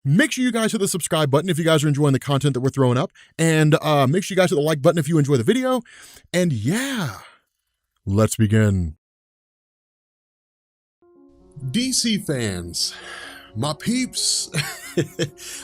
Make sure you guys hit the subscribe button if you guys are enjoying the content that we're throwing up, and make sure you guys hit the like button if you enjoy the video, and yeah, let's begin. DC fans, my peeps,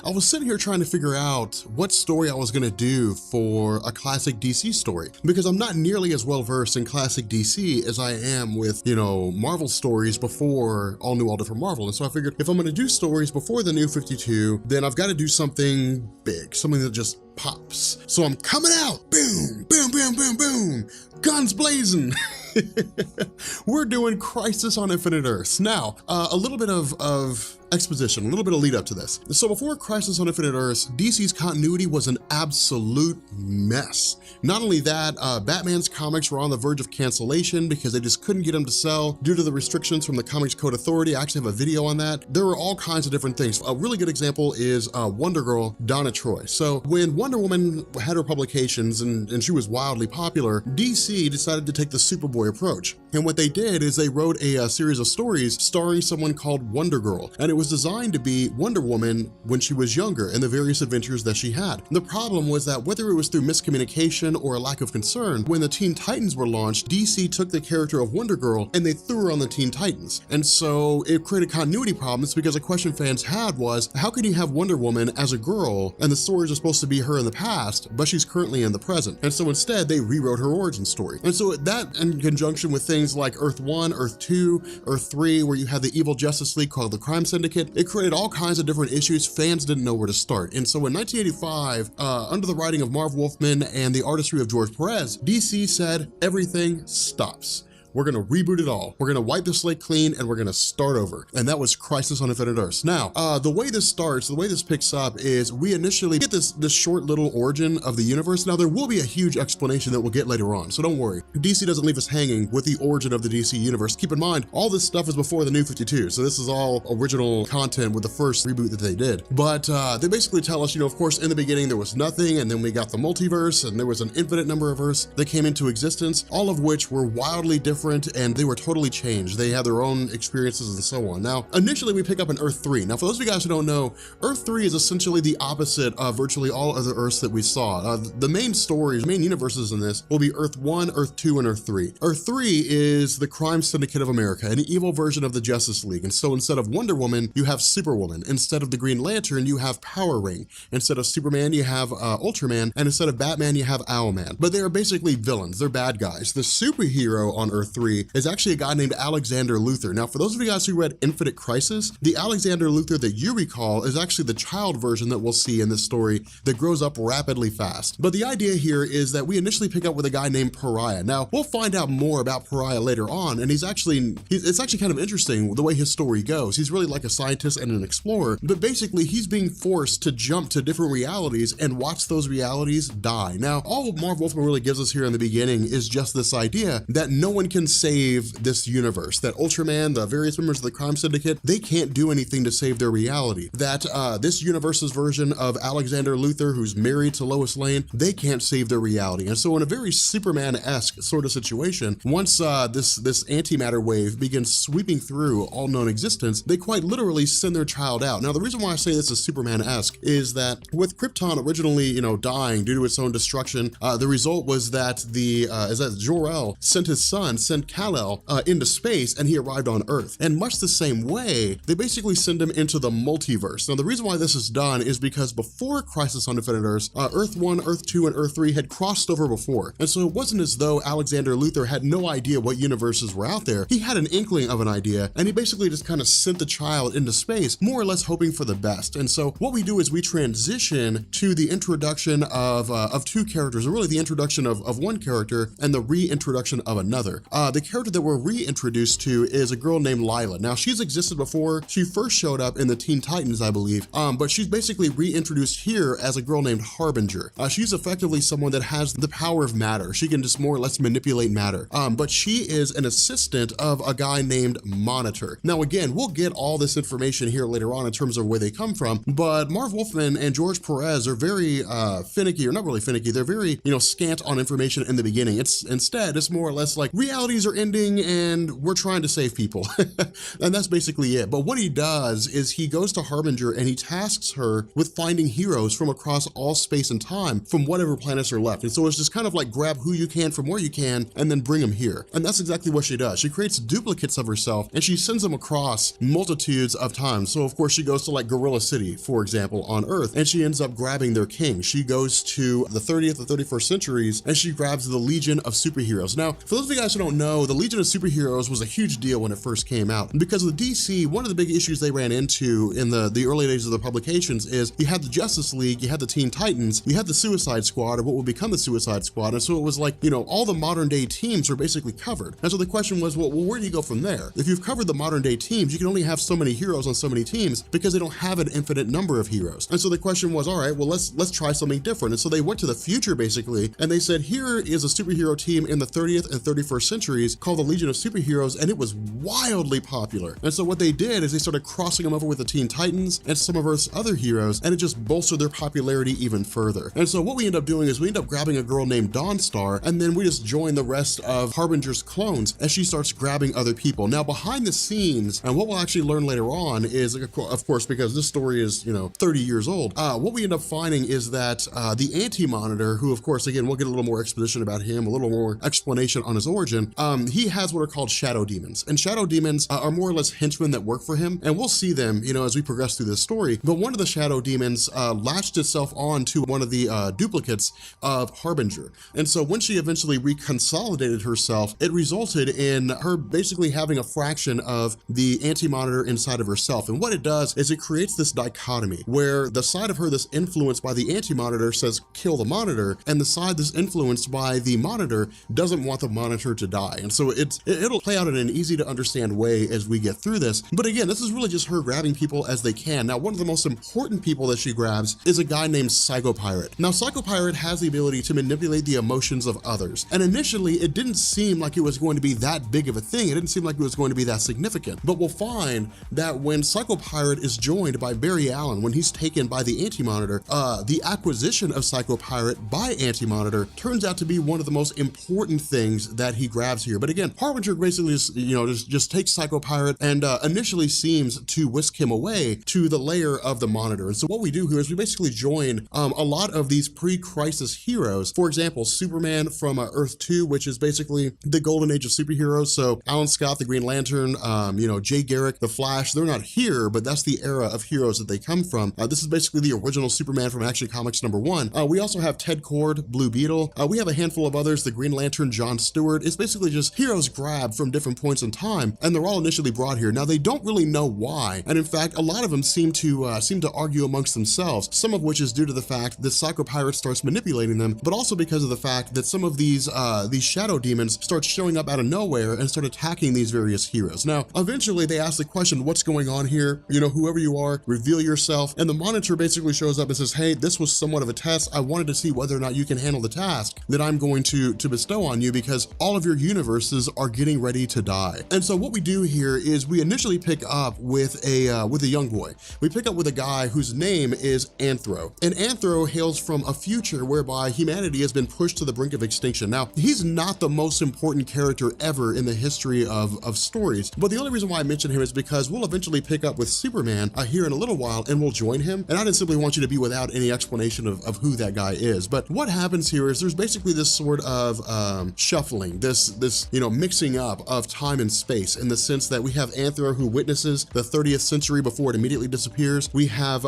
I was sitting here trying to figure out what story I was gonna do for a classic DC story, because I'm not nearly as well versed in classic DC as I am with, Marvel stories before All New, All Different Marvel. And so I figured if I'm gonna do stories before the New 52, then I've gotta do something big, something that just pops. So I'm coming out, boom, boom, boom, boom, boom, guns blazing. We're doing Crisis on Infinite Earths. Now, a little bit of exposition, a little bit of lead up to this. So before Crisis on Infinite Earths, DC's continuity was an absolute mess. Not only that, Batman's comics were on the verge of cancellation because they just couldn't get them to sell due to the restrictions from the Comics Code Authority. I actually have a video on that. There were all kinds of different things. A really good example is Wonder Girl, Donna Troy. So when Wonder Woman had her publications and she was wildly popular, DC decided to take the Superboy approach. And what they did is they wrote a series of stories starring someone called Wonder Girl. And it was designed to be Wonder Woman when she was younger and the various adventures that she had. The problem was that whether it was through miscommunication or a lack of concern, when the Teen Titans were launched, DC took the character of Wonder Girl and they threw her on the Teen Titans. And so it created continuity problems because a question fans had was, how can you have Wonder Woman as a girl and the stories are supposed to be her in the past, but she's currently in the present? And so instead they rewrote her origin story. And so that, in conjunction with things like Earth 1, Earth 2, Earth 3, where you had the evil Justice League called the Crime Syndicate, it created all kinds of different issues. Fans didn't know where to start. And so in 1985, under the writing of Marv Wolfman and the artistry of George Pérez, DC said, everything stops. We're gonna reboot it all. We're gonna wipe the slate clean and we're gonna start over. And that was Crisis on Infinite Earths. Now, the way this starts, the way this picks up is we initially get this short little origin of the universe. Now there will be a huge explanation that we'll get later on, so don't worry. DC doesn't leave us hanging with the origin of the DC universe. Keep in mind, all this stuff is before the New 52, so this is all original content with the first reboot that they did. But they basically tell us, of course, in the beginning there was nothing, and then we got the multiverse, and there was an infinite number of Earths that came into existence, all of which were wildly different and they were totally changed. They had their own experiences and so on. Now, initially we pick up in Earth 3. Now, for those of you guys who don't know, Earth 3 is essentially the opposite of virtually all other Earths that we saw. The main stories, main universes in this will be Earth 1, Earth 2, and Earth 3. Earth 3 is the Crime Syndicate of America, an evil version of the Justice League. And so instead of Wonder Woman, you have Superwoman. Instead of the Green Lantern, you have Power Ring. Instead of Superman, you have Ultraman. And instead of Batman, you have Owlman. But they are basically villains. They're bad guys. The superhero on Earth 3 is actually a guy named Alexander Luthor. Now, for those of you guys who read Infinite Crisis, the Alexander Luthor that you recall is actually the child version that we'll see in this story that grows up rapidly fast. But the idea here is that we initially pick up with a guy named Pariah. Now, we'll find out more about Pariah later on, and it's actually kind of interesting the way his story goes. He's really like a scientist and an explorer, but basically he's being forced to jump to different realities and watch those realities die. Now, all Marv Wolfman really gives us here in the beginning is just this idea that no one can save this universe, that Ultraman, the various members of the Crime Syndicate, they can't do anything to save their reality, that this universe's version of Alexander Luthor, who's married to Lois Lane, they can't save their reality. And so in a very Superman-esque sort of situation, once this antimatter wave begins sweeping through all known existence, they quite literally send their child out. Now, the reason why I say this is Superman-esque is that with Krypton originally, dying due to its own destruction, the result was that Jor-El sent his son, Kal-El, into space, and he arrived on Earth. And much the same way, they basically send him into the multiverse. Now, the reason why this is done is because before Crisis on Infinite Earths, Earth 1, Earth 2, and Earth 3 had crossed over before. And so it wasn't as though Alexander Luthor had no idea what universes were out there. He had an inkling of an idea, and he basically just kind of sent the child into space, more or less hoping for the best. And so what we do is we transition to the introduction of two characters, or really the introduction of one character and the reintroduction of another. The character that we're reintroduced to is a girl named Lila. Now, she's existed before. She first showed up in the Teen Titans, I believe, but she's basically reintroduced here as a girl named Harbinger. She's effectively someone that has the power of matter. She can just more or less manipulate matter, but she is an assistant of a guy named Monitor. Now, again, we'll get all this information here later on in terms of where they come from, but Marv Wolfman and George Pérez are very finicky, or not really finicky, they're very, scant on information in the beginning. Instead, it's more or less like reality hostilities are ending and we're trying to save people. And that's basically it. But what he does is he goes to Harbinger and he tasks her with finding heroes from across all space and time from whatever planets are left. And so it's just kind of like grab who you can from where you can and then bring them here. And that's exactly what she does. She creates duplicates of herself and she sends them across multitudes of times. So of course she goes to like Gorilla City, for example, on Earth, and she ends up grabbing their king. She goes to the 30th and 31st centuries and she grabs the Legion of Superheroes. Now, for those of you guys who don't know, the Legion of Superheroes was a huge deal when it first came out. And because of the DC, one of the big issues they ran into in the early days of the publications is you had the Justice League, you had the Teen Titans, you had the Suicide Squad, or what would become the Suicide Squad. And so it was like, you know, all the modern day teams were basically covered. And so the question was, well, where do you go from there? If you've covered the modern day teams, you can only have so many heroes on so many teams because they don't have an infinite number of heroes. And so the question was, all right, well, let's try something different. And so they went to the future basically, and they said, here is a superhero team in the 30th and 31st centuries called the Legion of Superheroes, and it was wildly popular. And so what they did is they started crossing them over with the Teen Titans and some of Earth's other heroes, and it just bolstered their popularity even further. And so what we end up doing is we end up grabbing a girl named Dawnstar, and then we just join the rest of Harbinger's clones as she starts grabbing other people. Now, behind the scenes, and what we'll actually learn later on is, of course, because this story is, you know, 30 years old, what we end up finding is that the Anti-Monitor, who of course, again, we'll get a little more exposition about him, a little more explanation on his origin, he has what are called shadow demons. And shadow demons are more or less henchmen that work for him, and we'll see them, you know, as we progress through this story. But one of the shadow demons latched itself on to one of the duplicates of Harbinger. And so when she eventually reconsolidated herself, it resulted in her basically having a fraction of the Anti-Monitor inside of herself. And what it does is it creates this dichotomy where the side of her that's influenced by the Anti-Monitor says, kill the Monitor, and the side that's influenced by the Monitor doesn't want the Monitor to die. And so it'll play out in an easy to understand way as we get through this. But again, this is really just her grabbing people as they can. Now, one of the most important people that she grabs is a guy named Psychopirate. Now, Psychopirate has the ability to manipulate the emotions of others. And initially, it didn't seem like it was going to be that big of a thing. It didn't seem like it was going to be that significant. But we'll find that when Psychopirate is joined by Barry Allen, when he's taken by the Anti-Monitor, the acquisition of Psychopirate by Anti-Monitor turns out to be one of the most important things that he grabs here. But again, Harbinger basically just takes Psychopirate and initially seems to whisk him away to the layer of the Monitor. And so what we do here is we basically join a lot of these pre-crisis heroes. For example, Superman from Earth 2, which is basically the golden age of superheroes. So Alan Scott, the Green Lantern, Jay Garrick, the Flash, they're not here, but that's the era of heroes that they come from. This is basically the original Superman from Action Comics #1. We also have Ted Kord, Blue Beetle. We have a handful of others, the Green Lantern, John Stewart. It's basically just heroes grabbed from different points in time, and they're all initially brought here. Now, they don't really know why, and in fact, a lot of them seem to argue amongst themselves, some of which is due to the fact that Psychopirate starts manipulating them, but also because of the fact that some of these shadow demons start showing up out of nowhere and start attacking these various heroes. Now, eventually they ask the question, what's going on here? You know, whoever you are, reveal yourself. And the Monitor basically shows up and says, hey, this was somewhat of a test. I wanted to see whether or not you can handle the task that I'm going to bestow on you, because all of your universes are getting ready to die. And so what we do here is we initially pick up with a young boy. We pick up with a guy whose name is Anthro. And Anthro hails from a future whereby humanity has been pushed to the brink of extinction. Now, he's not the most important character ever in the history of stories, but the only reason why I mention him is because we'll eventually pick up with Superman here in a little while, and we'll join him. And I didn't simply want you to be without any explanation of who that guy is. But what happens here is there's basically this sort of shuffling, this mixing up of time and space, in the sense that we have Anthro, who witnesses the 30th century before it immediately disappears. We have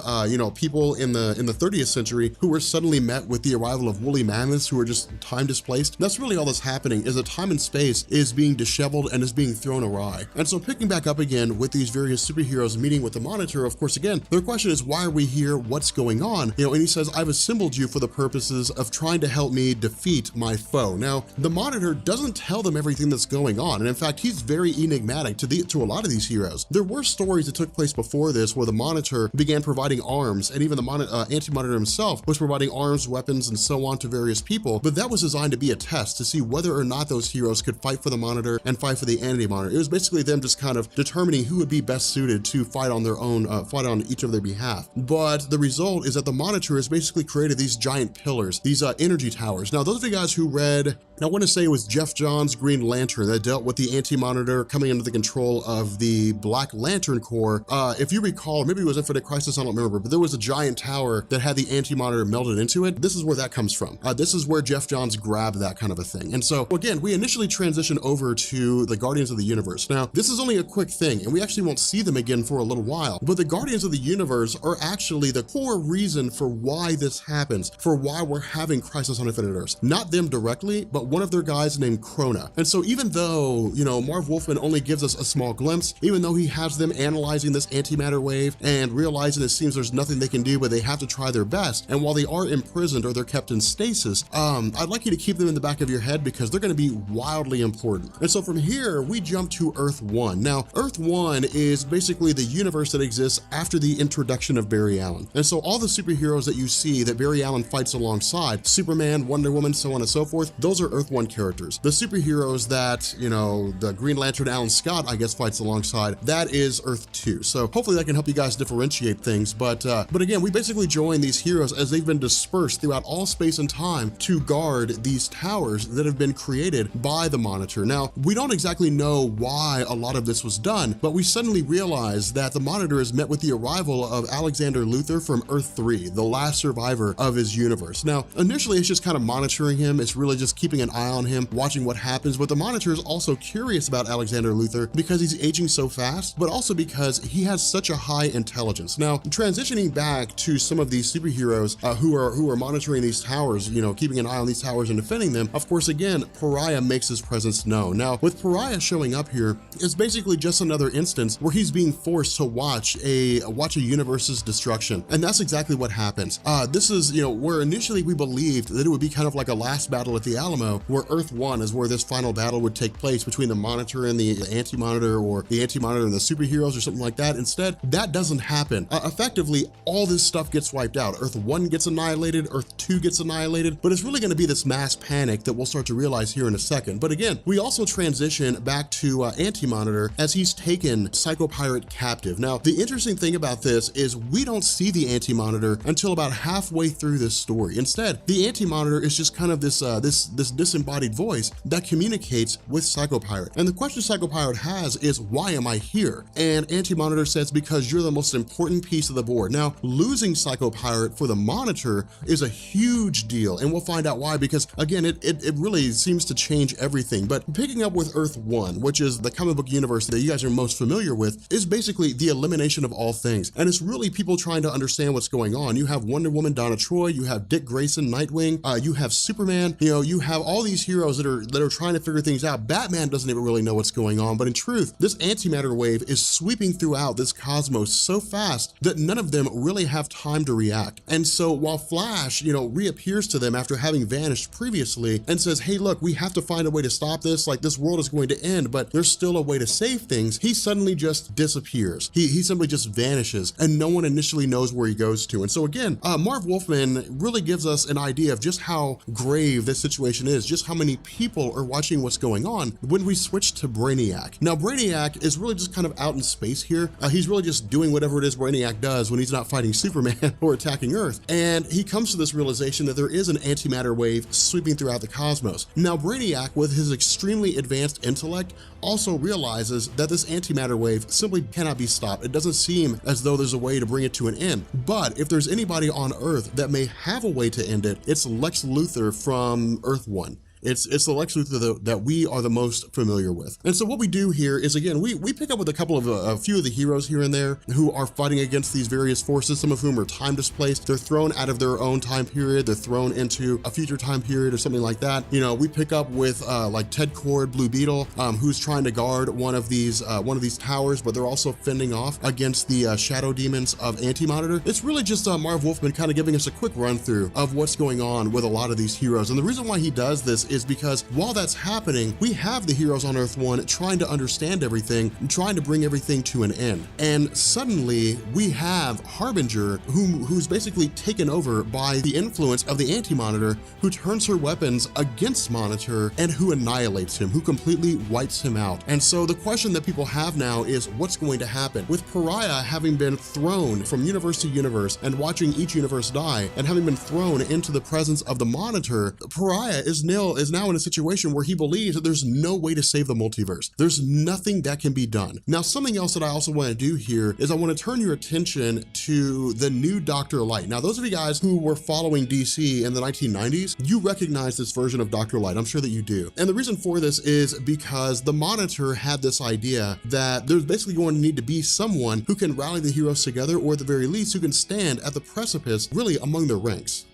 people in the 30th century who were suddenly met with the arrival of woolly mammoths who are just time displaced. That's really all that's happening, is that time and space is being disheveled and is being thrown awry. And so picking back up again with these various superheroes meeting with the Monitor, of course, again, their question is, why are we here? What's going on? And he says, I've assembled you for the purposes of trying to help me defeat my foe. Now, the Monitor doesn't tell them everything that's going on. And in fact, he's very enigmatic to a lot of these heroes. There were stories that took place before this where the Monitor began providing arms, and even the Anti-Monitor himself was providing arms, weapons, and so on to various people. But that was designed to be a test to see whether or not those heroes could fight for the Monitor and fight for the Anti-Monitor. It was basically them just kind of determining who would be best suited to fight on their own, fight on each of their behalf. But the result is that the Monitor has basically created these giant pillars, these energy towers. Now, those of you guys who read I want to say it was Jeff Johns' Green Lantern that dealt with the Anti-Monitor coming under the control of the Black Lantern Corps. If you recall, maybe it was Infinite Crisis, I don't remember, but there was a giant tower that had the Anti-Monitor melted into it. This is where that comes from. This is where Jeff Johns grabbed that kind of a thing. And so again, we initially transition over to the Guardians of the Universe. Now, this is only a quick thing, and we actually won't see them again for a little while, but the Guardians of the Universe are actually the core reason for why this happens, for why we're having Crisis on Infinite Earths. Not them directly, but one of their guys named Krona. And so even though, you know, Marv Wolfman only gives us a small glimpse, even though he has them analyzing this antimatter wave and realizing it seems there's nothing they can do, but they have to try their best. And while they are imprisoned or they're kept in stasis, I'd like you to keep them in the back of your head because they're gonna be wildly important. And so from here, we jump to Earth 1. Now, Earth 1 is basically the universe that exists after the introduction of Barry Allen. And so all the superheroes that you see that Barry Allen fights alongside, Superman, Wonder Woman, so on and so forth, those are Earth 1 characters. The superheroes that, you know, the Green Lantern Alan Scott, I guess, fights alongside, that is Earth 2. So hopefully that can help you guys differentiate things. But again, we basically join these heroes as they've been dispersed throughout all space and time to guard these towers that have been created by the Monitor. Now, we don't exactly know why a lot of this was done, but we suddenly realize that the Monitor is met with the arrival of Alexander Luthor from Earth 3, the last survivor of his universe. Now, initially it's just kind of monitoring him. It's really just keeping an eye on him, watching what happens, but the Monitor is also curious about Alexander Luthor because he's aging so fast, but also because he has such a high intelligence. Now, transitioning back to some of these superheroes who are monitoring these towers, you know, keeping an eye on these towers and defending them, of course, again, Pariah makes his presence known. Now, with Pariah showing up here, it's basically just another instance where he's being forced to watch a universe's destruction. And that's exactly what happens. This is, you know, where initially we believed that it would be kind of like a last battle at the Alamo, where Earth 1 is where this final battle would take place between the Monitor and the Anti-Monitor, or the Anti-Monitor and the superheroes or something like that. Instead, that doesn't happen. Effectively, all this stuff gets wiped out. Earth 1 gets annihilated, Earth 2 gets annihilated, but it's really gonna be this mass panic that we'll start to realize here in a second. But again, we also transition back to Anti-Monitor as he's taken Psycho-Pirate captive. Now, the interesting thing about this is we don't see the Anti-Monitor until about halfway through this story. Instead, the Anti-Monitor is just kind of this disembodied voice that communicates with Psycho-Pirate. And the question Psycho-Pirate has is, why am I here? And Anti-Monitor says, because you're the most important piece of the board. Now, losing Psycho-Pirate for the Monitor is a huge deal, and we'll find out why, because again, it really seems to change everything. But picking up with Earth 1, which is the comic book universe that you guys are most familiar with, is basically the elimination of all things. And it's really people trying to understand what's going on. You have Wonder Woman, Donna Troy, you have Dick Grayson, Nightwing, you have Superman, you know, you have all these heroes that are trying to figure things out. Batman doesn't even really know what's going on, but in truth, this antimatter wave is sweeping throughout this cosmos so fast that none of them really have time to react. And so while Flash, you know, reappears to them after having vanished previously and says, hey, look, we have to find a way to stop this, like this world is going to end, but there's still a way to save things, he suddenly just disappears. He simply just vanishes, and no one initially knows where he goes to. And so again, Marv Wolfman really gives us an idea of just how grave this situation is, just how many people are watching what's going on when we switch to Brainiac. Now, Brainiac is really just kind of out in space here. He's really just doing whatever it is Brainiac does when he's not fighting Superman or attacking Earth. And he comes to this realization that there is an antimatter wave sweeping throughout the cosmos. Now, Brainiac, with his extremely advanced intellect, also realizes that this antimatter wave simply cannot be stopped. It doesn't seem as though there's a way to bring it to an end. But if there's anybody on Earth that may have a way to end it, it's Lex Luthor from Earth 1. It's the Lex Luthor that we are the most familiar with. And so what we do here is, again, we pick up with a few of the heroes here and there who are fighting against these various forces, some of whom are time displaced. They're thrown out of their own time period. They're thrown into a future time period or something like that. You know, we pick up with like Ted Kord, Blue Beetle, who's trying to guard one of these towers, but they're also fending off against the shadow demons of Anti-Monitor. It's really just Marv Wolfman kind of giving us a quick run through of what's going on with a lot of these heroes. And the reason why he does this is because while that's happening, we have the heroes on Earth 1 trying to understand everything and trying to bring everything to an end. And suddenly we have Harbinger, who's basically taken over by the influence of the Anti-Monitor, who turns her weapons against Monitor and who annihilates him, who completely wipes him out. And so the question that people have now is, what's going to happen? With Pariah having been thrown from universe to universe and watching each universe die, and having been thrown into the presence of the Monitor, Pariah is is now in a situation where he believes that there's no way to save the multiverse. There's nothing that can be done. Now, something else that I also want to do here is I want to turn your attention to the new Dr. Light. Now, those of you guys who were following DC in the 1990s, you recognize this version of Dr. Light. I'm sure that you do. And the reason for this is because the Monitor had this idea that there's basically going to need to be someone who can rally the heroes together, or at the very least, who can stand at the precipice, really among their ranks.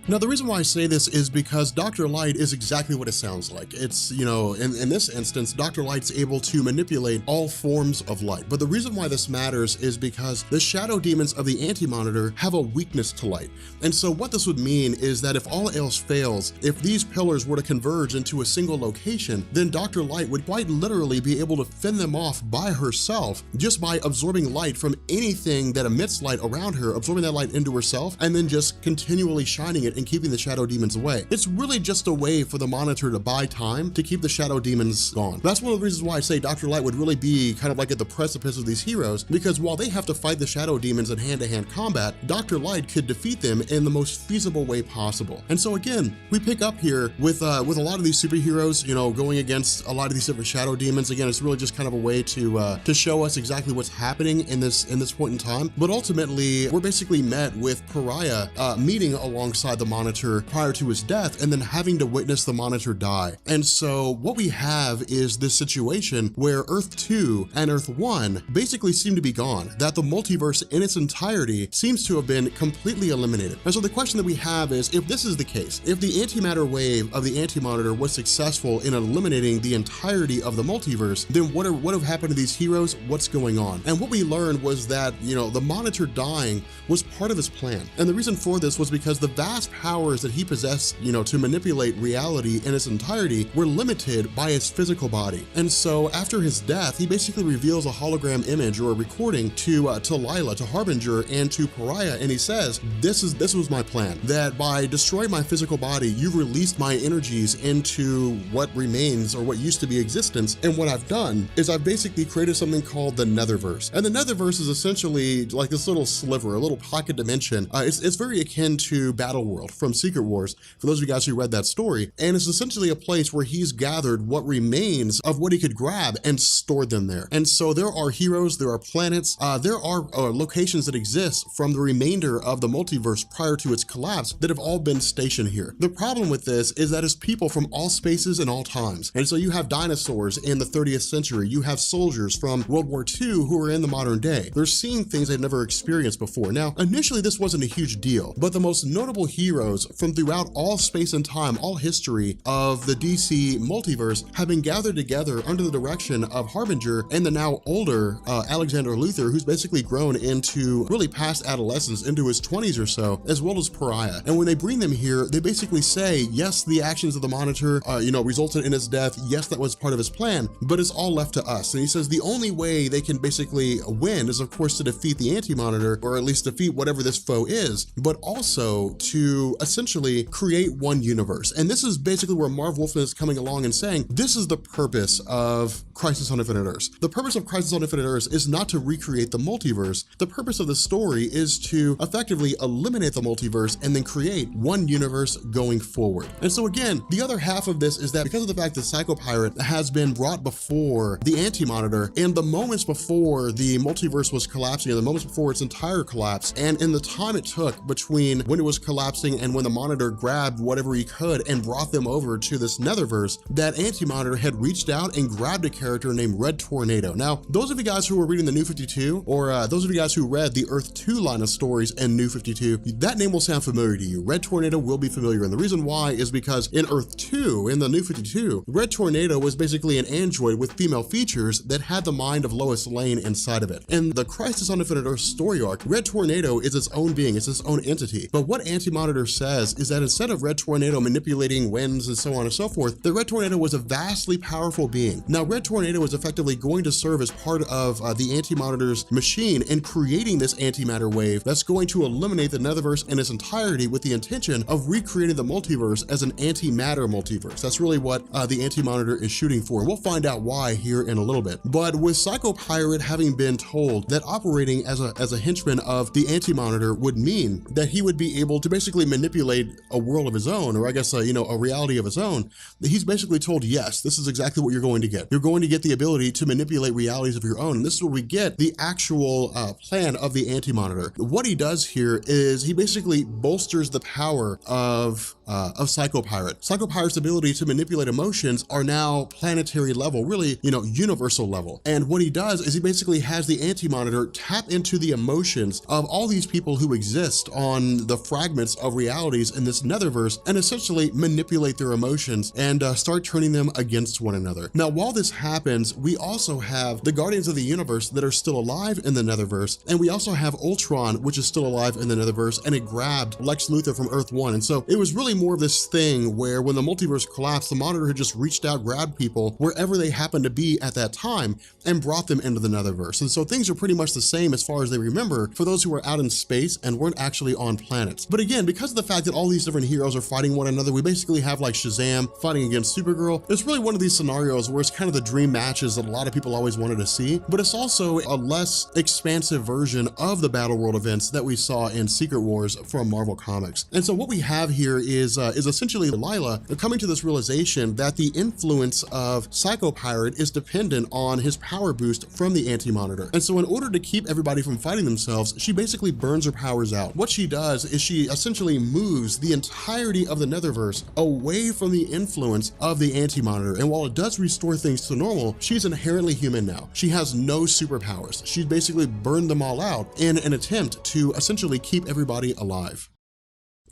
Now, the reason why I say this is because Dr. Light is exactly what it sounds like. It's, you know, in this instance, Dr. Light's able to manipulate all forms of light. But the reason why this matters is because the shadow demons of the Anti-Monitor have a weakness to light. And so what this would mean is that if all else fails, if these pillars were to converge into a single location, then Dr. Light would quite literally be able to fend them off by herself, just by absorbing light from anything that emits light around her, absorbing that light into herself, and then just continually shining it and keeping the shadow demons away. It's really just a way for the Monitor to buy time to keep the shadow demons gone. That's one of the reasons why I say Dr. Light would really be kind of like at the precipice of these heroes, because while they have to fight the shadow demons in hand-to-hand combat, Dr. Light could defeat them in the most feasible way possible. And so again, we pick up here with a lot of these superheroes, you know, going against a lot of these different shadow demons. Again, it's really just kind of a way to show us exactly what's happening in this point in time. But ultimately, we're basically met with Pariah meeting alongside the Monitor prior to his death, and then having to witness the Monitor die. And so what we have is this situation where Earth 2 and Earth 1 basically seem to be gone, that the multiverse in its entirety seems to have been completely eliminated. And so the question that we have is, if this is the case, if the antimatter wave of the Anti-Monitor was successful in eliminating the entirety of the multiverse, then what have happened to these heroes? What's going on? And what we learned was that, you know, the Monitor dying was part of his plan. And the reason for this was because the vast powers that he possessed, you know, to manipulate reality in its entirety were limited by his physical body. And so after his death, he basically reveals a hologram image or a recording to Lila, to Harbinger, and to Pariah, and he says, this was my plan, that by destroying my physical body, you've released my energies into what remains, or what used to be existence, and what I've done is I've basically created something called the Netherverse. And the Netherverse is essentially like this little sliver, a little pocket dimension. It's very akin to Battleworld from Secret Wars, for those of you guys who read that story, and it's essentially a place where he's gathered what remains of what he could grab and stored them there. And so there are heroes, there are planets, there are locations that exist from the remainder of the multiverse prior to its collapse that have all been stationed here. The problem with this is that it's people from all spaces and all times. And so you have dinosaurs in the 30th century, you have soldiers from World War II who are in the modern day. They're seeing things they've never experienced before. Now, initially this wasn't a huge deal, but the most notable heroes from throughout all space and time, all history of the DC multiverse have been gathered together under the direction of Harbinger and the now older Alexander Luthor, who's basically grown into really past adolescence, into his 20s or so, as well as Pariah. And when they bring them here, they basically say, yes, the actions of the Monitor, you know, resulted in his death. Yes, that was part of his plan, but it's all left to us. And he says the only way they can basically win is, of course, to defeat the Anti-Monitor, or at least defeat whatever this foe is, but also to essentially create one universe. And this is basically where Marv Wolfman is coming along and saying, this is the purpose of Crisis on Infinite Earths. The purpose of Crisis on Infinite Earths is not to recreate the multiverse. The purpose of the story is to effectively eliminate the multiverse and then create one universe going forward. And so again, the other half of this is that because of the fact that Psycho Pirate has been brought before the Anti-Monitor in the moments before the multiverse was collapsing, in the moments before its entire collapse, and in the time it took between when it was collapsing and when the Monitor grabbed whatever he could and brought them over to this Netherverse, that Anti-Monitor had reached out and grabbed a character named Red Tornado. Now, those of you guys who were reading the New 52, or those of you guys who read the Earth 2 line of stories in New 52, that name will sound familiar to you. Red Tornado will be familiar, and the reason why is because in Earth 2, in the New 52, Red Tornado was basically an android with female features that had the mind of Lois Lane inside of it. In the Crisis on Infinite Earths story arc, Red Tornado is its own being, it's its own entity. But what Anti-Monitor says is that instead of Red Tornado manipulating winds and so on and so forth, the Red Tornado was a vastly powerful being. Now, Red Tornado is effectively going to serve as part of the Anti-Monitor's machine in creating this antimatter wave that's going to eliminate the Netherverse in its entirety with the intention of recreating the multiverse as an antimatter multiverse. That's really what the Anti-Monitor is shooting for. And we'll find out why here in a little bit. But with Psycho Pirate having been told that operating as a henchman of the Anti-Monitor would mean that he would be able to basically basically manipulate a world of his own, or I guess, you know, a reality of his own, he's basically told, yes, this is exactly what you're going to get. You're going to get the ability to manipulate realities of your own. And this is where we get the actual plan of the Anti-Monitor. What he does here is he basically bolsters the power of Psychopirate. Psychopirate's ability to manipulate emotions are now planetary level, really, you know, universal level. And what he does is he basically has the Anti-Monitor tap into the emotions of all these people who exist on the fragments of realities in this netherverse and essentially manipulate their emotions and start turning them against one another. Now, while this happens, we also have the Guardians of the Universe that are still alive in the netherverse, and we also have Ultron, which is still alive in the netherverse, and it grabbed Lex Luthor from Earth 1. And so it was really more of this thing where when the multiverse collapsed, the Monitor had just reached out, grabbed people wherever they happened to be at that time, and brought them into the netherverse. And so things are pretty much the same as far as they remember for those who are out in space and weren't actually on planets. But again, because of the fact that all these different heroes are fighting one another, we basically have like Shazam fighting against Supergirl. It's really one of these scenarios where it's kind of the dream matches that a lot of people always wanted to see, but it's also a less expansive version of the Battle World events that we saw in Secret Wars from Marvel Comics. And so what we have here is essentially Lila coming to this realization that the influence of Psychopirate is dependent on his power boost from the Anti-Monitor. And so in order to keep everybody from fighting themselves, she basically burns her powers out. What she does is she essentially moves the entirety of the netherverse away from the influence of the Anti-Monitor. And while it does restore things to normal, she's inherently human now. She has no superpowers. She's basically burned them all out in an attempt to essentially keep everybody alive.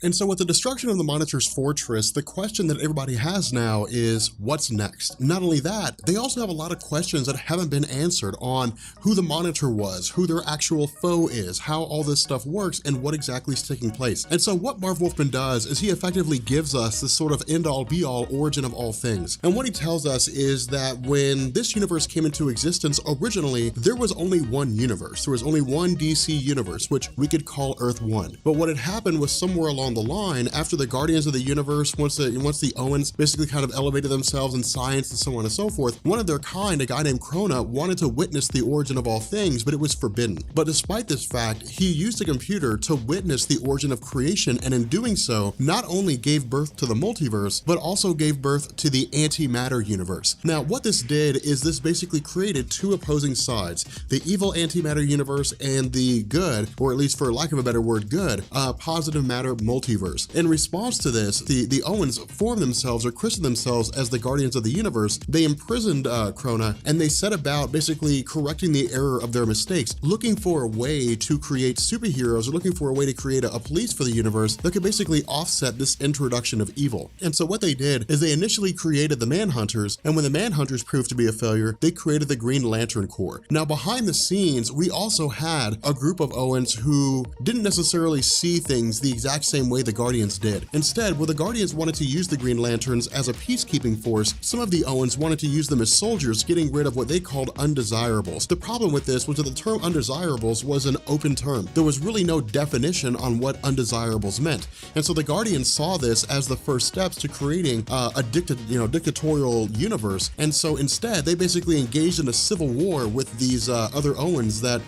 And so with the destruction of the Monitor's fortress, the question that everybody has now is what's next? Not only that, they also have a lot of questions that haven't been answered on who the Monitor was, who their actual foe is, how all this stuff works, and what exactly is taking place. And so what Marv Wolfman does is he effectively gives us this sort of end-all be-all origin of all things. And what he tells us is that when this universe came into existence, originally, there was only one universe. There was only one DC universe, which we could call Earth 1. But what had happened was somewhere along the line, after the Guardians of the Universe, once the Owens basically kind of elevated themselves in science and so on and so forth, one of their kind, a guy named Krona, wanted to witness the origin of all things, but it was forbidden. But despite this fact, he used a computer to witness the origin of creation, and in doing so, not only gave birth to the multiverse, but also gave birth to the antimatter universe. Now, what this did is this basically created two opposing sides, the evil antimatter universe and the good, or at least for lack of a better word, good, positive matter multiverse. In response to this, the Owens formed themselves or christened themselves as the Guardians of the Universe. They imprisoned Krona, and they set about basically correcting the error of their mistakes, looking for a way to create superheroes, or looking for a way to create a police for the universe that could basically offset this introduction of evil. And so what they did is they initially created the Manhunters, and when the Manhunters proved to be a failure, they created the Green Lantern Corps. Now, behind the scenes, we also had a group of Owens who didn't necessarily see things the exact same way the Guardians did. Instead, where the Guardians wanted to use the Green Lanterns as a peacekeeping force, some of the Owens wanted to use them as soldiers, getting rid of what they called undesirables. The problem with this was that the term undesirables was an open term. There was really no definition on what undesirables meant. And so the Guardians saw this as the first steps to creating a dictatorial universe. And so instead, they basically engaged in a civil war with these other Owens that,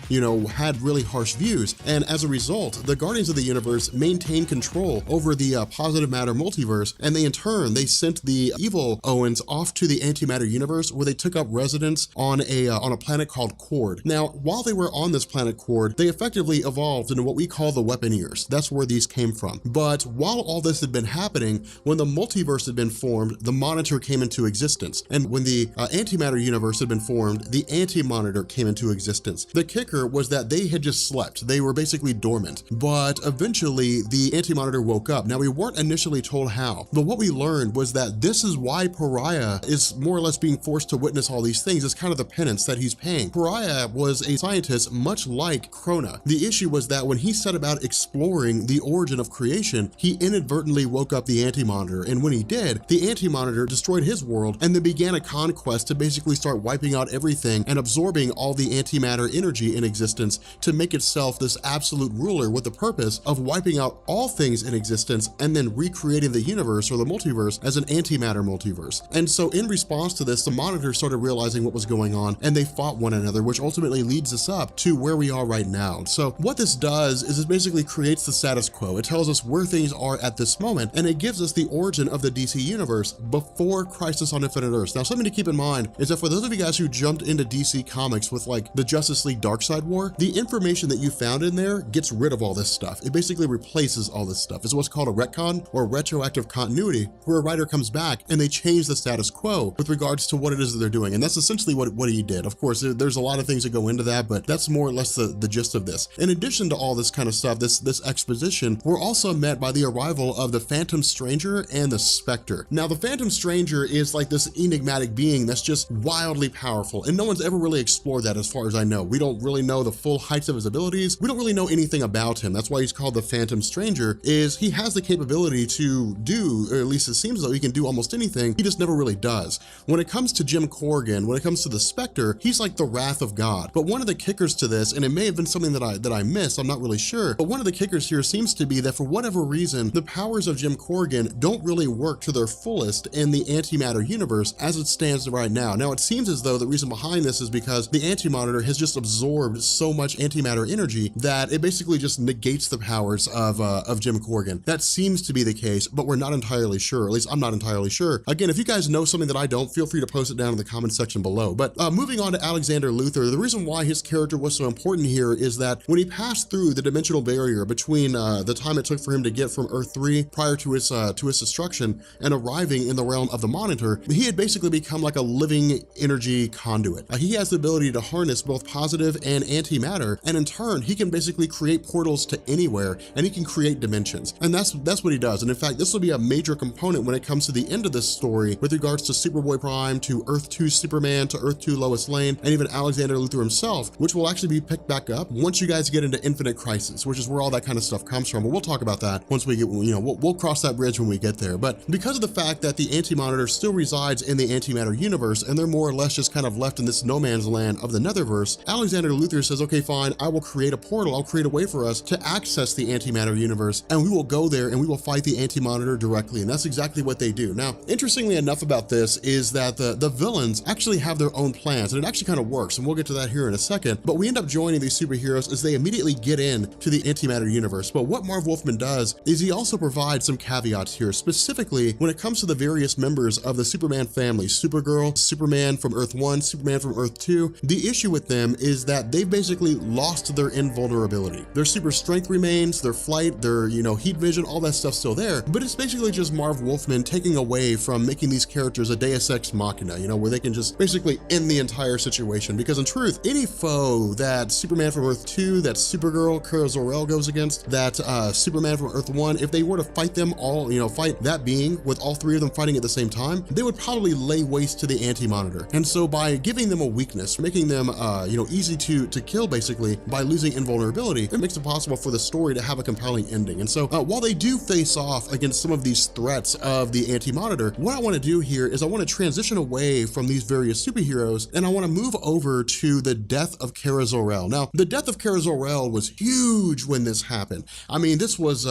had really harsh views. And as a result, the Guardians of the Universe maintained control over the positive matter multiverse, and they sent the evil Owens off to the antimatter universe, where they took up residence on a planet called Cord. Now, while they were on this planet Cord, they effectively evolved into what we call the Weaponeers. That's where these came from. But while all this had been happening, when the multiverse had been formed, the Monitor came into existence. And when the antimatter universe had been formed, the Anti-Monitor came into existence. The kicker was that they had just slept. They were basically dormant. But eventually, the Anti-Monitor woke up. Now, we weren't initially told how, but what we learned was that this is why Pariah is more or less being forced to witness all these things. It's kind of the penance that he's paying. Pariah was a scientist much like Krona. The issue was that when he set about exploring the origin of creation, he inadvertently woke up the Anti-Monitor, and when he did, the Anti-Monitor destroyed his world and then began a conquest to basically start wiping out everything and absorbing all the antimatter energy in existence to make itself this absolute ruler with the purpose of wiping out all things things in existence and then recreating the universe or the multiverse as an antimatter multiverse. And so in response to this, the Monitor started realizing what was going on and they fought one another, which ultimately leads us up to where we are right now. So what this does is it basically creates the status quo. It tells us where things are at this moment, and it gives us the origin of the DC universe before Crisis on Infinite Earths. Now, something to keep in mind is that for those of you guys who jumped into DC Comics with like the Justice League Darkseid War, the information that you found in there gets rid of all this stuff. It basically replaces all this stuff. It's what's called a retcon or retroactive continuity, where a writer comes back and they change the status quo with regards to what it is that they're doing. And that's essentially what he did. Of course, there's a lot of things that go into that, but that's more or less the gist of this. In addition to all this kind of stuff, this exposition, we're also met by the arrival of the Phantom Stranger and the Spectre. Now, the Phantom Stranger is like this enigmatic being that's just wildly powerful, and no one's ever really explored that as far as I know. We don't really know the full heights of his abilities. We don't really know anything about him. That's why he's called the Phantom Stranger, is he has the capability to do, or at least it seems though he can do almost anything, he just never really does. When it comes to Jim Corrigan, when it comes to the Spectre, he's like the wrath of God. But one of the kickers to this, and it may have been something that I missed, I'm not really sure, but one of the kickers here seems to be that for whatever reason, the powers of Jim Corrigan don't really work to their fullest in the antimatter universe as it stands right now. Now, it seems as though the reason behind this is because the Anti-Monitor has just absorbed so much antimatter energy that it basically just negates the powers of Jim Corrigan. That seems to be the case, but we're not entirely sure. At least I'm not entirely sure. Again, if you guys know something that I don't, feel free to post it down in the comment section below. But moving on to Alexander Luthor, the reason why his character was so important here is that when he passed through the dimensional barrier between the time it took for him to get from Earth 3 prior to his destruction and arriving in the realm of the Monitor, he had basically become like a living energy conduit. He has the ability to harness both positive and antimatter, and in turn, he can basically create portals to anywhere, and he can create dimensions. And that's what he does. And in fact, this will be a major component when it comes to the end of this story with regards to Superboy Prime, to Earth 2 Superman, to Earth 2 Lois Lane, and even Alexander Luthor himself, which will actually be picked back up once you guys get into Infinite Crisis, which is where all that kind of stuff comes from. But we'll talk about that once we get, we'll cross that bridge when we get there. But because of the fact that the Anti-Monitor still resides in the antimatter universe, and they're more or less just kind of left in this no man's land of the Netherverse, Alexander Luthor says, okay, fine, I will create a portal, I'll create a way for us to access the antimatter universe, and we will go there and we will fight the Anti-Monitor directly. And that's exactly what they do. Now, interestingly enough about this is that the villains actually have their own plans, and it actually kind of works, and we'll get to that here in a second. But we end up joining these superheroes as they immediately get into the antimatter universe. But what Marv Wolfman does is he also provides some caveats here, specifically when it comes to the various members of the Superman family, Supergirl, Superman from Earth 1, Superman from Earth 2. The issue with them is that they've basically lost their invulnerability. Their super strength remains, their flight, their, heat vision, all that stuff's still there, but it's basically just Marv Wolfman taking away from making these characters a deus ex machina, where they can just basically end the entire situation. Because in truth, any foe that Superman from Earth 2, that Supergirl, Kara Zor-El goes against, that Superman from Earth 1, if they were to fight them all, fight that being with all three of them fighting at the same time, they would probably lay waste to the Anti-Monitor. And so by giving them a weakness, making them, easy to kill basically by losing invulnerability, it makes it possible for the story to have a compelling ending. And so while they do face off against some of these threats of the Anti-Monitor, what I want to do here is I want to transition away from these various superheroes, and I want to move over to the death of Kara Zor-El. Now, the death of Kara Zor-El was huge when this happened. I mean, this was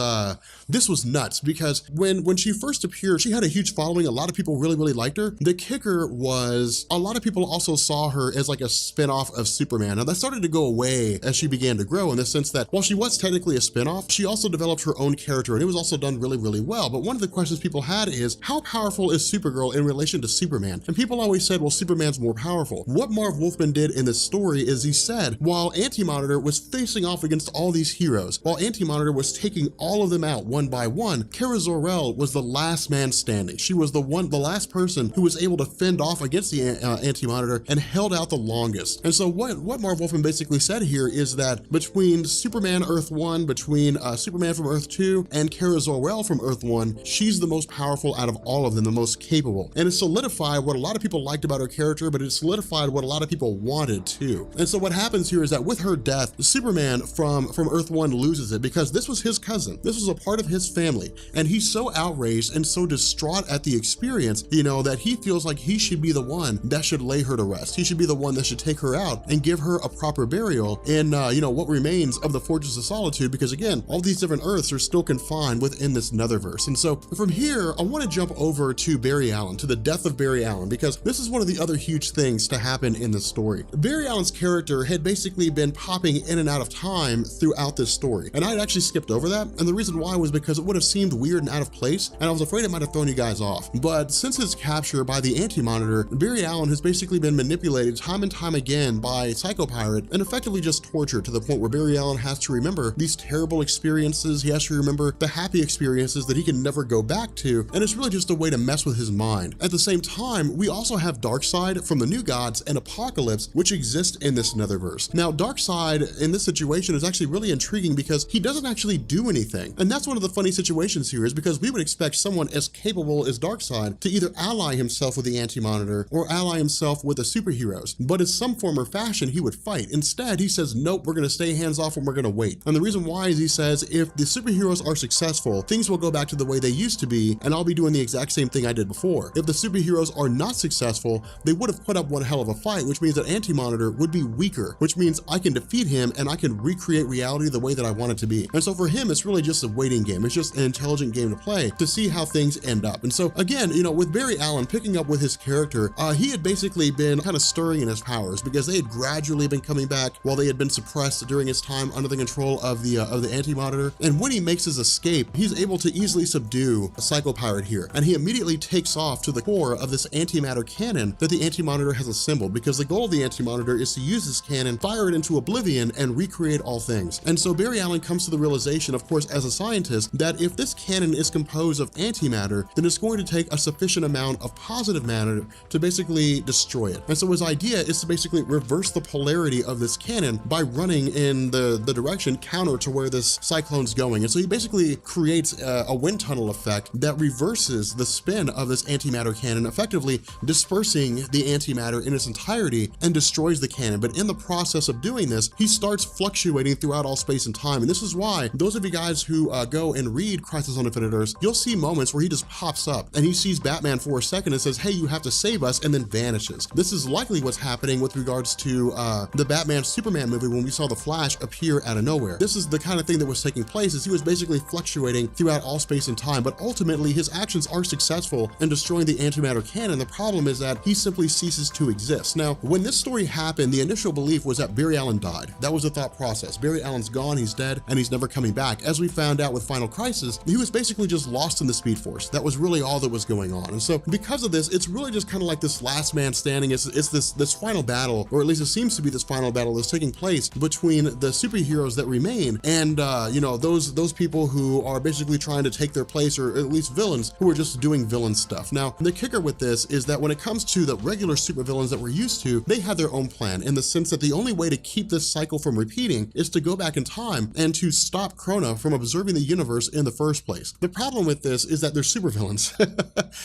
nuts, because when she first appeared, she had a huge following. A lot of people really liked her. The kicker was a lot of people also saw her as like a spin-off of Superman. Now, that started to go away as she began to grow, in the sense that while she was technically a spin-off, she also developed her own character, and it was also done really well. But one of the questions people had is, how powerful is Supergirl in relation to Superman? And people always said, well, Superman's more powerful. What Marv Wolfman did in this story is he said, while Anti-Monitor was facing off against all these heroes, while Anti-Monitor was taking all of them out one by one, Kara Zor-El was the last man standing. She was the last person who was able to fend off against the Anti-Monitor and held out the longest. And so what Marv Wolfman basically said here is that between Superman Earth 1, between Superman from Earth 2, and Kara Zor-El from Earth 1, she's the most powerful out of all of them, the most capable. And it solidified what a lot of people liked about her character, but it solidified what a lot of people wanted too. And so what happens here is that with her death, Superman from Earth 1 loses it, because this was his cousin. This was a part of his family. And he's so outraged and so distraught at the experience, that he feels like he should be the one that should lay her to rest. He should be the one that should take her out and give her a proper burial in, what remains of the Fortress of Solitude, because again, all these different Earths events are still confined within this netherverse. And so from here, I want to jump over to Barry Allen, to the death of Barry Allen, because this is one of the other huge things to happen in this story. Barry Allen's character had basically been popping in and out of time throughout this story, and I had actually skipped over that, and the reason why was because it would have seemed weird and out of place, and I was afraid it might have thrown you guys off. But since his capture by the Anti-Monitor, Barry Allen has basically been manipulated time and time again by Psycho Pirate and effectively just tortured to the point where Barry Allen has to remember these terrible experiences. He has to remember the happy experiences that he can never go back to, and it's really just a way to mess with his mind. At the same time, we also have Darkseid from the New Gods and Apocalypse, which exist in this netherverse. Now, Darkseid in this situation is actually really intriguing because he doesn't actually do anything. And that's one of the funny situations here, is because we would expect someone as capable as Darkseid to either ally himself with the Anti-Monitor or ally himself with the superheroes. But in some form or fashion, he would fight. Instead, he says, nope, we're gonna stay hands off and we're gonna wait. And the reason why is he says, if the superheroes are successful, things will go back to the way they used to be, and I'll be doing the exact same thing I did before. If the superheroes are not successful, they would have put up one hell of a fight, which means that Anti-Monitor would be weaker, which means I can defeat him and I can recreate reality the way that I want it to be. And so for him, it's really just a waiting game. It's just an intelligent game to play to see how things end up. And so again, you know, with Barry Allen picking up with his character, he had basically been kind of stirring in his powers because they had gradually been coming back while they had been suppressed during his time under the control of the Anti-Monitor. And when he makes his escape, he's able to easily subdue a Psycho Pirate here. And he immediately takes off to the core of this antimatter cannon that the Anti-Monitor has assembled, because the goal of the Anti-Monitor is to use this cannon, fire it into oblivion, and recreate all things. And so Barry Allen comes to the realization, of course, as a scientist, that if this cannon is composed of antimatter, then it's going to take a sufficient amount of positive matter to basically destroy it. And so his idea is to basically reverse the polarity of this cannon by running in the direction counter to where this cyclone's going. And so he basically creates a wind tunnel effect that reverses the spin of this antimatter cannon, effectively dispersing the antimatter in its entirety and destroys the cannon. But in the process of doing this, he starts fluctuating throughout all space and time. And this is why those of you guys who go and read Crisis on Infinite Earths, you'll see moments where he just pops up and he sees Batman for a second and says, hey, you have to save us, and then vanishes. This is likely what's happening with regards to the Batman Superman movie when we saw the Flash appear out of nowhere. This is the kind of thing that was taking place, is he was basically fluctuating throughout all space and time, but ultimately his actions are successful in destroying the antimatter cannon. The problem is that he simply ceases to exist. Now, when this story happened, the initial belief was that Barry Allen died. That was the thought process. Barry Allen's gone, he's dead, and he's never coming back. As we found out with Final Crisis, he was basically just lost in the Speed Force. That was really all that was going on. And so because of this, it's really just kind of like this last man standing. It's this final battle, or at least it seems to be this final battle that's taking place between the superheroes that remain and you know, those people who are basically trying to take their place, or at least villains who are just doing villain stuff. Now, the kicker with this is that when it comes to the regular supervillains that we're used to, they had their own plan, in the sense that the only way to keep this cycle from repeating is to go back in time and to stop Krona from observing the universe in the first place. The problem with this is that they're supervillains.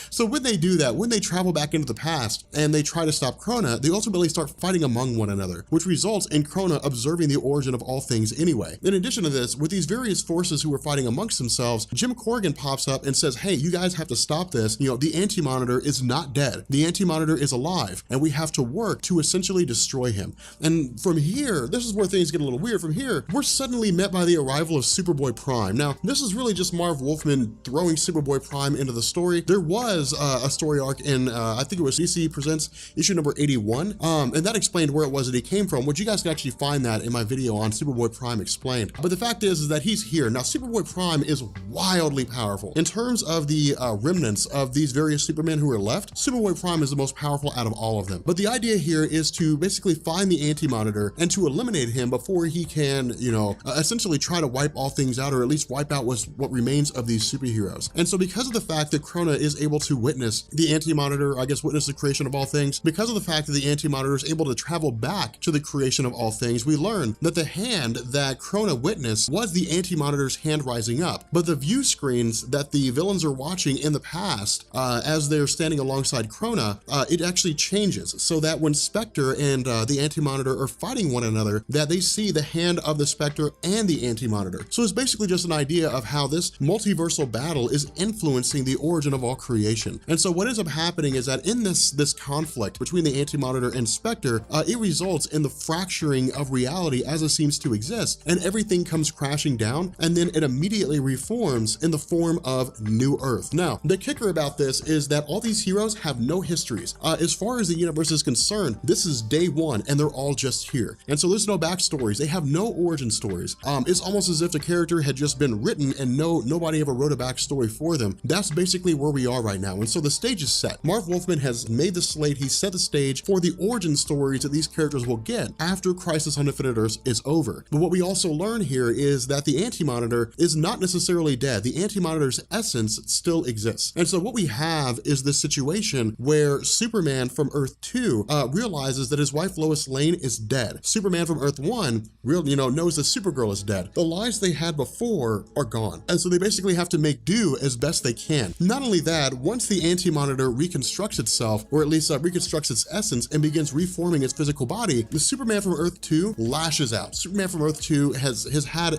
So when they do that, when they travel back into the past and they try to stop Krona, they ultimately start fighting among one another, which results in Krona observing the origin of all things anyway. In addition to this, with these various forces who are fighting amongst themselves, Jim Corrigan pops up and says, hey, you guys have to stop this. You know, the Anti-Monitor is not dead. The Anti-Monitor is alive, and we have to work to essentially destroy him. And from here, this is where things get a little weird. From here, we're suddenly met by the arrival of Superboy Prime. Now, this is really just Marv Wolfman throwing Superboy Prime into the story. There was a story arc in, I think it was DC Presents issue number 81, and that explained where it was that he came from, which you guys can actually find that in my video on Superboy Prime Explained. But the fact is that he's here. Now, Superboy Prime is wildly powerful. In terms of the remnants of these various Supermen who are left, Superboy Prime is the most powerful out of all of them. But the idea here is to basically find the Anti-Monitor and to eliminate him before he can, you know, essentially try to wipe all things out, or at least wipe out what remains of these superheroes. And so because of the fact that Krona is able to witness the Anti-Monitor, I guess witness the creation of all things, because of the fact that the Anti-Monitor is able to travel back to the creation of all things, we learn that the hand that Krona witnessed was the Anti-Monitor's hand rising up. But the view screens that the villains are watching in the past, as they're standing alongside Krona, it actually changes, so that when Spectre and the Anti-Monitor are fighting one another, that they see the hand of the Spectre and the Anti-Monitor. So it's basically just an idea of how this multiversal battle is influencing the origin of all creation. And so what ends up happening is that in this conflict between the Anti-Monitor and Spectre, it results in the fracturing of reality as it seems to exist, and everything comes crashing down. And and then it immediately reforms in the form of New Earth. Now, the kicker about this is that all these heroes have no histories. As far as the universe is concerned, this is day one, and they're all just here. And so there's no backstories. They have no origin stories. It's almost as if the character had just been written and nobody ever wrote a backstory for them. That's basically where we are right now. And so the stage is set. Marv Wolfman has made the slate. He set the stage for the origin stories that these characters will get after Crisis on Infinite Earths is over. But what we also learn here is that the Anti-Monitor is not necessarily dead. The Anti-Monitor's essence still exists. And so what we have is this situation where Superman from Earth 2 realizes that his wife Lois Lane is dead. Superman from Earth 1 knows that Supergirl is dead. The lives they had before are gone. And so they basically have to make do as best they can. Not only that, once the Anti-Monitor reconstructs itself, or at least reconstructs its essence and begins reforming its physical body, the Superman from Earth 2 lashes out. Superman from Earth 2 has had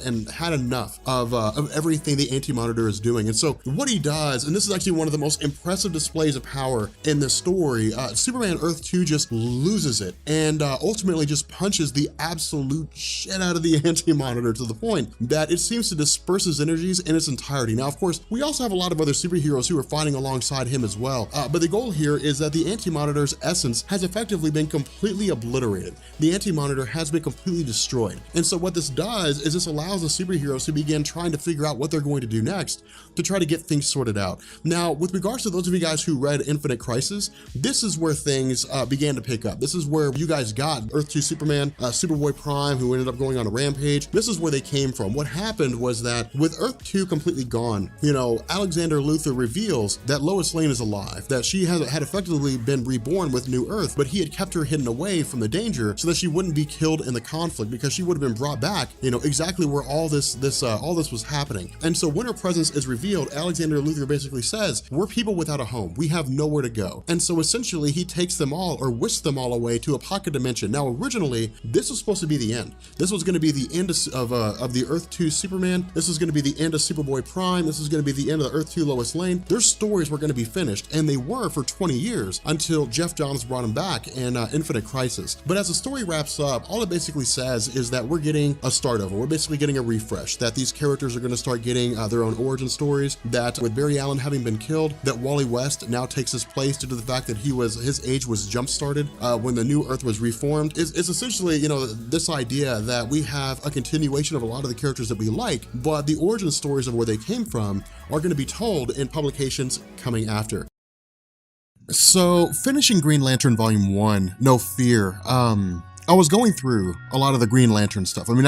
enough of everything the Anti-Monitor is doing. And so what he does, and this is actually one of the most impressive displays of power in this story, Superman Earth 2 just loses it and ultimately just punches the absolute shit out of the Anti-Monitor to the point that it seems to disperse his energies in its entirety. Now, of course, we also have a lot of other superheroes who are fighting alongside him as well, but the goal here is that the Anti-Monitor's essence has effectively been completely obliterated. The Anti-Monitor has been completely destroyed. And so what this does is this allows the superheroes to begin trying to figure out what they're going to do next to try to get things sorted out. Now, with regards to those of you guys who read Infinite Crisis, this is where things began to pick up. This is where you guys got Earth 2 Superman, Superboy Prime, who ended up going on a rampage. This is where they came from. What happened was that with Earth 2 completely gone, Alexander Luthor reveals that Lois Lane is alive, that she had effectively been reborn with New Earth, but he had kept her hidden away from the danger so that she wouldn't be killed in the conflict, because she would have been brought back, exactly where all this was happening. And so when her presence is revealed, Alexander Luthor basically says, we're people without a home. We have nowhere to go. And so essentially he takes them all, or whisks them all away to a pocket dimension. Now, originally, this was supposed to be the end. This was going to be the end of the Earth 2 Superman. This was going to be the end of Superboy Prime. This was going to be the end of the Earth 2 Lois Lane. Their stories were going to be finished, and they were for 20 years until Jeff Johns brought them back in Infinite Crisis. But as the story wraps up, all it basically says is that we're getting a start over. We're basically getting a refresh, that these characters are going to start getting their own origin stories, that with Barry Allen having been killed, that Wally West now takes his place due to the fact that his age was jump-started when the New Earth was reformed. It's essentially, this idea that we have a continuation of a lot of the characters that we like, but the origin stories of where they came from are going to be told in publications coming after. So, finishing Green Lantern Volume 1, No Fear, I was going through a lot of the Green Lantern stuff. I mean,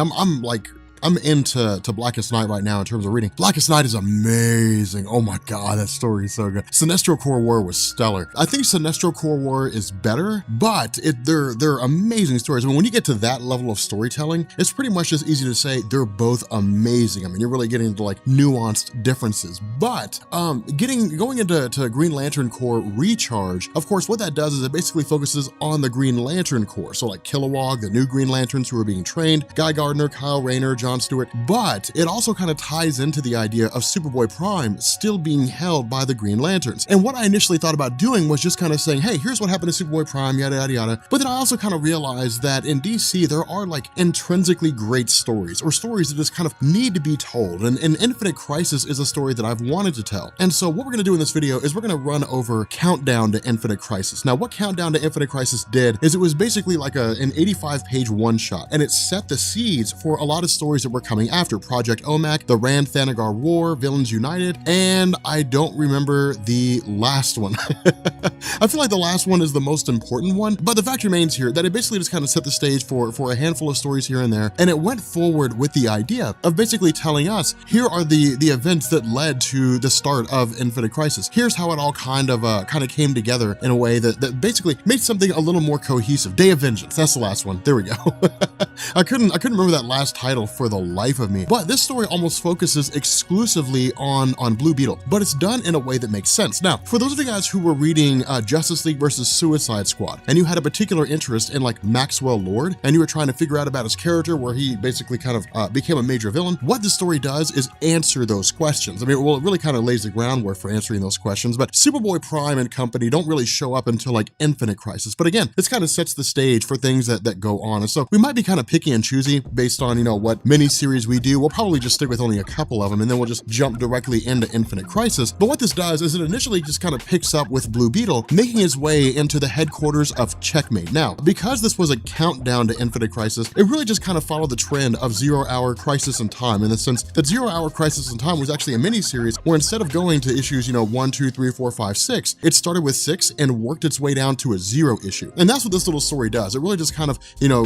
I'm into Blackest Night right now in terms of reading. Blackest Night is amazing. Oh my God, that story is so good. Sinestro Corps War was stellar. I think Sinestro Corps War is better, but they're amazing stories. I mean, when you get to that level of storytelling, it's pretty much just easy to say they're both amazing. I mean, you're really getting into like nuanced differences. But going into Green Lantern Corps Recharge, of course, what that does is it basically focuses on the Green Lantern Corps. So like Kilowog, the new Green Lanterns who are being trained, Guy Gardner, Kyle Rayner, John Stewart, but it also kind of ties into the idea of Superboy Prime still being held by the Green Lanterns. And what I initially thought about doing was just kind of saying, hey, here's what happened to Superboy Prime, yada, yada, yada. But then I also kind of realized that in DC, there are like intrinsically great stories, or stories that just kind of need to be told. And Infinite Crisis is a story that I've wanted to tell. And so what we're going to do in this video is we're going to run over Countdown to Infinite Crisis. Now, what Countdown to Infinite Crisis did is it was basically like an 85-page one-shot, and it set the seeds for a lot of stories that were coming after: Project OMAC, the Rand Thanagar War, Villains United, and I don't remember the last one. I feel like the last one is the most important one, but the fact remains here that it basically just kind of set the stage for a handful of stories here and there, and it went forward with the idea of basically telling us, here are the events that led to the start of Infinite Crisis. Here's how it all kind of came together in a way that basically made something a little more cohesive. Day of Vengeance, that's the last one. There we go. I couldn't remember that last title for the life of me, but this story almost focuses exclusively on Blue Beetle, but it's done in a way that makes sense. Now, for those of you guys who were reading Justice League versus Suicide Squad, and you had a particular interest in like Maxwell Lord, and you were trying to figure out about his character, where he basically kind of became a major villain, what this story does is answer those questions. I mean, well, it really kind of lays the groundwork for answering those questions, but Superboy Prime and company don't really show up until like Infinite Crisis. But again, this kind of sets the stage for things that go on. And so we might be kind of picky and choosy based on, what miniseries we do, we'll probably just stick with only a couple of them, and then we'll just jump directly into Infinite Crisis. But what this does is it initially just kind of picks up with Blue Beetle making his way into the headquarters of Checkmate. Now, because this was a countdown to Infinite Crisis, it really just kind of followed the trend of 0 Hour Crisis in Time, in the sense that 0 Hour Crisis in Time was actually a miniseries where instead of going to issues, 1, 2, 3, 4, 5, 6, it started with 6 and worked its way down to a 0 issue. And that's what this little story does. It really just kind of,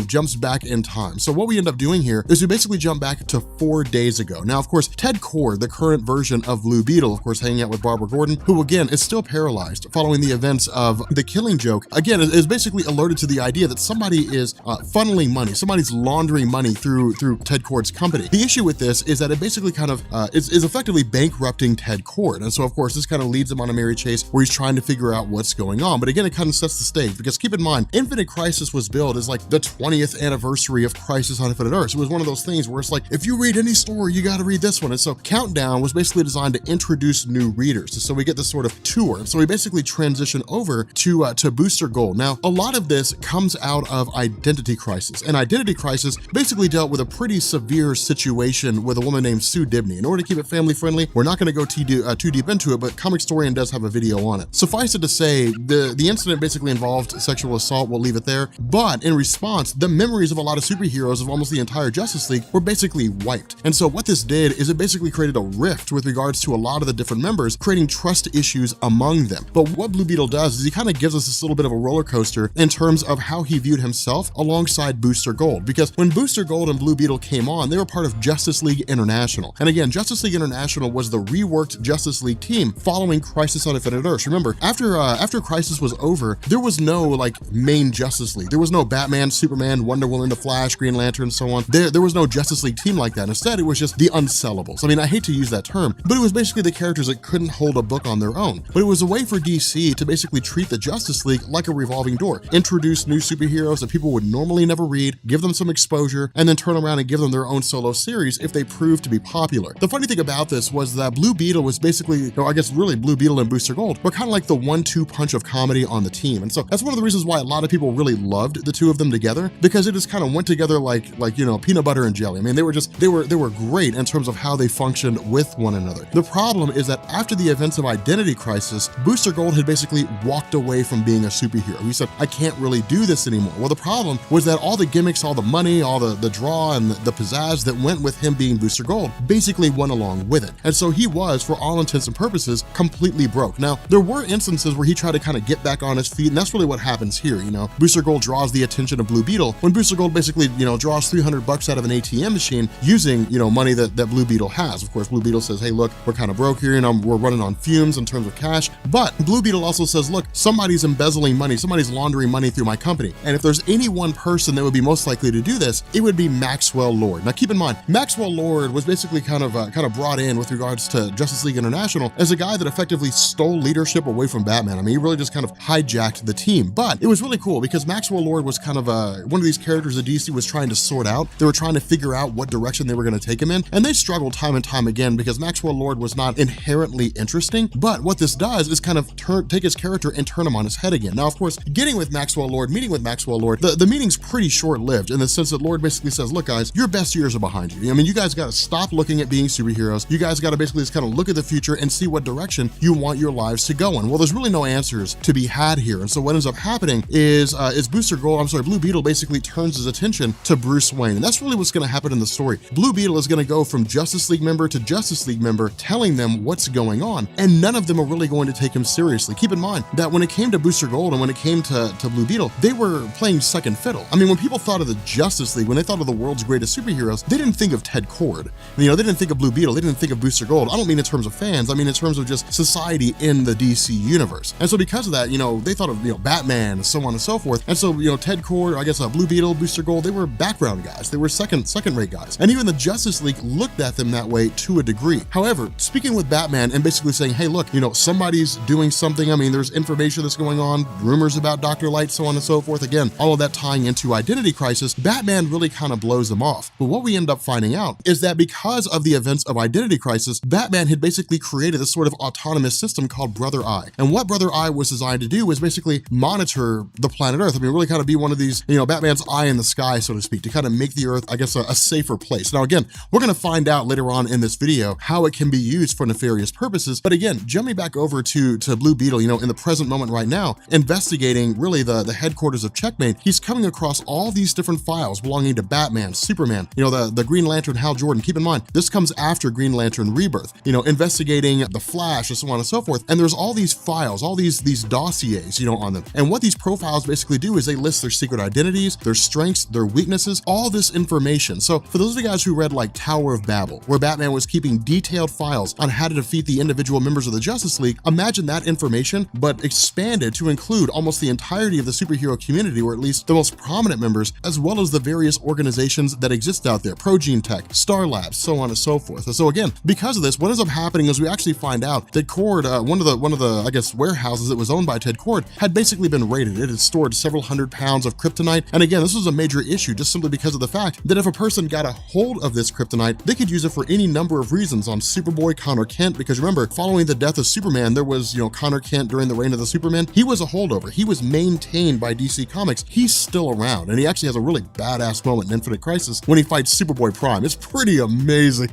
jumps back in time. So what we end up doing here is we basically jump back to 4 days ago. Now, of course, Ted Cord, the current version of Blue Beetle, of course, hanging out with Barbara Gordon, who again is still paralyzed following the events of The Killing Joke, again, is basically alerted to the idea that somebody is funneling money, somebody's laundering money through Ted Cord's company. The issue with this is that it basically kind of is effectively bankrupting Ted Cord. And so, of course, this kind of leads him on a merry chase where he's trying to figure out what's going on. But again, it kind of sets the stage, because keep in mind, Infinite Crisis was billed as like the 20th anniversary of Crisis on Infinite Earths. It was one of those things where it's like, if you read any story, you got to read this one. And so Countdown was basically designed to introduce new readers. And so we get this sort of tour. So we basically transition over to Booster Gold. Now, a lot of this comes out of Identity Crisis, and Identity Crisis basically dealt with a pretty severe situation with a woman named Sue Dibney. In order to keep it family friendly, we're not going to go too deep into it, but Comic Historian does have a video on it. Suffice it to say, the incident basically involved sexual assault. We'll leave it there. But in response, the memories of a lot of superheroes of almost the entire Justice League were basically wiped. And so what this did is it basically created a rift with regards to a lot of the different members, creating trust issues among them. But what Blue Beetle does is he kind of gives us this little bit of a roller coaster in terms of how he viewed himself alongside Booster Gold. Because when Booster Gold and Blue Beetle came on, they were part of Justice League International. And again, Justice League International was the reworked Justice League team following Crisis on Infinite Earths. Remember, after Crisis was over, there was no like main Justice League. There was no Batman, Superman, Wonder Woman, The Flash, Green Lantern, so on. There was no Justice League team like that. Instead, it was just the unsellables. I mean, I hate to use that term, but it was basically the characters that couldn't hold a book on their own. But it was a way for DC to basically treat the Justice League like a revolving door, introduce new superheroes that people would normally never read, give them some exposure, and then turn around and give them their own solo series if they prove to be popular. The funny thing about this was that Blue Beetle was basically, I guess really Blue Beetle and Booster Gold were kind of like the 1-2 punch of comedy on the team. And so that's one of the reasons why a lot of people really loved the two of them together, because it just kind of went together like peanut butter and jelly. I mean, they were great in terms of how they functioned with one another. The problem is that after the events of Identity Crisis, Booster Gold had basically walked away from being a superhero. He said, I can't really do this anymore. Well, the problem was that all the gimmicks, all the money, all the draw and the pizzazz that went with him being Booster Gold basically went along with it. And so he was, for all intents and purposes, completely broke. Now, there were instances where he tried to kind of get back on his feet, and that's really what happens here. Booster Gold draws the attention of Blue Beetle when Booster Gold basically, draws $300 out of an ATM machine using, money that Blue Beetle has. Of course, Blue Beetle says, hey, look, we're kind of broke here, and we're running on fumes in terms of cash. But Blue Beetle also says, look, somebody's embezzling money, somebody's laundering money through my company. And if there's any one person that would be most likely to do this, it would be Maxwell Lord. Now, keep in mind, Maxwell Lord was basically kind of brought in with regards to Justice League International as a guy that effectively stole leadership away from Batman. I mean, he really just kind of hijacked the team. But it was really cool because Maxwell Lord was kind of one of these characters that DC was trying to sort out. They were trying to figure out what direction they were going to take him in, and they struggled time and time again because Maxwell Lord was not inherently interesting. But what this does is kind of take his character and turn him on his head again. Now, of course, meeting with Maxwell Lord, the meeting's pretty short-lived in the sense that Lord basically says, look, guys, your best years are behind you. I mean, you guys got to stop looking at being superheroes. You guys got to basically just kind of look at the future and see what direction you want your lives to go in. Well, there's really no answers to be had here. And so what ends up happening is Blue Beetle basically turns his attention to Bruce Wayne. And that's really what's going to happen in the story. Blue Beetle is going to go from Justice League member to Justice League member, telling them what's going on. And none of them are really going to take him seriously. Keep in mind that when it came to Booster Gold and when it came to Blue Beetle, they were playing second fiddle. I mean, when people thought of the Justice League, when they thought of the world's greatest superheroes, they didn't think of Ted Cord. They didn't think of Blue Beetle. They didn't think of Booster Gold. I don't mean in terms of fans. I mean in terms of just society in the DC universe. And so because of that, they thought of, Batman and so on and so forth. And so, Ted Cord, I guess Blue Beetle, Booster Gold, they were background guys. They were second-rate guys. And even the Justice League looked at them that way to a degree. However, speaking with Batman and basically saying, hey, look, somebody's doing something. I mean, there's information that's going on, rumors about Dr. Light, so on and so forth. Again, all of that tying into Identity Crisis, Batman really kind of blows them off. But what we end up finding out is that because of the events of Identity Crisis, Batman had basically created this sort of autonomous system called Brother Eye. And what Brother Eye was designed to do was basically monitor the planet Earth. I mean, really kind of be one of these, Batman's eye in the sky, so to speak, to kind of make the Earth, I guess, a safer place. Now, again, we're gonna find out later on in this video how it can be used for nefarious purposes. But again, jumping back over to Blue Beetle, you know, in the present moment right now, investigating really the headquarters of Checkmate, he's coming across all these different files belonging to Batman, Superman, you know, the Green Lantern, Hal Jordan. Keep in mind, this comes after Green Lantern Rebirth, you know, investigating the Flash and so on and so forth. And there's all these files, all these dossiers, you know, on them. And what these profiles basically do is they list their secret identities, their strengths, their weaknesses, all this information. So for those of you guys who read like Tower of Babel, where Batman was keeping detailed files on how to defeat the individual members of the Justice League, imagine that information, but expanded to include almost the entirety of the superhero community, or at least the most prominent members, as well as the various organizations that exist out there, Progene Tech, Star Labs, so on and so forth. And so again, because of this, what ends up happening is we actually find out that Cord, one of the I guess warehouses that was owned by Ted Cord, had basically been raided. It had stored several hundred pounds of kryptonite. And again, this was a major issue just simply because of the fact that if a person got a hold of this kryptonite, they could use it for any number of reasons on Superboy, Connor Kent, because remember, following the death of Superman, there was, you know, Connor Kent during the reign of the Superman. He was a holdover. He was maintained by DC Comics. He's still around, and he actually has a really badass moment in Infinite Crisis when he fights Superboy Prime. It's pretty amazing.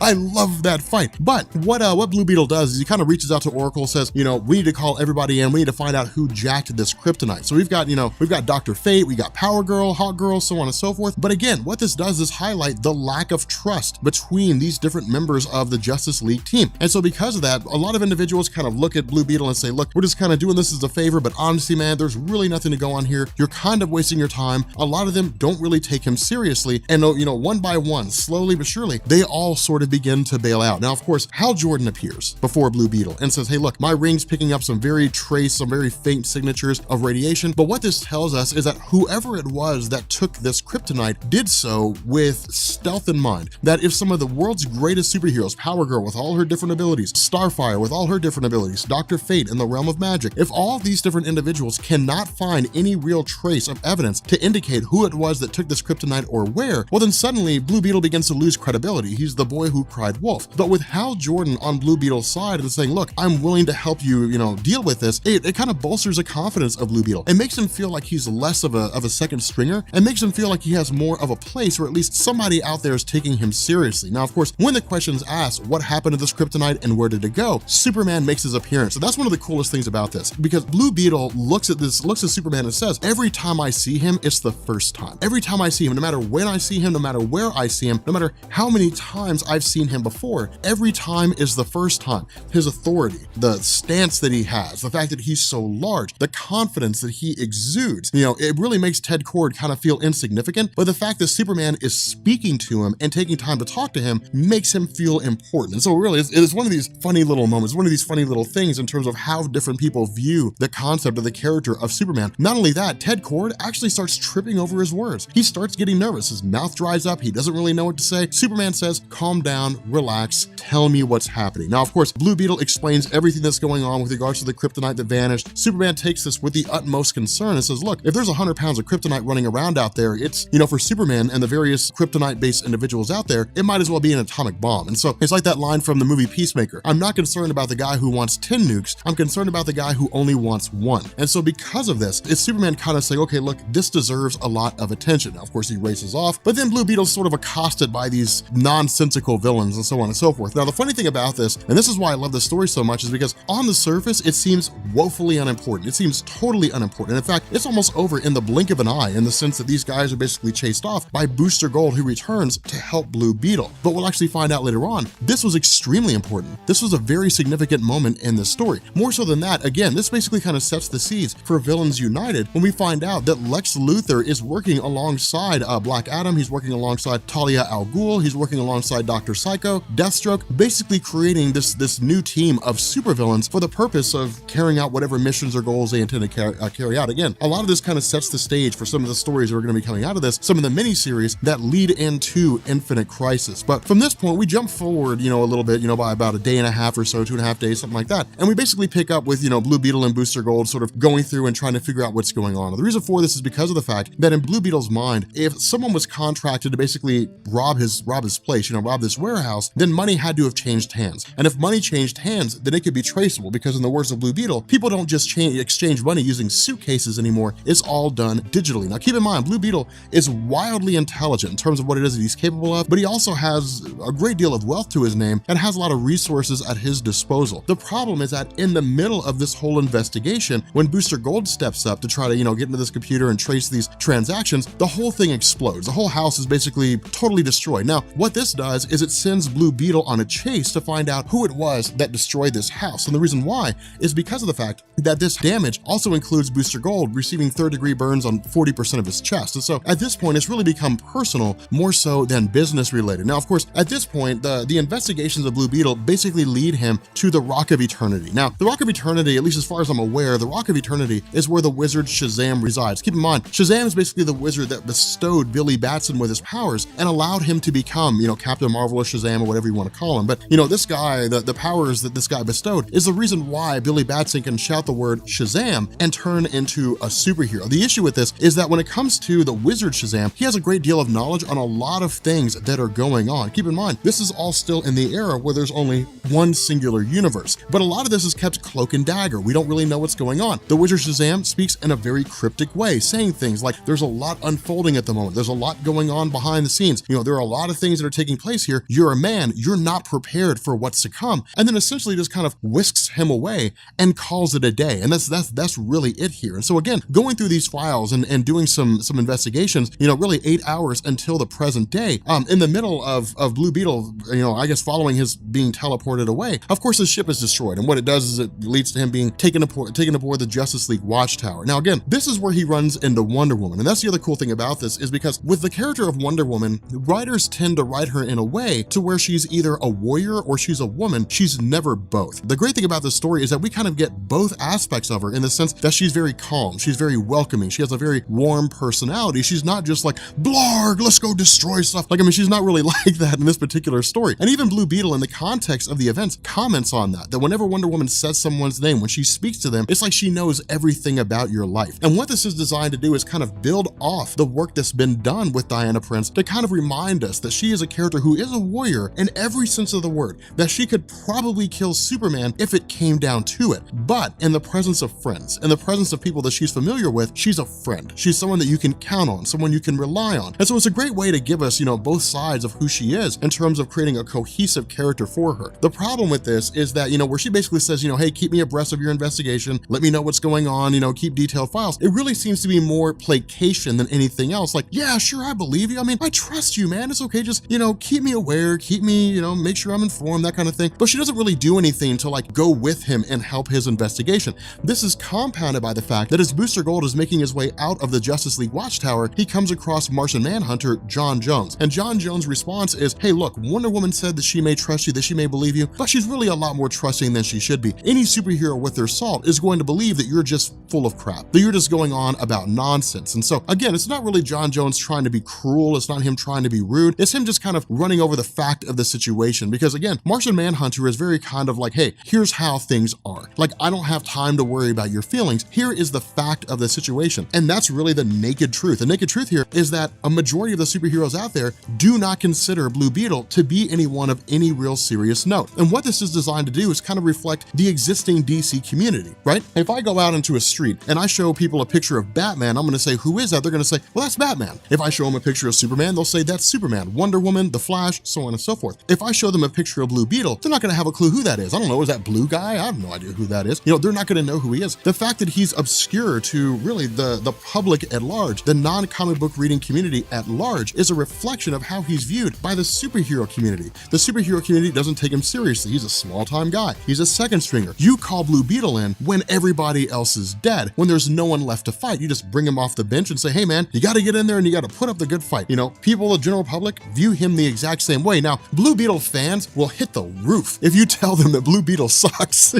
I love that fight. But what Blue Beetle does is he kind of reaches out to Oracle, says, you know, we need to call everybody in. We need to find out who jacked this kryptonite. So we've got, you know, we've got Dr. Fate, we got Power Girl, Hawk Girl, so on and so forth. But again, what this does is highlight the lack of trust between these different members of the Justice League team. And so because of that, a lot of individuals kind of look at Blue Beetle and say, look, we're just kind of doing this as a favor, but honestly, man, there's really nothing to go on here. You're kind of wasting your time. A lot of them don't really take him seriously. And, you know, one by one, slowly but surely, they all sort of begin to bail out. Now, of course, Hal Jordan appears before Blue Beetle and says, hey, look, my ring's picking up some very faint signatures of radiation. But what this tells us is that whoever it was that took this kryptonite did so with stealth in mind, that if some of the world's greatest superheroes, Power Girl with all her different abilities, Starfire with all her different abilities, Dr. Fate in the realm of magic, if all these different individuals cannot find any real trace of evidence to indicate who it was that took this kryptonite or where, well then suddenly Blue Beetle begins to lose credibility. He's the boy who cried wolf. But with Hal Jordan on Blue Beetle's side and saying, look, I'm willing to help you, you know, deal with this, it kind of bolsters the confidence of Blue Beetle. It makes him feel like he's less of a second stringer, and makes him feel like he has more of a place, or at least somebody out there is taking him seriously. Now, of course, when the question's asked, what happened to this kryptonite and where did it go? Superman makes his appearance. So that's one of the coolest things about this, because Blue Beetle looks at Superman and says, every time I see him, it's the first time. Every time I see him, no matter when I see him, no matter where I see him, no matter how many times I've seen him before, every time is the first time. His authority, the stance that he has, the fact that he's so large, the confidence that he exudes, you know, it really makes Ted Cord kind of feel insignificant, but the fact that Superman is speaking to him and taking time to talk to him makes him feel important. And so really, it is one of these funny little moments, one of these funny little things in terms of how different people view the concept of the character of Superman. Not only that, Ted Cord actually starts tripping over his words. He starts getting nervous. His mouth dries up. He doesn't really know what to say. Superman says, calm down, relax, tell me what's happening. Now, of course, Blue Beetle explains everything that's going on with regards to the kryptonite that vanished. Superman takes this with the utmost concern and says, look, if there's 100 pounds of kryptonite running around out there, it's, you know, for Superman and the various kryptonite-based individuals out there, it might as well be an atomic bomb. And so it's like that line from the movie Peacemaker. I'm not concerned about the guy who wants 10 nukes. I'm concerned about the guy who only wants one. And so because of this, it's Superman kind of saying, okay, look, this deserves a lot of attention. Now, of course, he races off, but then Blue Beetle's sort of accosted by these nonsensical villains and so on and so forth. Now, the funny thing about this, and this is why I love this story so much, is because on the surface, it seems woefully unimportant. It seems totally unimportant. In fact, it's almost over in the blink of an eye, in the sense that these guys are basically chased off by Booster Gold, who returns to help Blue Beetle. But we'll actually find out later on, this was extremely important. This was a very significant moment in this story. More so than that, again, this basically kind of sets the seeds for Villains United when we find out that Lex Luthor is working alongside Black Adam. He's working alongside Talia al Ghul. He's working alongside Dr. Psycho, Deathstroke, basically creating this new team of supervillains for the purpose of carrying out whatever missions or goals they intend to carry out. Again, a lot of this kind of sets the stage for some of the stories that are going to be coming out of this, some of the miniseries that lead into Infinite Crisis. But from this point, we jump forward, you know, a little bit, you know, by about a day and a half or so, 2.5 days, something like that. And we basically pick up with, you know, Blue Beetle and Booster Gold sort of going through and trying to figure out what's going on. And the reason for this is because of the fact that in Blue Beetle's mind, if someone was contracted to basically rob his place, you know, rob this this warehouse, then money had to have changed hands. And if money changed hands, then it could be traceable, because in the words of Blue Beetle, people don't just exchange money using suitcases anymore. It's all done digitally. Now keep in mind, Blue Beetle is wildly intelligent in terms of what it is that he's capable of, but he also has a great deal of wealth to his name and has a lot of resources at his disposal. The problem is that in the middle of this whole investigation, when Booster Gold steps up to try to, get into this computer and trace these transactions, the whole thing explodes. The whole house is basically totally destroyed. Now, what this does is it sends Blue Beetle on a chase to find out who it was that destroyed this house. And the reason why is because of the fact that this damage also includes Booster Gold receiving third-degree burns on 40% of his chest. And so at this point, it's really become personal more so than business related. Now, of course, at this point, the investigations of Blue Beetle basically lead him to the Rock of Eternity. Now, the Rock of Eternity, at least as far as I'm aware, the Rock of Eternity is where the wizard Shazam resides. Keep in mind, Shazam is basically the wizard that bestowed Billy Batson with his powers and allowed him to become, Captain Marvel or Shazam or whatever you want to call him. But, this guy, the powers that this guy bestowed is the reason why Billy Batson can shout the word Shazam and turn into a superhero. The issue with this is that when it comes to the wizard Shazam, he has a great deal of knowledge on a lot of things that are going on. Keep in mind, this is all still in the era where there's only one singular universe, but a lot of this is kept cloak and dagger. We don't really know what's going on. The wizard Shazam speaks in a very cryptic way, saying things like, there's a lot unfolding at the moment. There's a lot going on behind the scenes. There are a lot of things that are taking place here. You're a man. You're not prepared for what's to come. And then essentially just kind of whisks him away and calls it a day. And that's really it here. And so again, going through these files and doing some investigations, really 8 hours until the present day, in the middle of Blue Beetle, I guess following his being teleported away, of course his ship is destroyed. And what it does is it leads to him being taken aboard the Justice League Watchtower. Now again, this is where he runs into Wonder Woman. And that's the other cool thing about this, is because with the character of Wonder Woman, writers tend to write her in a way to where she's either a warrior or she's a woman. She's never both. The great thing about this story is that we kind of get both aspects of her, in the sense that she's very calm, she's very welcoming, she has a very warm personality. She's not just like, blarg, let's go destroy stuff. She's not really like that in this particular story. And even Blue Beetle, in the context of the events, comments on that whenever Wonder Woman says someone's name, when she speaks to them, it's like she knows everything about your life. And what this is designed to do is kind of build off the work that's been done with Diana Prince, to kind of remind us that she is a character who is a warrior in every sense of the word, that she could probably kill Superman if it came down to it. But in the presence of friends, in the presence of people that she's familiar with, she's a friend. She's someone that you can count on, someone you can rely on. And so it's a great way to give us, both sides of who she is in terms of creating a cohesive character for her. The problem with this is that, where she basically says, hey, keep me abreast of your investigation, let me know what's going on, keep detailed files. It really seems to be more placation than anything else. Like, yeah, sure, I believe you. I trust you, man. It's okay. Just, keep me aware, keep me, make sure I'm informed, that kind of thing. But she doesn't really do anything to like go with him and help his investigation. This is compounded by the fact that as Booster Gold is making his way out of the Justice League Watchtower, he comes across Martian Manhunter, John Jones. And John Jones' response is, hey, look, Wonder Woman said that she may trust you, that she may believe you, but she's really a lot more trusting than she should be. Any superhero with their salt is going to believe that you're just full of crap, that you're just going on about nonsense. And so again, it's not really John Jones trying to be cruel. It's not him trying to be rude. It's him just kind of running over the fact of the situation. Because again, Martian Manhunter is very kind of like, hey, here's how things are. Like, I don't have time to worry about your feelings. Here is the fact of the situation. And that's really the naked truth. The naked truth here is that a majority of the superheroes out there do not consider Blue Beetle to be anyone of any real serious note. And what this is designed to do is kind of reflect the existing DC community, right? If I go out into a street and I show people a picture of Batman, I'm gonna say, who is that? They're gonna say, well, that's Batman. If I show them a picture of Superman, they'll say that's Superman, Wonder Woman, The Flash, so on and so forth. If I show them a picture of Blue Beetle, they're not gonna have a clue who that is. I don't know, is that blue guy? I have no idea who that is. They're not gonna know who he is. The fact that he's obscure to really the public at large, the non-comic book reading community at large, is a reflection of how he's viewed by the superhero community. The superhero community doesn't take him seriously. He's a small-time guy. He's a second stringer. You call Blue Beetle in when everybody else is dead, when there's no one left to fight. You just bring him off the bench and say, hey man, you gotta get in there and you gotta put up the good fight. People, the general public, view him the exact same way. Now, Blue Beetle fans will hit the roof if you tell them that Blue Beetle sucks.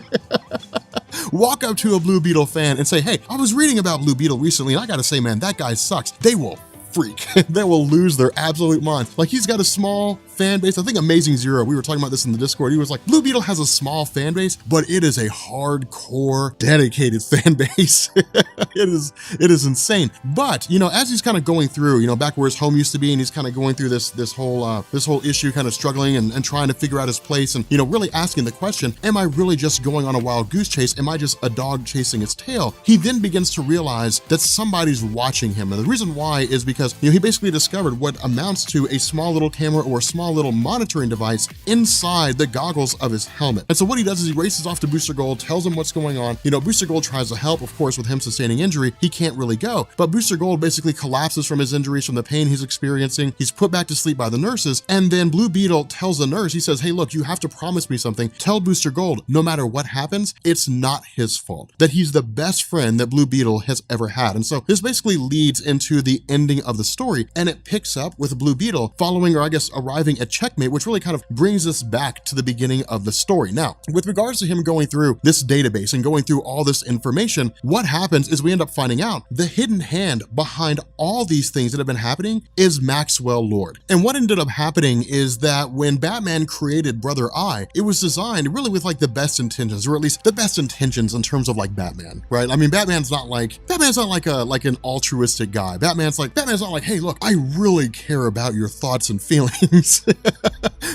Walk up to a Blue Beetle fan and say, hey, I was reading about Blue Beetle recently and I gotta say, man, that guy sucks. They will freak. They will lose their absolute mind. Like, he's got a small fan base. I think Amazing Zero, we were talking about this in the Discord, he was like, Blue Beetle has a small fan base, but it is a hardcore, dedicated fan base. It is insane. But, you know, as he's kind of going through, you know, back where his home used to be, and he's kind of going through this whole issue, kind of struggling and trying to figure out his place, and, you know, really asking the question, am I really just going on a wild goose chase? Am I just a dog chasing its tail? He then begins to realize that somebody's watching him. And the reason why is because, you know, he basically discovered what amounts to a small little camera or a small little monitoring device inside the goggles of his helmet. And so what he does is he races off to Booster Gold, tells him what's going on. You know, Booster Gold tries to help. Of course, with him sustaining injury, he can't really go. But Booster Gold basically collapses from his injuries, from the pain he's experiencing. He's put back to sleep by the nurses. And then Blue Beetle tells the nurse, he says, hey, look, you have to promise me something. Tell Booster Gold, no matter what happens, it's not his fault. That he's the best friend that Blue Beetle has ever had. And so this basically leads into the ending of the story, and it picks up with Blue Beetle following, or I guess arriving at checkmate, which really kind of brings us back to the beginning of the story. Now, with regards to him going through this database and going through all this information, what happens is we end up finding out the hidden hand behind all these things that have been happening is Maxwell Lord. And what ended up happening is that when Batman created Brother Eye, it was designed really with like the best intentions, or at least the best intentions in terms of like Batman, right? I mean, Batman's not like an altruistic guy. Batman's not like, hey, look, I really care about your thoughts and feelings.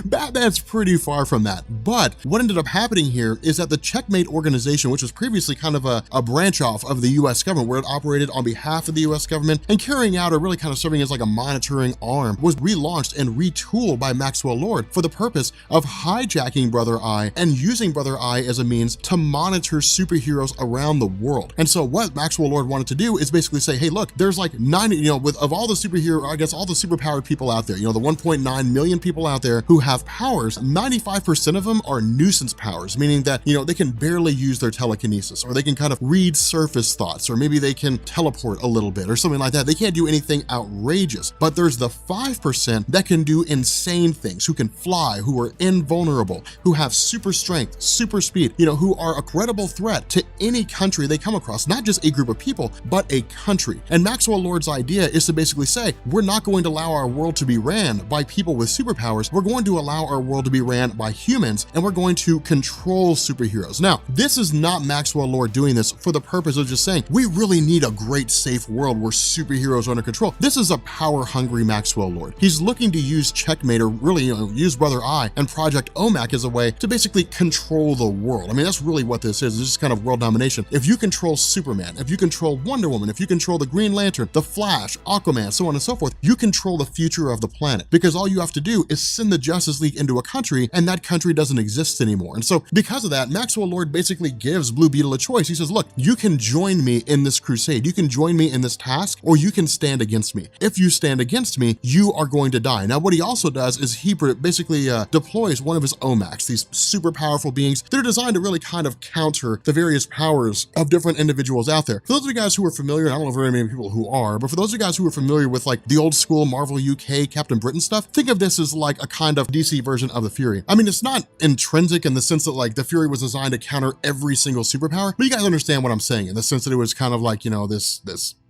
Batman's pretty far from that. But what ended up happening here is that the Checkmate organization, which was previously kind of a branch off of the US government, where it operated on behalf of the US government and carrying out, or really kind of serving as like a monitoring arm, was relaunched and retooled by Maxwell Lord for the purpose of hijacking Brother Eye and using Brother Eye as a means to monitor superheroes around the world. And so what Maxwell Lord wanted to do is basically say, hey, look, there's like 90, you know, of all the superhero, I guess all the superpowered people out there, you know, the 1.9 million people out there who have powers, 95% of them are nuisance powers, meaning that, you know, they can barely use their telekinesis, or they can kind of read surface thoughts, or maybe they can teleport a little bit or something like that. They can't do anything outrageous, but there's the 5% that can do insane things, who can fly, who are invulnerable, who have super strength, super speed, you know, who are a credible threat to any country they come across, not just a group of people, but a country. And Maxwell Lord's idea is to basically say, we're not going to allow our world to be ran by people with superpowers. We're going to allow our world to be ran by humans, and we're going to control superheroes. Now, this is not Maxwell Lord doing this for the purpose of just saying, we really need a great, safe world where superheroes are under control. This is a power-hungry Maxwell Lord. He's looking to use Checkmate, or really, you know, use Brother Eye and Project OMAC as a way to basically control the world. I mean, that's really what this is. This is kind of world domination. If you control Superman, if you control Wonder Woman, if you control the Green Lantern, the Flash, Aquaman, so on and so forth, you control the future of the planet, because all you have to do is send the Justice League into a country, and that country doesn't exist anymore. And so because of that, Maxwell Lord basically gives Blue Beetle a choice. He says, look, you can join me in this crusade. You can join me in this task, or you can stand against me. If you stand against me, you are going to die. Now, what he also does is he basically deploys one of his OMACs, these super powerful beings that are designed to really kind of counter the various powers of different individuals out there. For those of you guys who are familiar, and I don't know very many people who are, but for those of you guys who are familiar with like the old school Marvel UK Captain Britain stuff, think of this as like a kind of DC version of the Fury. I mean, it's not intrinsic in the sense that like the Fury was designed to counter every single superpower, but you guys understand what I'm saying, in the sense that it was kind of like, you know, this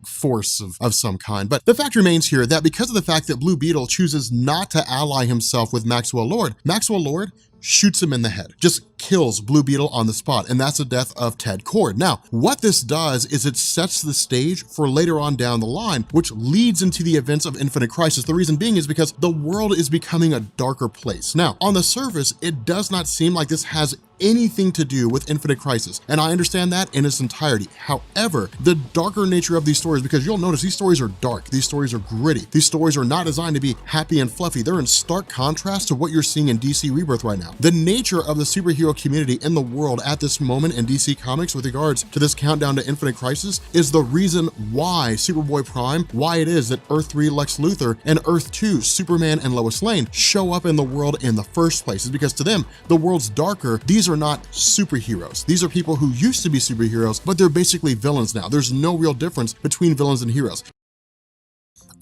force of some kind. But the fact remains here that because of the fact that Blue Beetle chooses not to ally himself with Maxwell Lord shoots him in the head, just kills Blue Beetle on the spot, and that's the death of Ted Kord. Now, what this does is it sets the stage for later on down the line, which leads into the events of Infinite Crisis. The reason being is because the world is becoming a darker place. Now, on the surface, it does not seem like this has anything to do with Infinite Crisis, and I understand that in its entirety. However, the darker nature of these stories, because you'll notice these stories are dark, these stories are gritty, these stories are not designed to be happy and fluffy. They're in stark contrast to what you're seeing in DC Rebirth right now. The nature of the superhero community in the world at this moment in DC Comics with regards to this countdown to Infinite Crisis is the reason why Superboy Prime, why it is that Earth 3 Lex Luthor and Earth 2 Superman and Lois Lane show up in the world in the first place, is because to them, the world's darker. These are not superheroes. These are people who used to be superheroes, but they're basically villains now. There's no real difference between villains and heroes.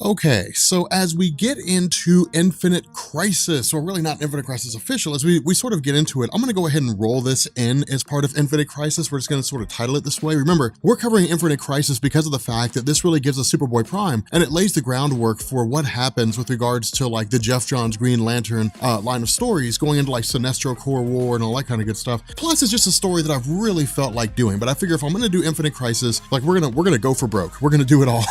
Okay, so as we get into Infinite Crisis, or really not Infinite Crisis official, as we sort of get into it, I'm gonna go ahead and roll this in as part of Infinite Crisis. We're just gonna sort of title it this way. Remember, we're covering Infinite Crisis because of the fact that this really gives us Superboy Prime, and it lays the groundwork for what happens with regards to like the Jeff Johns Green Lantern line of stories, going into like Sinestro Core War and all that kind of good stuff. Plus, it's just a story that I've really felt like doing, but I figure if I'm gonna do Infinite Crisis, like we're gonna go for broke. We're gonna do it all.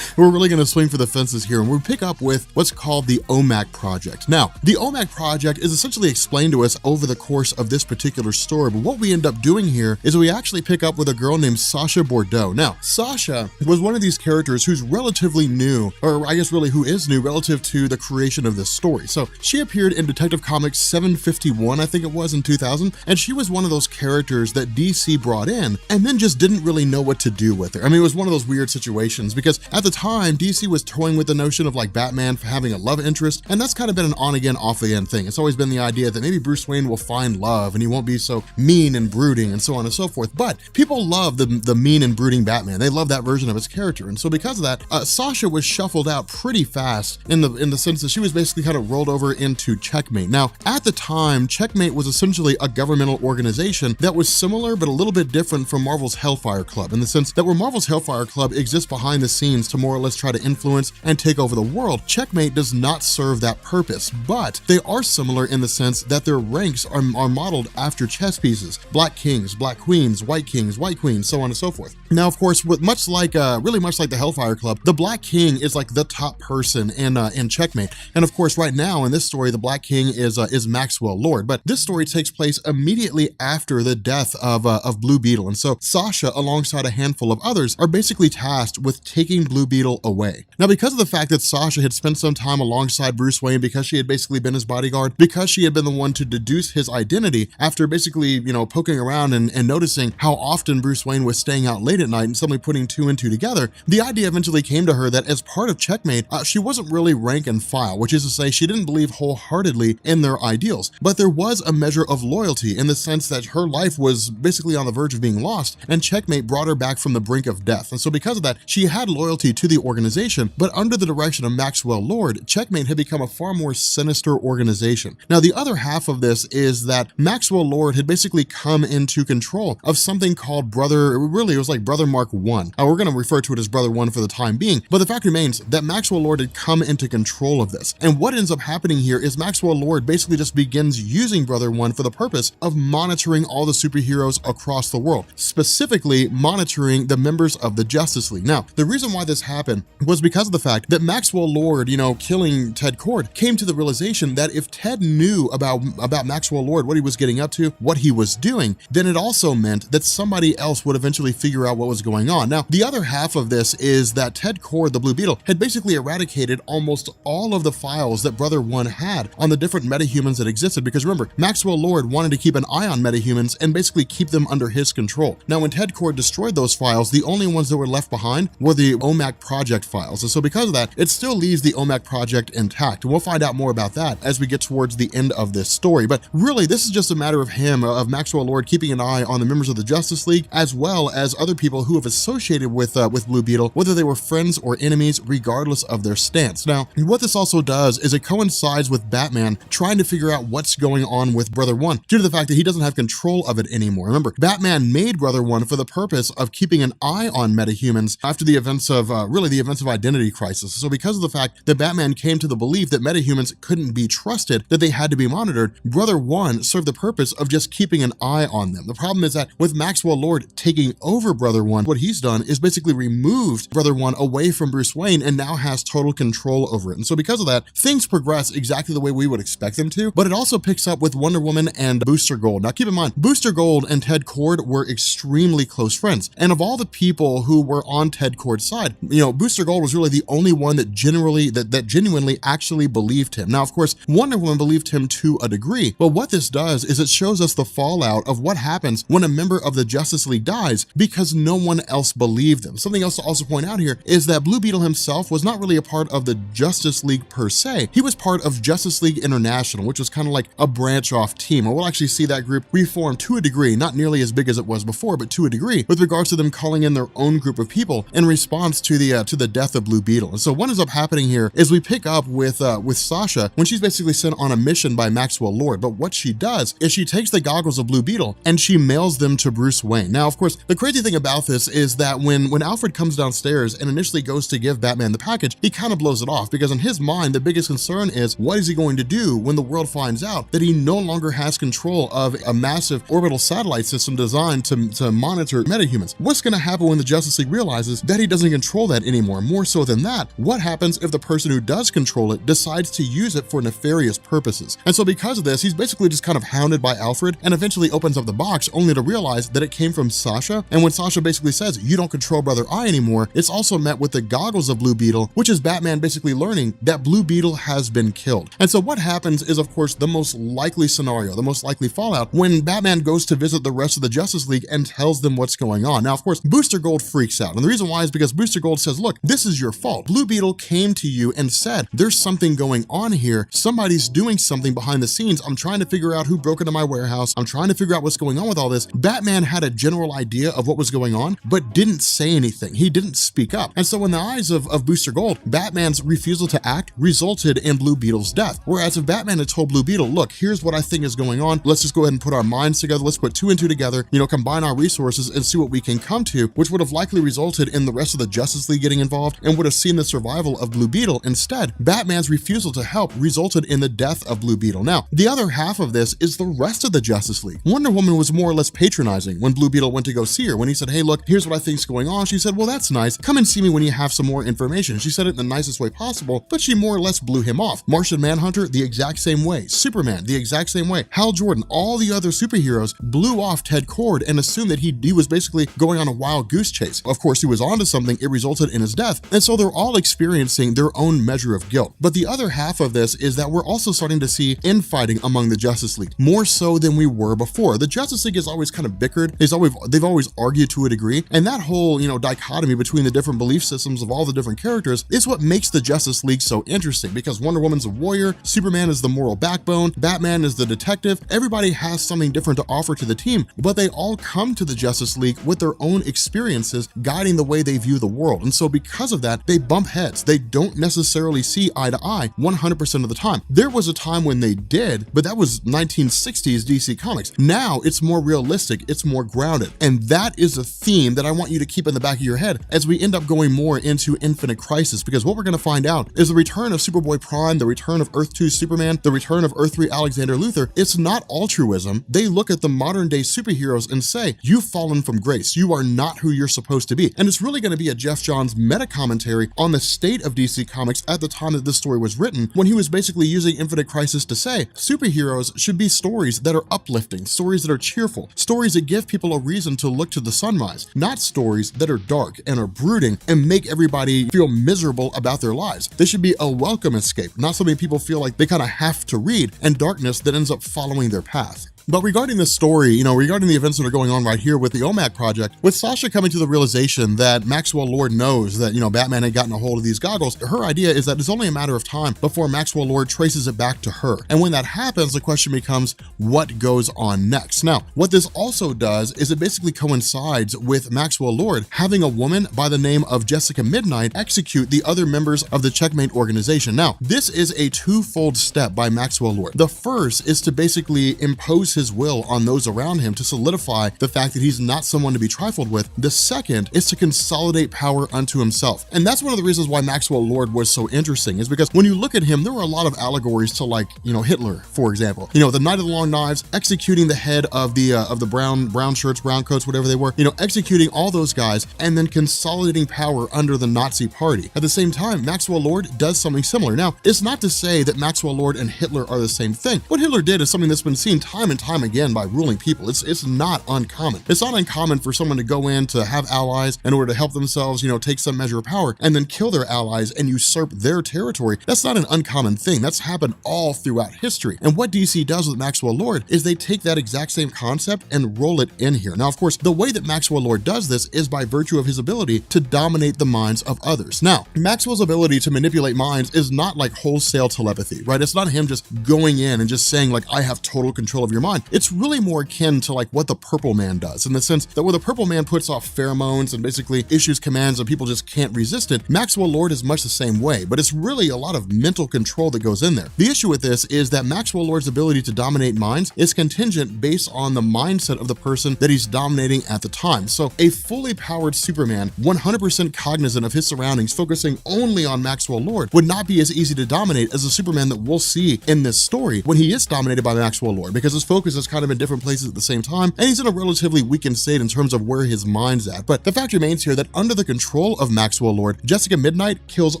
We're really gonna swing for the fences here, and we pick up with what's called the OMAC Project. Now, the OMAC Project is essentially explained to us over the course of this particular story, but what we end up doing here is we actually pick up with a girl named Sasha Bordeaux. Now, Sasha was one of these characters who's relatively new, or I guess really who is new relative to the creation of this story. So she appeared in Detective Comics 751, I think it was, in 2000, and she was one of those characters that DC brought in and then just didn't really know what to do with her. I mean, it was one of those weird situations because at the time, DC was toying with the notion of like Batman having a love interest, and that's kind of been an on again, off again thing. It's always been the idea that maybe Bruce Wayne will find love and he won't be so mean and brooding and so on and so forth. But people love the mean and brooding Batman. They love that version of his character, and so because of that, Sasha was shuffled out pretty fast in the sense that she was basically kind of rolled over into Checkmate. Now, at the time, Checkmate was essentially a governmental organization that was similar but a little bit different from Marvel's Hellfire Club, in the sense that where Marvel's Hellfire Club exists behind the scenes to more or less try to influence and take over the world, Checkmate does not serve that purpose, but they are similar in the sense that their ranks are modeled after chess pieces: black kings, black queens, white queens, so on and so forth. Now, of course, with much like really much like the Hellfire Club, the Black King is like the top person in Checkmate, and of course, right now in this story, the Black King is Maxwell Lord. But this story takes place immediately after the death of Blue Beetle, and so Sasha, alongside a handful of others, are basically tasked with taking Blue Beetle away. Now, because of the fact that Sasha had spent some time alongside Bruce Wayne, because she had basically been his bodyguard, because she had been the one to deduce his identity after basically, you know, poking around and noticing how often Bruce Wayne was staying out late at night and suddenly putting two and two together, the idea eventually came to her that as part of Checkmate, she wasn't really rank and file, which is to say she didn't believe wholeheartedly in their ideals, but there was a measure of loyalty in the sense that her life was basically on the verge of being lost, and Checkmate brought her back from the brink of death. And so because of that, she had loyalty to the organization, but under the direction of Maxwell Lord, Checkmate had become a far more sinister organization. Now, the other half of this is that Maxwell Lord had basically come into control of something called it was like Brother Mark 1. We're going to refer to it as Brother 1 for the time being, but the fact remains that Maxwell Lord had come into control of this. And what ends up happening here is Maxwell Lord basically just begins using Brother 1 for the purpose of monitoring all the superheroes across the world, specifically monitoring the members of the Justice League. Now, the reason why this happened was because of the fact that Maxwell Lord, you know, killing Ted Kord, came to the realization that if Ted knew about Maxwell Lord, what he was getting up to, what he was doing, then it also meant that somebody else would eventually figure out what was going on. Now, the other half of this is that Ted Kord, the Blue Beetle, had basically eradicated almost all of the files that Brother 1 had on the different metahumans that existed, because remember, Maxwell Lord wanted to keep an eye on metahumans and basically keep them under his control. Now, when Ted Kord destroyed those files, the only ones that were left behind were the OMAC Project files. And so because of that, it still leaves the OMAC Project intact. And we'll find out more about that as we get towards the end of this story. But really, this is just a matter of Maxwell Lord keeping an eye on the members of the Justice League, as well as other people who have associated with Blue Beetle, whether they were friends or enemies, regardless of their stance. Now, what this also does is it coincides with Batman trying to figure out what's going on with Brother 1, due to the fact that he doesn't have control of it anymore. Remember, Batman made Brother 1 for the purpose of keeping an eye on metahumans after the events of Identity Crisis. So because of the fact that Batman came to the belief that metahumans couldn't be trusted, that they had to be monitored, Brother 1 served the purpose of just keeping an eye on them. The problem is that with Maxwell Lord taking over Brother 1, what he's done is basically removed Brother 1 away from Bruce Wayne and now has total control over it. And so because of that, things progress exactly the way we would expect them to, but it also picks up with Wonder Woman and Booster Gold. Now keep in mind, Booster Gold and Ted Kord were extremely close friends. And of all the people who were on Ted Kord's side, you know, Booster Gold was really the only one that genuinely actually believed him. Now, of course, Wonder Woman believed him to a degree, but what this does is it shows us the fallout of what happens when a member of the Justice League dies because no one else believed them. Something else to also point out here is that Blue Beetle himself was not really a part of the Justice League per se. He was part of Justice League International, which was kind of like a branch off team, and we'll actually see that group reform to a degree, not nearly as big as it was before, but to a degree, with regards to them calling in their own group of people in response to the death of Blue Beetle. And so what ends up happening here is we pick up with Sasha when she's basically sent on a mission by Maxwell Lord. But what she does is she takes the goggles of Blue Beetle and she mails them to Bruce Wayne. Now, of course, the crazy thing about this is that when Alfred comes downstairs and initially goes to give Batman the package, he kind of blows it off because in his mind, the biggest concern is what is he going to do when the world finds out that he no longer has control of a massive orbital satellite system designed to monitor metahumans? What's going to happen when the Justice League realizes that he doesn't control that anymore? More so than that, what happens if the person who does control it decides to use it for nefarious purposes? And so because of this, he's basically just kind of hounded by Alfred and eventually opens up the box only to realize that it came from Sasha. And when Sasha basically says, you don't control Brother Eye anymore, it's also met with the goggles of Blue Beetle, which is Batman basically learning that Blue Beetle has been killed. And so what happens is, of course, the most likely scenario, the most likely fallout, when Batman goes to visit the rest of the Justice League and tells them what's going on. Now, of course, Booster Gold freaks out. And the reason why is because Booster Gold says, look, this is your fault. Blue Beetle came to you and said, there's something going on here. Somebody's doing something behind the scenes. I'm trying to figure out who broke into my warehouse. I'm trying to figure out what's going on with all this. Batman had a general idea of what was going on, but didn't say anything. He didn't speak up. And so in the eyes of Booster Gold, Batman's refusal to act resulted in Blue Beetle's death. Whereas if Batman had told Blue Beetle, look, here's what I think is going on. Let's just go ahead and put our minds together. Let's put two and two together, combine our resources and see what we can come to, which would have likely resulted in the rest of the Justice League getting involved and would have seen the survival of Blue Beetle. Instead, Batman's refusal to help resulted in the death of Blue Beetle. Now, the other half of this is the rest of the Justice League. Wonder Woman was more or less patronizing when Blue Beetle went to go see her. When he said, hey, look, here's what I think's going on. She said, well, that's nice. Come and see me when you have some more information. She said it in the nicest way possible, but she more or less blew him off. Martian Manhunter, the exact same way. Superman, the exact same way. Hal Jordan, all the other superheroes blew off Ted Kord and assumed that he was basically going on a wild goose chase. Of course, he was onto something. It resulted in his death. And so they're all experiencing their own measure of guilt. But the other half of this is that we're also starting to see infighting among the Justice League, more so than we were before. The Justice League has always kind of bickered. They've always argued to a degree. And that whole, dichotomy between the different belief systems of all the different characters is what makes the Justice League so interesting, because Wonder Woman's a warrior, Superman is the moral backbone, Batman is the detective. Everybody has something different to offer to the team, but they all come to the Justice League with their own experiences guiding the way they view the world. And so because of that, they bump heads. They don't necessarily see eye to eye 100% of the time. There was a time when they did, but that was 1960s DC Comics. Now it's more realistic, it's more grounded. And that is a theme that I want you to keep in the back of your head as we end up going more into Infinite Crisis, because what we're going to find out is the return of Superboy Prime, the return of Earth 2 Superman, the return of Earth 3 Alexander Luthor. It's not altruism. They look at the modern day superheroes and say, you've fallen from grace. You are not who you're supposed to be. And it's really going to be a Jeff Johns meta commentary on the state of DC Comics at the time that this story was written, when he was basically using Infinite Crisis to say superheroes should be stories that are uplifting, stories that are cheerful, stories that give people a reason to look to the sunrise, not stories that are dark and are brooding and make everybody feel miserable about their lives. They should be a welcome escape, not something people feel like they kind of have to read, and darkness that ends up following their path. But regarding this story, regarding the events that are going on right here with the OMAC project, with Sasha coming to the realization that Maxwell Lord knows that, Batman had gotten a hold of these goggles, her idea is that it's only a matter of time before Maxwell Lord traces it back to her. And when that happens, the question becomes, what goes on next? Now, what this also does is it basically coincides with Maxwell Lord having a woman by the name of Jessica Midnight execute the other members of the Checkmate organization. Now, this is a twofold step by Maxwell Lord. The first is to basically impose his will on those around him to solidify the fact that he's not someone to be trifled with. The second is to consolidate power unto himself. And that's one of the reasons why Maxwell Lord was so interesting, is because when you look at him, there were a lot of allegories to Hitler, for example. The Knight of the Long Knives, executing the head of the brown shirts, brown coats, whatever they were, executing all those guys and then consolidating power under the Nazi party. At the same time, Maxwell Lord does something similar. Now, it's not to say that Maxwell Lord and Hitler are the same thing. What Hitler did is something that's been seen time and time again by ruling people. It's not uncommon. It's not uncommon for someone to go in to have allies in order to help themselves, take some measure of power and then kill their allies and usurp their territory. That's not an uncommon thing. That's happened all throughout history. And what DC does with Maxwell Lord is they take that exact same concept and roll it in here. Now, of course, the way that Maxwell Lord does this is by virtue of his ability to dominate the minds of others. Now, Maxwell's ability to manipulate minds is not like wholesale telepathy, right? It's not him just going in and just saying like, I have total control of your mind. line, it's really more akin to like what the Purple Man does, in the sense that where the Purple Man puts off pheromones and basically issues commands and people just can't resist it, Maxwell Lord is much the same way, but it's really a lot of mental control that goes in there. The issue with this is that Maxwell Lord's ability to dominate minds is contingent based on the mindset of the person that he's dominating at the time. So a fully powered Superman, 100% cognizant of his surroundings, focusing only on Maxwell Lord, would not be as easy to dominate as a Superman that we'll see in this story when he is dominated by Maxwell Lord, because his focus is kind of in different places at the same time, and he's in a relatively weakened state in terms of where his mind's at. But the fact remains here that under the control of Maxwell Lord, Jessica Midnight kills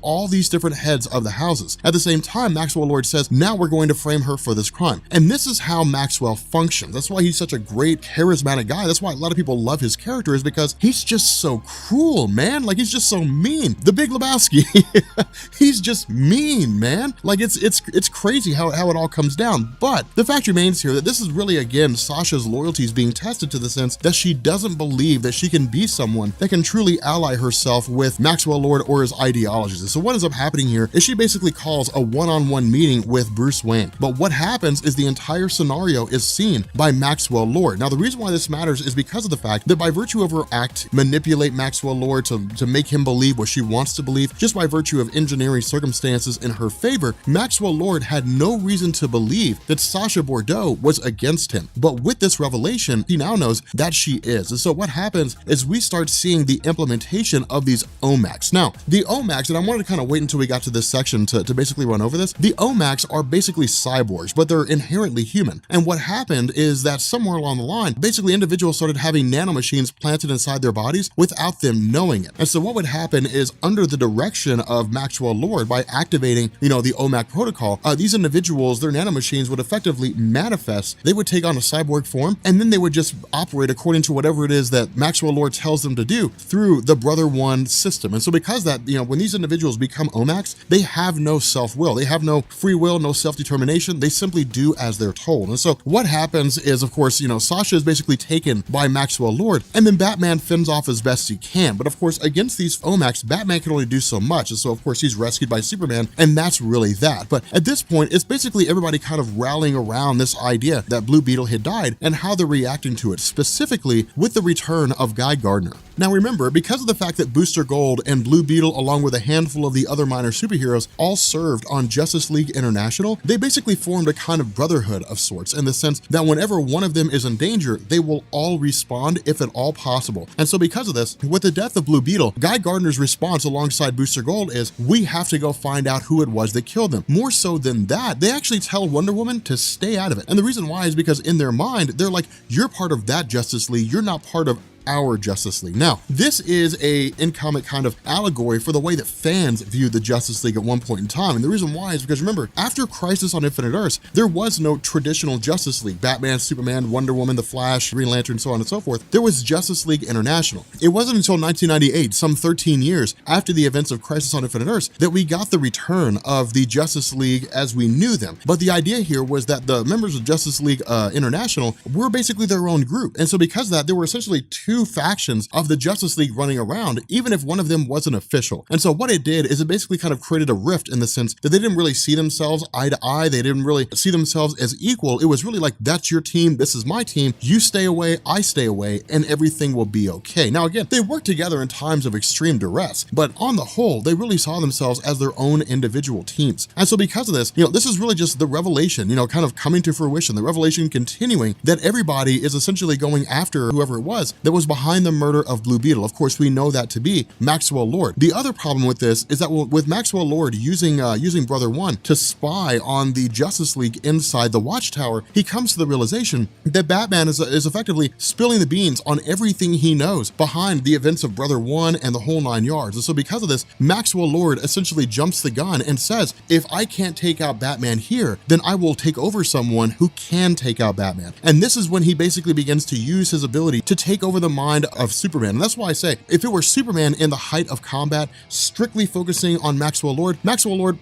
all these different heads of the houses. At the same time, Maxwell Lord says, now we're going to frame her for this crime. And this is how Maxwell functions. That's why he's such a great, charismatic guy. That's why a lot of people love his character, is because he's just so cruel, man. Like, he's just so mean. The Big Lebowski, he's just mean, man. Like, it's crazy how it all comes down. But the fact remains here that this is really, again, Sasha's loyalties being tested, to the sense that she doesn't believe that she can be someone that can truly ally herself with Maxwell Lord or his ideologies. And so what ends up happening here is she basically calls a one-on-one meeting with Bruce Wayne. But what happens is the entire scenario is seen by Maxwell Lord. Now, the reason why this matters is because of the fact that by virtue of her act, manipulate Maxwell Lord to make him believe what she wants to believe, just by virtue of engineering circumstances in her favor, Maxwell Lord had no reason to believe that Sasha Bordeaux was against him. But with this revelation, he now knows that she is. And so what happens is we start seeing the implementation of these OMACs. Now, the OMACs, and I wanted to kind of wait until we got to this section to basically run over this, the OMACs are basically cyborgs, but they're inherently human. And what happened is that somewhere along the line, basically individuals started having nanomachines planted inside their bodies without them knowing it. And so what would happen is, under the direction of Maxwell Lord, by activating, the OMAC protocol, these individuals, their nanomachines would effectively manifest. They would take on a cyborg form, and then they would just operate according to whatever it is that Maxwell Lord tells them to do through the Brother One system. And so because that, when these individuals become OMACs, they have no self-will. They have no free will, no self-determination. They simply do as they're told. And so what happens is, of course, Sasha is basically taken by Maxwell Lord, and then Batman fends off as best he can. But of course, against these OMACs, Batman can only do so much. And so of course, he's rescued by Superman, and that's really that. But at this point, it's basically everybody kind of rallying around this idea that Blue Beetle had died and how they're reacting to it, specifically with the return of Guy Gardner. Now remember, because of the fact that Booster Gold and Blue Beetle, along with a handful of the other minor superheroes, all served on Justice League International, they basically formed a kind of brotherhood of sorts, in the sense that whenever one of them is in danger, they will all respond if at all possible. And so because of this, with the death of Blue Beetle, Guy Gardner's response alongside Booster Gold is, we have to go find out who it was that killed them. More so than that, they actually tell Wonder Woman to stay out of it. And the reason why is because in their mind, they're like, you're part of that Justice League, you're not part of our Justice League. Now, this is a in-comic kind of allegory for the way that fans viewed the Justice League at one point in time. And the reason why is because, remember, after Crisis on Infinite Earths, there was no traditional Justice League. Batman, Superman, Wonder Woman, The Flash, Green Lantern, so on and so forth. There was Justice League International. It wasn't until 1998, some 13 years after the events of Crisis on Infinite Earths, that we got the return of the Justice League as we knew them. But the idea here was that the members of Justice League International were basically their own group. And so because of that, there were essentially two factions of the Justice League running around, even if one of them wasn't official. And so what it did is it basically kind of created a rift, in the sense that they didn't really see themselves eye to eye. They didn't really see themselves as equal. It was really like, that's your team, this is my team, you stay away, I stay away, and everything will be okay. Now again, they worked together in times of extreme duress, but on the whole, they really saw themselves as their own individual teams. And so because of this, this is really just the revelation, kind of coming to fruition, the revelation continuing, that everybody is essentially going after whoever it was that was behind the murder of Blue Beetle. Of course, we know that to be Maxwell Lord. The other problem with this is that with Maxwell Lord using Brother One to spy on the Justice League inside the Watchtower, he comes to the realization that Batman is effectively spilling the beans on everything he knows behind the events of Brother One and the whole 9 yards. And so because of this, Maxwell Lord essentially jumps the gun and says, if I can't take out Batman here, then I will take over someone who can take out Batman. And this is when he basically begins to use his ability to take over the mind of Superman. And that's why I say, if it were Superman in the height of combat, strictly focusing on Maxwell Lord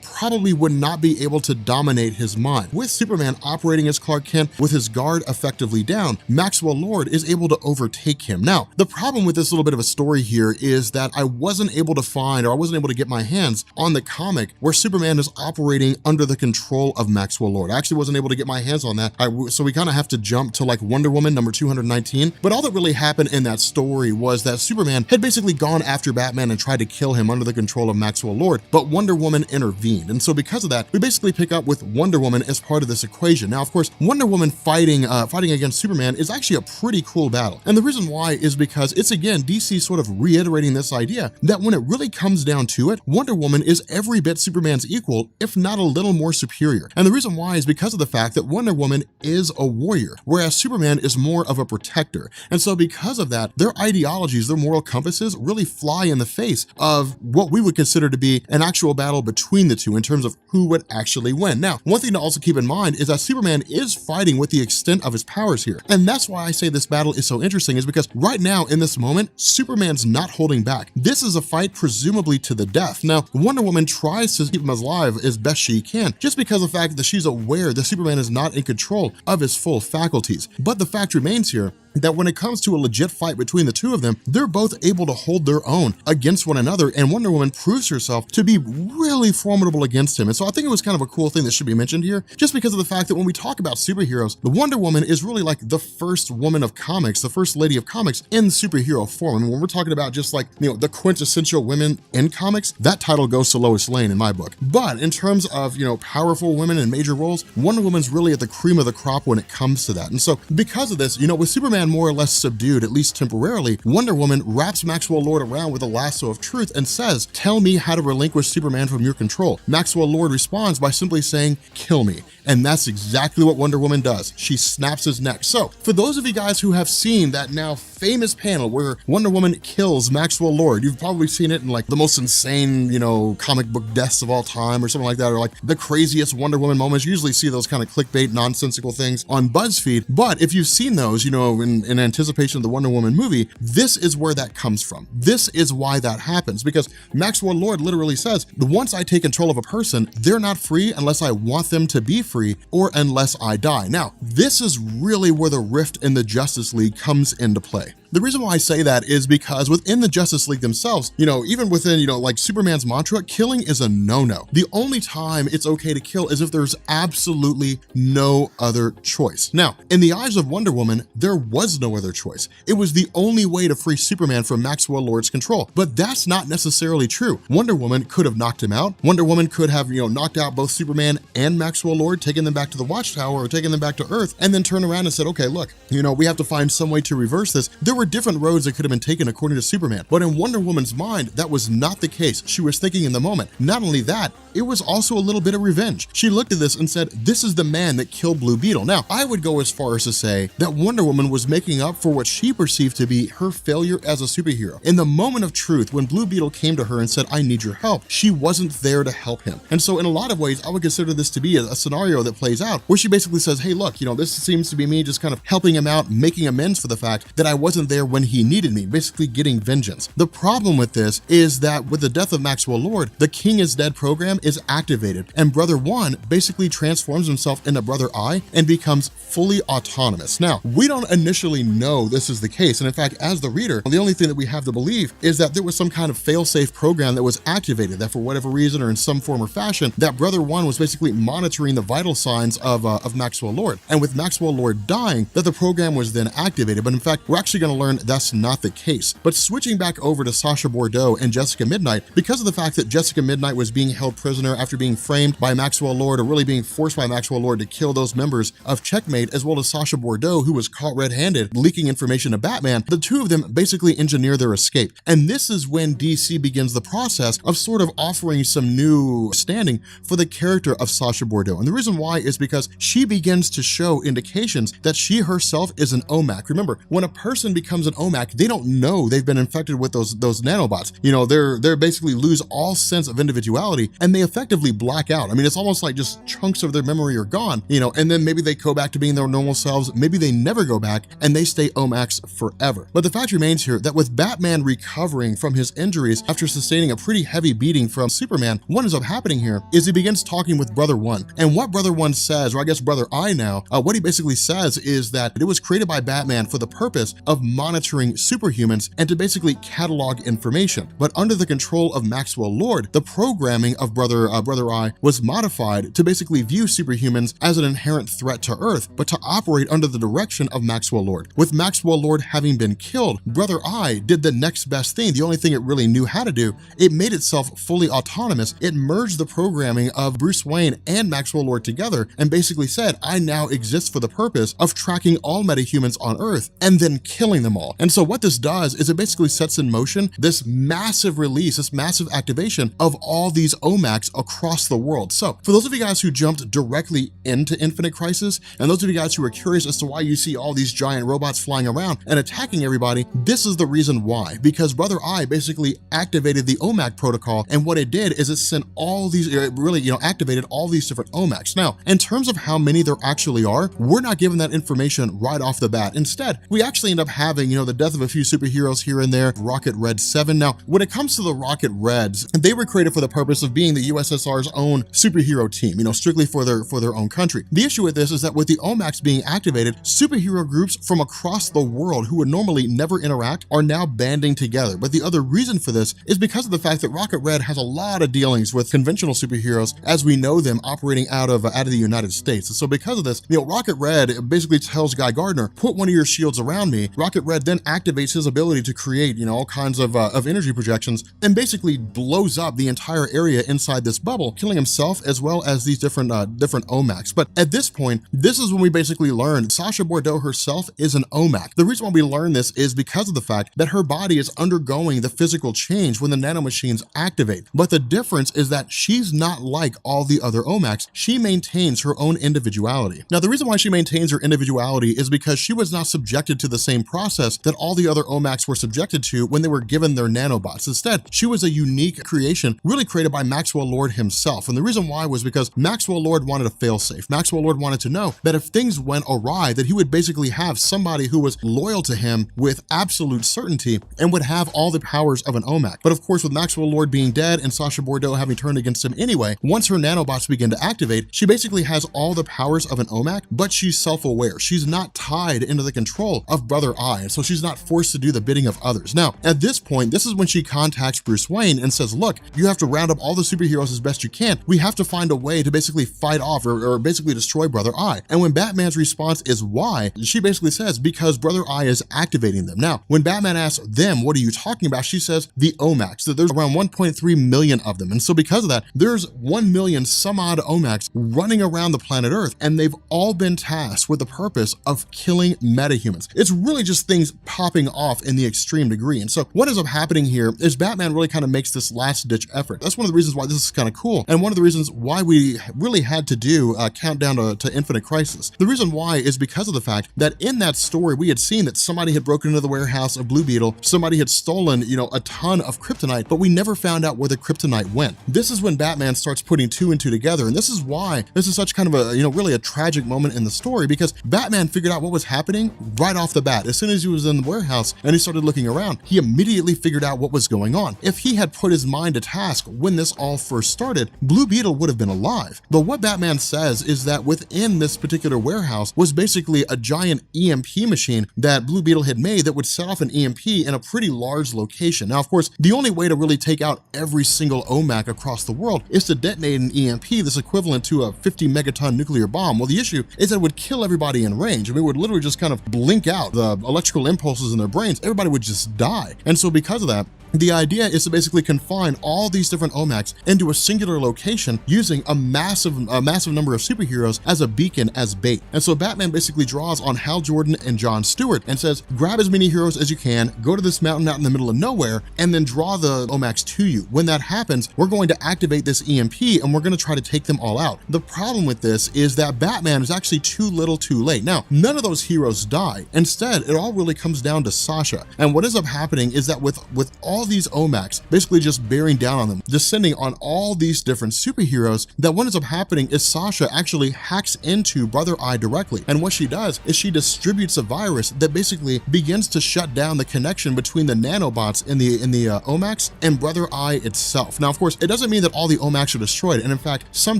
probably would not be able to dominate his mind. With Superman operating as Clark Kent with his guard effectively down, Maxwell Lord is able to overtake him. Now, the problem with this little bit of a story here is that I wasn't able to find, or I wasn't able to get my hands on the comic where Superman is operating under the control of Maxwell Lord. I actually wasn't able to get my hands on that. So we kind of have to jump to like Wonder Woman number 219. But all that really happened in that story was that Superman had basically gone after Batman and tried to kill him under the control of Maxwell Lord, but Wonder Woman intervened. And so because of that, we basically pick up with Wonder Woman as part of this equation. Now, of course, Wonder Woman fighting against Superman is actually a pretty cool battle. And the reason why is because it's, again, DC sort of reiterating this idea that when it really comes down to it, Wonder Woman is every bit Superman's equal, if not a little more superior. And the reason why is because of the fact that Wonder Woman is a warrior, whereas Superman is more of a protector. And so because of that, their ideologies, their moral compasses really fly in the face of what we would consider to be an actual battle between the two in terms of who would actually win. Now, one thing to also keep in mind is that Superman is fighting with the extent of his powers here. And that's why I say this battle is so interesting, is because right now in this moment, Superman's not holding back. This is a fight presumably to the death. Now, Wonder Woman tries to keep him alive as best she can, just because of the fact that she's aware that Superman is not in control of his full faculties. But the fact remains here that when it comes to a legit fight between the two of them, they're both able to hold their own against one another, and Wonder Woman proves herself to be really formidable against him. And so I think it was kind of a cool thing that should be mentioned here, just because of the fact that when we talk about superheroes, the Wonder Woman is really like the first woman of comics, the first lady of comics in superhero form. I mean, when we're talking about just like, the quintessential women in comics, that title goes to Lois Lane in my book. But in terms of, powerful women in major roles, Wonder Woman's really at the cream of the crop when it comes to that. And so because of this, with Superman more or less subdued, at least temporarily, Wonder Woman wraps Maxwell Lord around with a lasso of truth and says, "Tell me how to relinquish Superman from your control." Maxwell Lord responds by simply saying, "Kill me." And that's exactly what Wonder Woman does. She snaps his neck. So for those of you guys who have seen that now famous panel where Wonder Woman kills Maxwell Lord, you've probably seen it in like the most insane, comic book deaths of all time or something like that, or like the craziest Wonder Woman moments. You usually see those kind of clickbait, nonsensical things on BuzzFeed. But if you've seen those, in anticipation of the Wonder Woman movie, this is where that comes from. This is why that happens, because Maxwell Lord literally says, once I take control of a person, they're not free unless I want them to be free or unless I die. Now, this is really where the rift in the Justice League comes into play. The reason why I say that is because within the Justice League themselves, even within, like Superman's mantra, killing is a no-no. The only time it's okay to kill is if there's absolutely no other choice. Now, in the eyes of Wonder Woman, there was no other choice. It was the only way to free Superman from Maxwell Lord's control. But that's not necessarily true. Wonder Woman could have knocked him out. Wonder Woman could have, knocked out both Superman and Maxwell Lord, taken them back to the Watchtower or taken them back to Earth, and then turn around and said, okay, look, we have to find some way to reverse this. There were different roads that could have been taken according to Superman, but in Wonder Woman's mind, that was not the case. She was thinking in the moment. Not only that, it was also a little bit of revenge. She looked at this and said, this is the man that killed Blue Beetle. Now, I would go as far as to say that Wonder Woman was making up for what she perceived to be her failure as a superhero. In the moment of truth, when Blue Beetle came to her and said, I need your help, she wasn't there to help him. And so in a lot of ways, I would consider this to be a scenario that plays out where she basically says, hey, look, this seems to be me just kind of helping him out, making amends for the fact that I wasn't there when he needed me, basically getting vengeance. The problem with this is that with the death of Maxwell Lord, the King is Dead program is activated, and Brother One basically transforms himself into Brother I and becomes fully autonomous. Now, we don't initially know this is the case, and in fact, as the reader, the only thing that we have to believe is that there was some kind of fail-safe program that was activated, that for whatever reason or in some form or fashion, that Brother One was basically monitoring the vital signs of Maxwell Lord. And with Maxwell Lord dying, that the program was then activated. But in fact, we're actually going to learn that's not the case. But switching back over to Sasha Bordeaux and Jessica Midnight, because of the fact that Jessica Midnight was being held prisoner after being framed by Maxwell Lord, or really being forced by Maxwell Lord to kill those members of Checkmate, as well as Sasha Bordeaux, who was caught red-handed leaking information to Batman, the two of them basically engineer their escape. And this is when DC begins the process of sort of offering some new standing for the character of Sasha Bordeaux. And the reason why is because she begins to show indications that she herself is an OMAC. Remember, when a person becomes becomes an OMAC, they don't know they've been infected with those nanobots. You know, they're basically lose all sense of individuality, and they effectively black out. I mean, it's almost like just chunks of their memory are gone, you know, and then maybe they go back to being their normal selves, maybe they never go back, and they stay OMACs forever. But the fact remains here that with Batman recovering from his injuries after sustaining a pretty heavy beating from Superman, what ends up happening here is he begins talking with Brother One. And what Brother One says, or I guess Brother Eye now, what he basically says is that it was created by Batman for the purpose of monitoring superhumans and to basically catalog information. But under the control of Maxwell Lord, the programming of Brother Eye was modified to basically view superhumans as an inherent threat to Earth, but to operate under the direction of Maxwell Lord. With Maxwell Lord having been killed, Brother Eye did the next best thing, the only thing it really knew how to do. It made itself fully autonomous. It merged the programming of Bruce Wayne and Maxwell Lord together and basically said, I now exist for the purpose of tracking all metahumans on Earth and then killing them all. And so what this does is it basically sets in motion this massive release, this massive activation of all these OMACs across the world. So for those of you guys who jumped directly into Infinite Crisis, and those of you guys who are curious as to why you see all these giant robots flying around and attacking everybody, this is the reason why. Because Brother Eye basically activated the OMAC protocol, and what it did is it sent all these, it really, you know, activated all these different OMACs. Now, in terms of how many there actually are, we're not given that information right off the bat. Instead, we actually end up having, you know, the death of a few superheroes here and there, Rocket Red 7. Now, when it comes to the Rocket Reds, they were created for the purpose of being the USSR's own superhero team, you know, strictly for their own country. The issue with this is that with the OMACs being activated, superhero groups from across the world who would normally never interact are now banding together. But the other reason for this is because of the fact that Rocket Red has a lot of dealings with conventional superheroes as we know them operating out of the United States. And so because of this, you know, Rocket Red basically tells Guy Gardner, put one of your shields around me. Rocket Red then activates his ability to create, you know, all kinds of energy projections and basically blows up the entire area inside this bubble, killing himself as well as these different OMACs. But at this point, this is when we basically learn Sasha Bordeaux herself is an OMAC. The reason why we learn this is because of the fact that her body is undergoing the physical change when the nanomachines activate. But the difference is that she's not like all the other OMACs. She maintains her own individuality. Now, the reason why she maintains her individuality is because she was not subjected to the same process that all the other OMACs were subjected to when they were given their nanobots. Instead, she was a unique creation really created by Maxwell Lord himself. And the reason why was because Maxwell Lord wanted a failsafe. Maxwell Lord wanted to know that if things went awry, that he would basically have somebody who was loyal to him with absolute certainty and would have all the powers of an OMAC. But of course, with Maxwell Lord being dead and Sasha Bordeaux having turned against him anyway, once her nanobots begin to activate, she basically has all the powers of an OMAC, but she's self-aware. She's not tied into the control of Brother Eye, and so she's not forced to do the bidding of others. Now, at this point, this is when she contacts Bruce Wayne and says, look, you have to round up all the superheroes as best you can. We have to find a way to basically fight off or basically destroy Brother Eye. And when Batman's response is why, she basically says, because Brother Eye is activating them. Now, when Batman asks them, what are you talking about? She says, the OMACs, that there's around 1.3 million of them. And so because of that, there's 1 million some odd OMACs running around the planet Earth, and they've all been tasked with the purpose of killing metahumans. It's really just things popping off in the extreme degree. And so what ends up happening here is Batman really kind of makes this last ditch effort. That's one of the reasons why this is kind of cool. And one of the reasons why we really had to do a countdown to Infinite Crisis. The reason why is because of the fact that in that story, we had seen that somebody had broken into the warehouse of Blue Beetle. Somebody had stolen, you know, a ton of kryptonite, but we never found out where the kryptonite went. This is when Batman starts putting two and two together. And this is why this is such kind of a, you know, really a tragic moment in the story, because Batman figured out what was happening right off the bat. As soon as he was in the warehouse and he started looking around, he immediately figured out what was going on. If he had put his mind to task when this all first started, Blue Beetle would have been alive. But what Batman says is that within this particular warehouse was basically a giant EMP machine that Blue Beetle had made that would set off an EMP in a pretty large location. Now, of course, the only way to really take out every single OMAC across the world is to detonate an EMP that's equivalent to a 50 megaton nuclear bomb. Well, the issue is that it would kill everybody in range. I mean, it would literally just kind of blink out the electrical impulses in their brains. Everybody would just die. And so because of that, The idea is to basically confine all these different OMACs into a singular location using a massive number of superheroes as a beacon, as bait. And so Batman basically draws on Hal Jordan and John Stewart and says, grab as many heroes as you can, go to this mountain out in the middle of nowhere, and then draw the OMACs to you. When that happens, we're going to activate this EMP and we're going to try to take them all out. The problem with this is that Batman is actually too little too late. Now, none of those heroes die. Instead, it all really comes down to Sasha. And what ends up happening is that with all these OMACs basically just bearing down on them, descending on all these different superheroes, that what ends up happening is Sasha actually hacks into Brother Eye directly. And what she does is she distributes a virus that basically begins to shut down the connection between the nanobots in the OMACs and Brother Eye itself. Now, of course, it doesn't mean that all the OMACs are destroyed. And in fact, some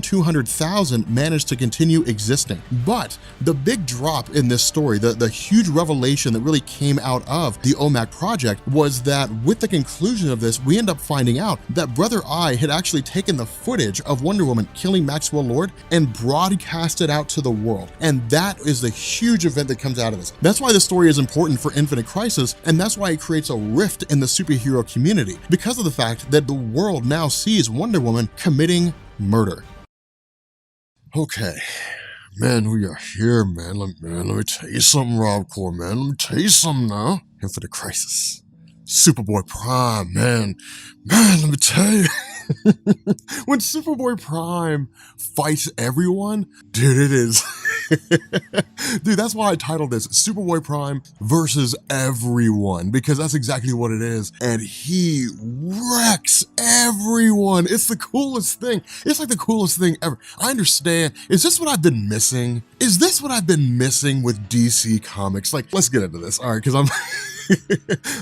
200,000 managed to continue existing. But the big drop in this story, the huge revelation that really came out of the OMAC project, was that with the conclusion of this, we end up finding out that Brother Eye had actually taken the footage of Wonder Woman killing Maxwell Lord and broadcast it out to the world. And that is the huge event that comes out of this. That's why the story is important for Infinite Crisis, and that's why it creates a rift in the superhero community, because of the fact that the world now sees Wonder Woman committing murder. Okay. Man, we are here, man. Let me tell you something, Robcore, man. Let me tell you something now. Infinite Crisis. Superboy Prime, man. Man, let me tell you. When Superboy Prime fights everyone, dude, it is. Dude, that's why I titled this Superboy Prime versus everyone, because that's exactly what it is. And he wrecks everyone. It's the coolest thing. It's like the coolest thing ever. I understand. Is this what I've been missing? Is this what I've been missing with DC Comics? Like, let's get into this. All right, because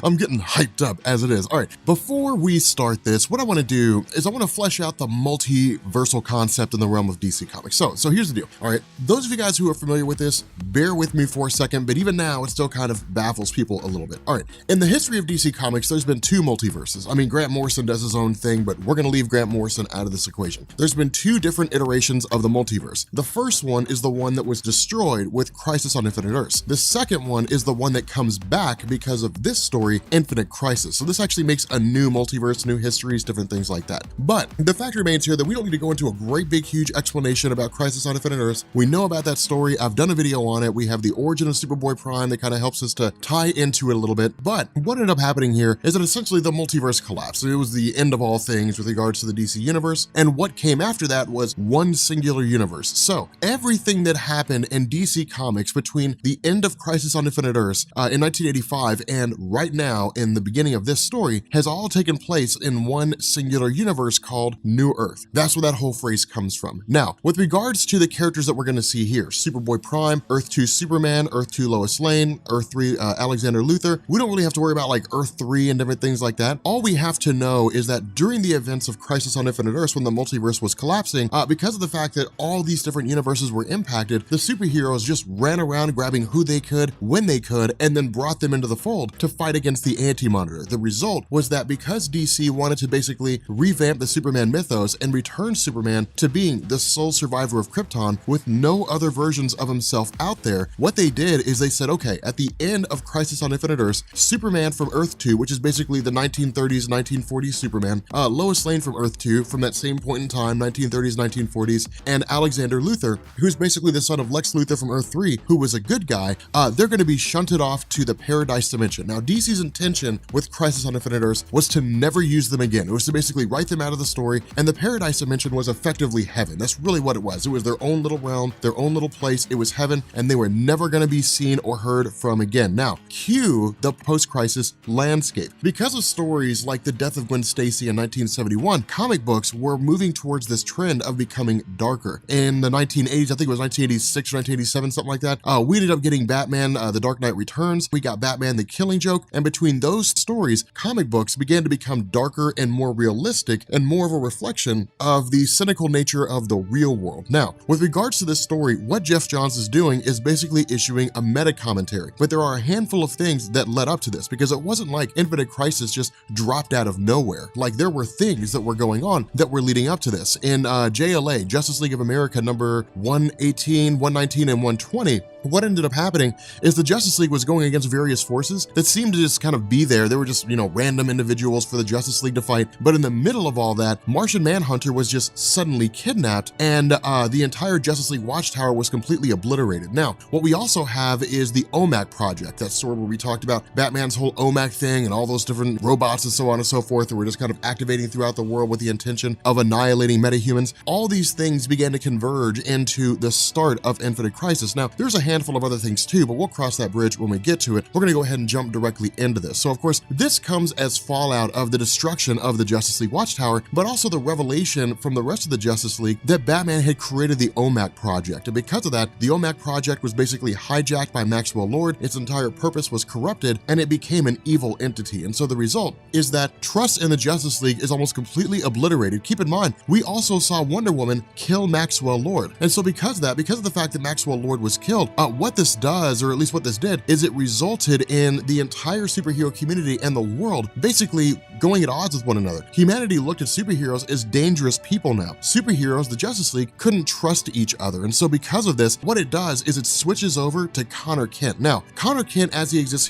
I'm getting hyped up as it is. All right, before we start this, what I want to do is I want to flesh out the multiversal concept in the realm of DC Comics. So here's the deal. All right, those of you guys who are familiar with this, bear with me for a second, but even now it still kind of baffles people a little bit. All right, in the history of DC Comics, there's been two multiverses. I mean, Grant Morrison does his own thing, but we're going to leave Grant Morrison out of this equation. There's been two different iterations of the multiverse. The first one is the one that was destroyed with Crisis on Infinite Earths. The second one is the one that comes back because of this story, Infinite Crisis. So this actually makes a new multiverse, new histories, different things like that. But the fact remains here that we don't need to go into a great big huge explanation about Crisis on Infinite Earths. We know about that story. I've done a video on it. We have the origin of Superboy Prime that kind of helps us to tie into it a little bit. But what ended up happening here is that essentially the multiverse collapsed. It was the end of all things with regards to the DC universe. And what came after that was one singular universe. So everything that happened in DC Comics between the end of Crisis on Infinite Earths in 1985 and right now in the beginning of this story has all taken place in one singular universe called New Earth. That's where that whole phrase comes from. Now, with regards to the characters that we're going to see here, Superboy Prime, Earth 2 Superman, Earth 2 Lois Lane, Earth 3 Alexander Luthor, we don't really have to worry about like Earth 3 and different things like that. All we have to know is that during the events of Crisis on Infinite Earths, when the multiverse was collapsing, because of the fact that all these different universes were impacted, the superheroes just ran around grabbing who they could, when they could, and then brought them into the fold to fight against the Anti-Monitor. The result was that because DC wanted to basically revamp the Superman mythos and return Superman to being the sole survivor of Krypton with no other versions of himself out there, what they did is they said, okay, at the end of Crisis on Infinite Earths, Superman from Earth 2, which is basically the 1930s, 1940s Superman, Lois Lane from Earth 2, from that same point in time, 1930s, 1940s, and Alexander Luthor, who's basically the son of Lex Luthor from Earth 3, who was a good guy, they're going to be shunted off to the Paradise Dimension. Now, DC's intention with Crisis on Infinite Earths was to never use them again. It was to basically write them out of the story, and the Paradise Dimension was effectively heaven. That's really what it was. It was their own little realm, their own little place. It was heaven, and they were never going to be seen or heard from again. Now, cue the post-crisis landscape. Because of stories like the death of Gwen Stacy in 1971, comic books were moving towards this trend of becoming darker. In the 1980s, I think it was 1986 or 1987, something like that, we ended up getting Batman, The Dark Knight Returns. We got Batman, The Killing Joke, and between those stories, comic books began to become darker and more realistic and more of a reflection of the cynical nature of the real world. Now, with regards to this story, what Jeff Johns is doing is basically issuing a meta commentary, but there are a handful of things that led up to this, because it wasn't like Infinite Crisis just dropped out of nowhere. Like, there were things that were going on that were leading up to this. In JLA, Justice League of America number 118, 119, and 120, what ended up happening is the Justice League was going against various forces that seemed to just kind of be there. They were just, random individuals for the Justice League to fight. But in the middle of all that, Martian Manhunter was just suddenly kidnapped, and the entire Justice League Watchtower was completely obliterated. Now, what we also have is the OMAC project, that story where we talked about Batman's whole OMAC thing and all those different robots and so on and so forth that were just kind of activating throughout the world with the intention of annihilating metahumans. All these things began to converge into the start of Infinite Crisis. Now, there's a handful of other things too, but we'll cross that bridge when we get to it. We're gonna go ahead and jump directly into this. So of course, this comes as fallout of the destruction of the Justice League Watchtower, but also the revelation from the rest of the Justice League that Batman had created the OMAC project. And because of that, the OMAC project was basically hijacked by Maxwell Lord. Its entire purpose was corrupted, and it became an evil entity. And so the result is that trust in the Justice League is almost completely obliterated. Keep in mind, we also saw Wonder Woman kill Maxwell Lord. And so because of the fact that Maxwell Lord was killed, what this does, or at least what this did, is it resulted in the entire superhero community and the world basically going at odds with one another. Humanity looked at superheroes as dangerous people now. Superheroes, the Justice League, couldn't trust each other. And so because of this, what it does is it switches over to Connor Kent. Now, Connor Kent, as he exists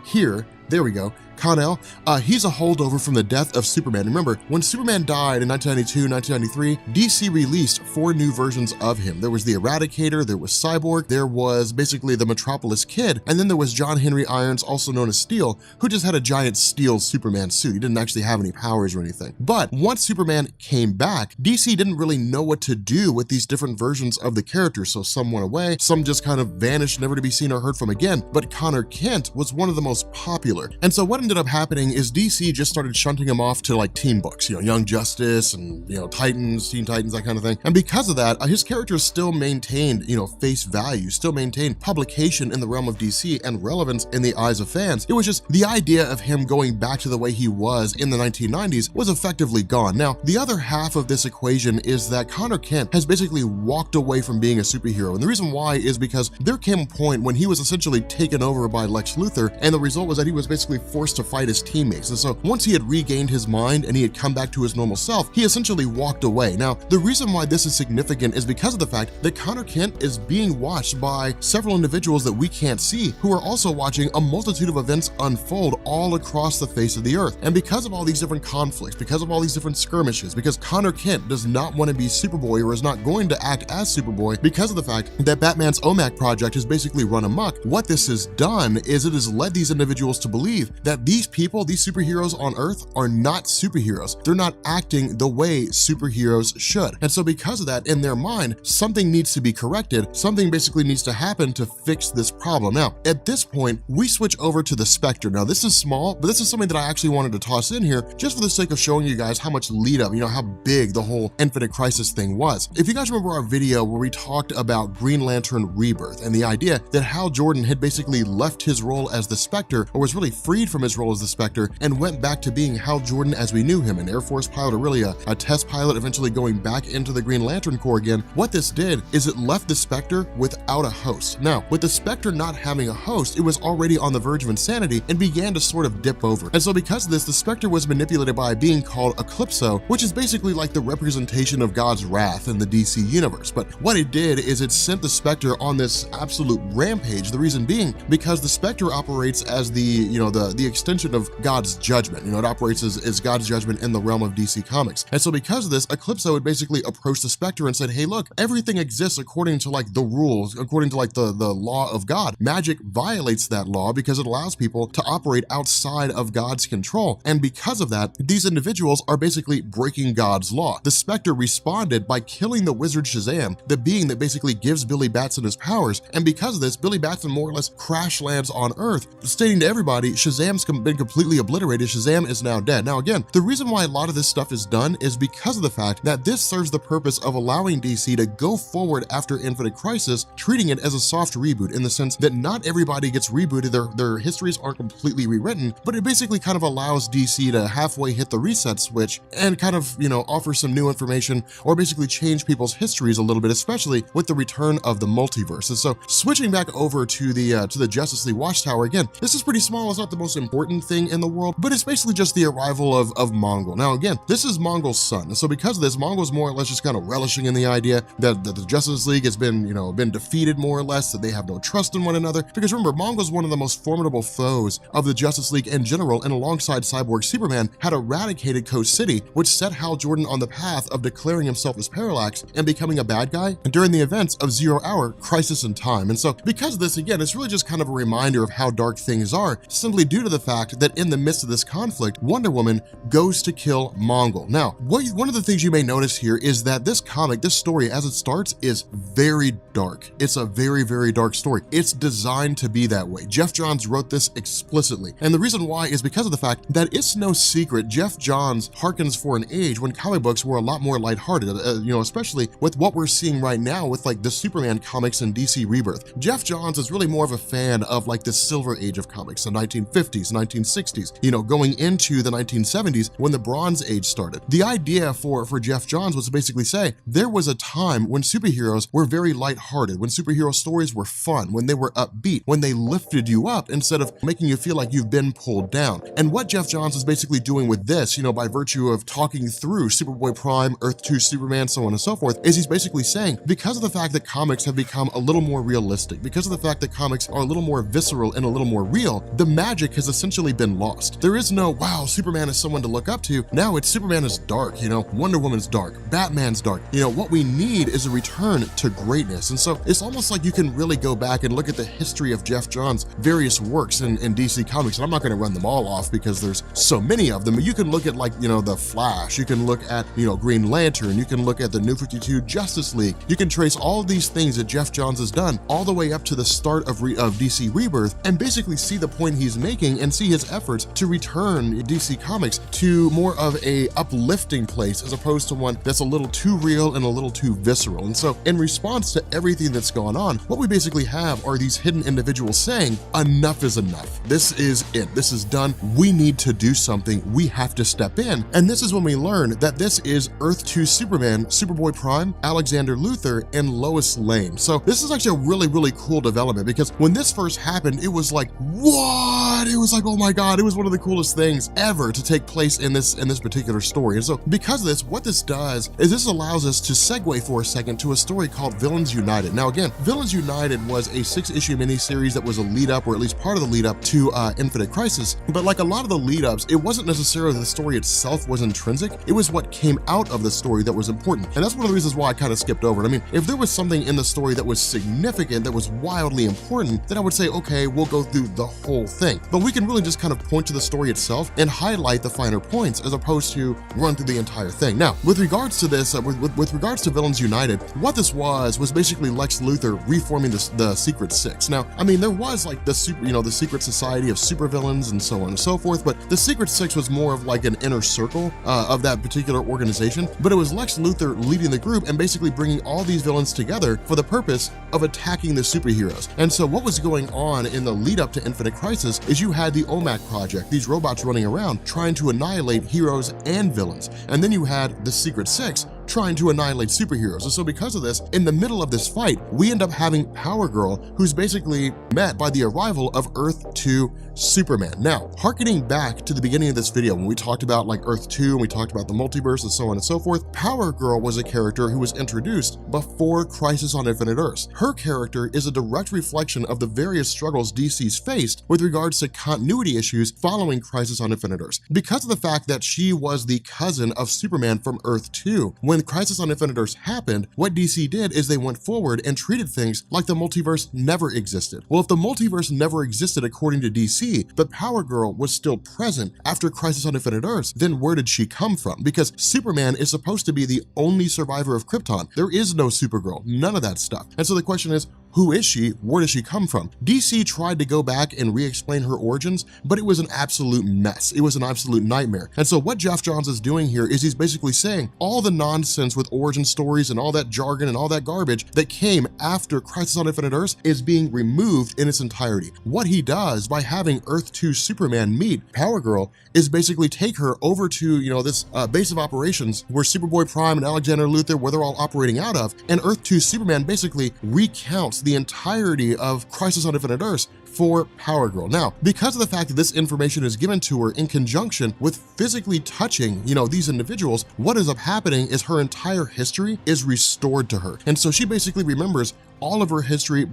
here, there we go, Connell, he's a holdover from the death of Superman. Remember, when Superman died in 1992, 1993, DC released 4 new versions of him. There was the Eradicator, there was Cyborg, there was basically the Metropolis Kid, and then there was John Henry Irons, also known as Steel, who just had a giant steel Superman suit. He didn't actually have any powers or anything. But once Superman came back, DC didn't really know what to do with these different versions of the characters. So some went away, some just kind of vanished, never to be seen or heard from again. But Connor Kent was one of the most popular. And so what ended up happening is DC just started shunting him off to like team books, Young Justice and, Titans, Teen Titans, that kind of thing. And because of that, his character still maintained, face value, still maintained publication in the realm of DC and relevance in the eyes of fans. It was just the idea of him going back to the way he was in the 1990s was effectively gone. Now, the other half of this equation is that Connor Kent has basically walked away from being a superhero. And the reason why is because there came a point when he was essentially taken over by Lex Luthor, and the result was that he was basically forced to fight his teammates. And so once he had regained his mind and he had come back to his normal self, he essentially walked away. Now, the reason why this is significant is because of the fact that Connor Kent is being watched by several individuals that we can't see, who are also watching a multitude of events unfold all across the face of the earth. And because of all these different conflicts, because of all these different skirmishes, because Connor Kent does not want to be Superboy or is not going to act as Superboy, because of the fact that Batman's OMAC project has basically run amok, what this has done is it has led these individuals to believe that these people, these superheroes on Earth, are not superheroes. They're not acting the way superheroes should. And so because of that, in their mind, something needs to be corrected. Something basically needs to happen to fix this problem. Now, at this point, we switch over to the Spectre. Now, this is small, but this is something that I actually wanted to toss in here just for the sake of showing you guys how much lead up, how big the whole Infinite Crisis thing was. If you guys remember our video where we talked about Green Lantern Rebirth and the idea that Hal Jordan had basically left his role as the Spectre, or was really freed from his role as the Spectre, and went back to being Hal Jordan as we knew him, an Air Force pilot, or really a test pilot, eventually going back into the Green Lantern Corps again. What this did is it left the Spectre without a host. Now, with the Spectre not having a host, it was already on the verge of insanity and began to sort of dip over. And so because of this, the Spectre was manipulated by a being called Eclipso, which is basically like the representation of God's wrath in the DC universe. But what it did is it sent the Spectre on this absolute rampage. The reason being because the Spectre operates as the extension of God's judgment. It operates as God's judgment in the realm of DC Comics. And so because of this, Eclipso would basically approach the Spectre and said, hey, look, everything exists according to like the rules, according to like the law of God. Magic violates that law because it allows people to operate outside of God's control. And because of that, these individuals are basically breaking God's law. The Spectre responded by killing the wizard Shazam, the being that basically gives Billy Batson his powers. And because of this, Billy Batson more or less crash lands on Earth, stating to everybody, Shazam's been completely obliterated. Shazam is now dead. Now again, the reason why a lot of this stuff is done is because of the fact that this serves the purpose of allowing DC to go forward after Infinite Crisis, treating it as a soft reboot in the sense that not everybody gets rebooted, their histories aren't completely rewritten, but it basically kind of allows DC to halfway hit the reset switch and kind of, offer some new information or basically change people's histories a little bit, especially with the return of the multiverse. And so switching back over to the Justice League Watchtower, again, this is pretty small. It's not the most important important thing in the world, but it's basically just the arrival of Mongol. Now again, this is Mongol's son, so because of this, Mongol's more or less just kind of relishing in the idea that the Justice League has been, been defeated more or less, that they have no trust in one another, because remember, Mongol's one of the most formidable foes of the Justice League in general, and alongside Cyborg Superman, had eradicated Coast City, which set Hal Jordan on the path of declaring himself as Parallax and becoming a bad guy during the events of 0 Hour Crisis in Time. And so because of this, again, it's really just kind of a reminder of how dark things are, simply due to the fact that in the midst of this conflict, Wonder Woman goes to kill Mongol. Now, one of the things you may notice here is that this comic, this story, as it starts, is very dark. It's a very, very dark story. It's designed to be that way. Geoff Johns wrote this explicitly. And the reason why is because of the fact that it's no secret Geoff Johns harkens for an age when comic books were a lot more lighthearted, especially with what we're seeing right now with like the Superman comics and DC Rebirth. Geoff Johns is really more of a fan of like the silver age of comics, the 1950s, 1960s, going into the 1970s when the Bronze Age started. The idea for Geoff Johns was to basically say there was a time when superheroes were very lighthearted, when superhero stories were fun, when they were upbeat, when they lifted you up instead of making you feel like you've been pulled down. And what Geoff Johns is basically doing with this, by virtue of talking through Superboy Prime, Earth 2 Superman, so on and so forth, is he's basically saying because of the fact that comics have become a little more realistic, because of the fact that comics are a little more visceral and a little more real, the magic has essentially been lost. There is no, wow, Superman is someone to look up to. Now it's Superman is dark, Wonder Woman's dark, Batman's dark. What we need is a return to greatness. And so it's almost like you can really go back and look at the history of Geoff Johns' various works in DC Comics, and I'm not going to run them all off because there's so many of them, but you can look at like, the Flash, you can look at, Green Lantern, you can look at the New 52 Justice League, you can trace all of these things that Geoff Johns has done all the way up to the start of DC Rebirth and basically see the point he's making and see his efforts to return DC Comics to more of a uplifting place as opposed to one that's a little too real and a little too visceral. And so in response to everything that's gone on, what we basically have are these hidden individuals saying, enough is enough. This is it. This is done. We need to do something. We have to step in. And this is when we learn that this is Earth 2 Superman, Superboy Prime, Alexander Luthor, and Lois Lane. So this is actually a really, really cool development because when this first happened, it was like, what? It was like, oh my God, it was one of the coolest things ever to take place in this particular story. And so because of this, what this does is this allows us to segue for a second to a story called Villains United. Now again, Villains United was a 6-issue miniseries that was a lead up, or at least part of the lead up to Infinite Crisis. But like a lot of the lead ups, it wasn't necessarily the story itself was intrinsic. It was what came out of the story that was important. And that's one of the reasons why I kind of skipped over it. I mean, if there was something in the story that was significant, that was wildly important, then I would say, okay, we'll go through the whole thing. But we can really just kind of point to the story itself and highlight the finer points as opposed to run through the entire thing. Now, with regards to this, with regards to Villains United, what this was basically Lex Luthor reforming the Secret Six. Now, I mean, there was like the secret society of supervillains and so on and so forth, but the Secret Six was more of like an inner circle of that particular organization. But it was Lex Luthor leading the group and basically bringing all these villains together for the purpose of attacking the superheroes. And so what was going on in the lead up to Infinite Crisis is you had the OMAC project, these robots running around trying to annihilate heroes and villains. And then you had the Secret Six trying to annihilate superheroes. And so because of this, in the middle of this fight, we end up having Power Girl, who's basically met by the arrival of Earth 2 Superman. Now, harkening back to the beginning of this video, when we talked about like Earth 2 and we talked about the multiverse and so on and so forth, Power Girl was a character who was introduced before Crisis on Infinite Earths. Her character is a direct reflection of the various struggles DC's faced with regards to continuity issues following Crisis on Infinite Earths. Because of the fact that she was the cousin of Superman from Earth 2, when Crisis on Infinite Earths happened, what DC did is they went forward and treated things like the multiverse never existed. Well, if the multiverse never existed according to DC, but Power Girl was still present after Crisis on Infinite Earths, then where did she come from? Because Superman is supposed to be the only survivor of Krypton. There is no Supergirl, none of that stuff. And so the question is, who is she? Where does she come from? DC tried to go back and re-explain her origins, but it was an absolute mess. It was an absolute nightmare. And so what Geoff Johns is doing here is he's basically saying all the nonsense with origin stories and all that jargon and all that garbage that came after Crisis on Infinite Earths is being removed in its entirety. What he does by having Earth 2 Superman meet Power Girl is basically take her over to, this base of operations where Superboy Prime and Alexander Luthor, where they're all operating out of, and Earth 2 Superman basically recounts the entirety of Crisis on Infinite Earths for Power Girl. Now, because of the fact that this information is given to her in conjunction with physically touching, these individuals, what ends up happening is her entire history is restored to her. And so she basically remembers all of her history,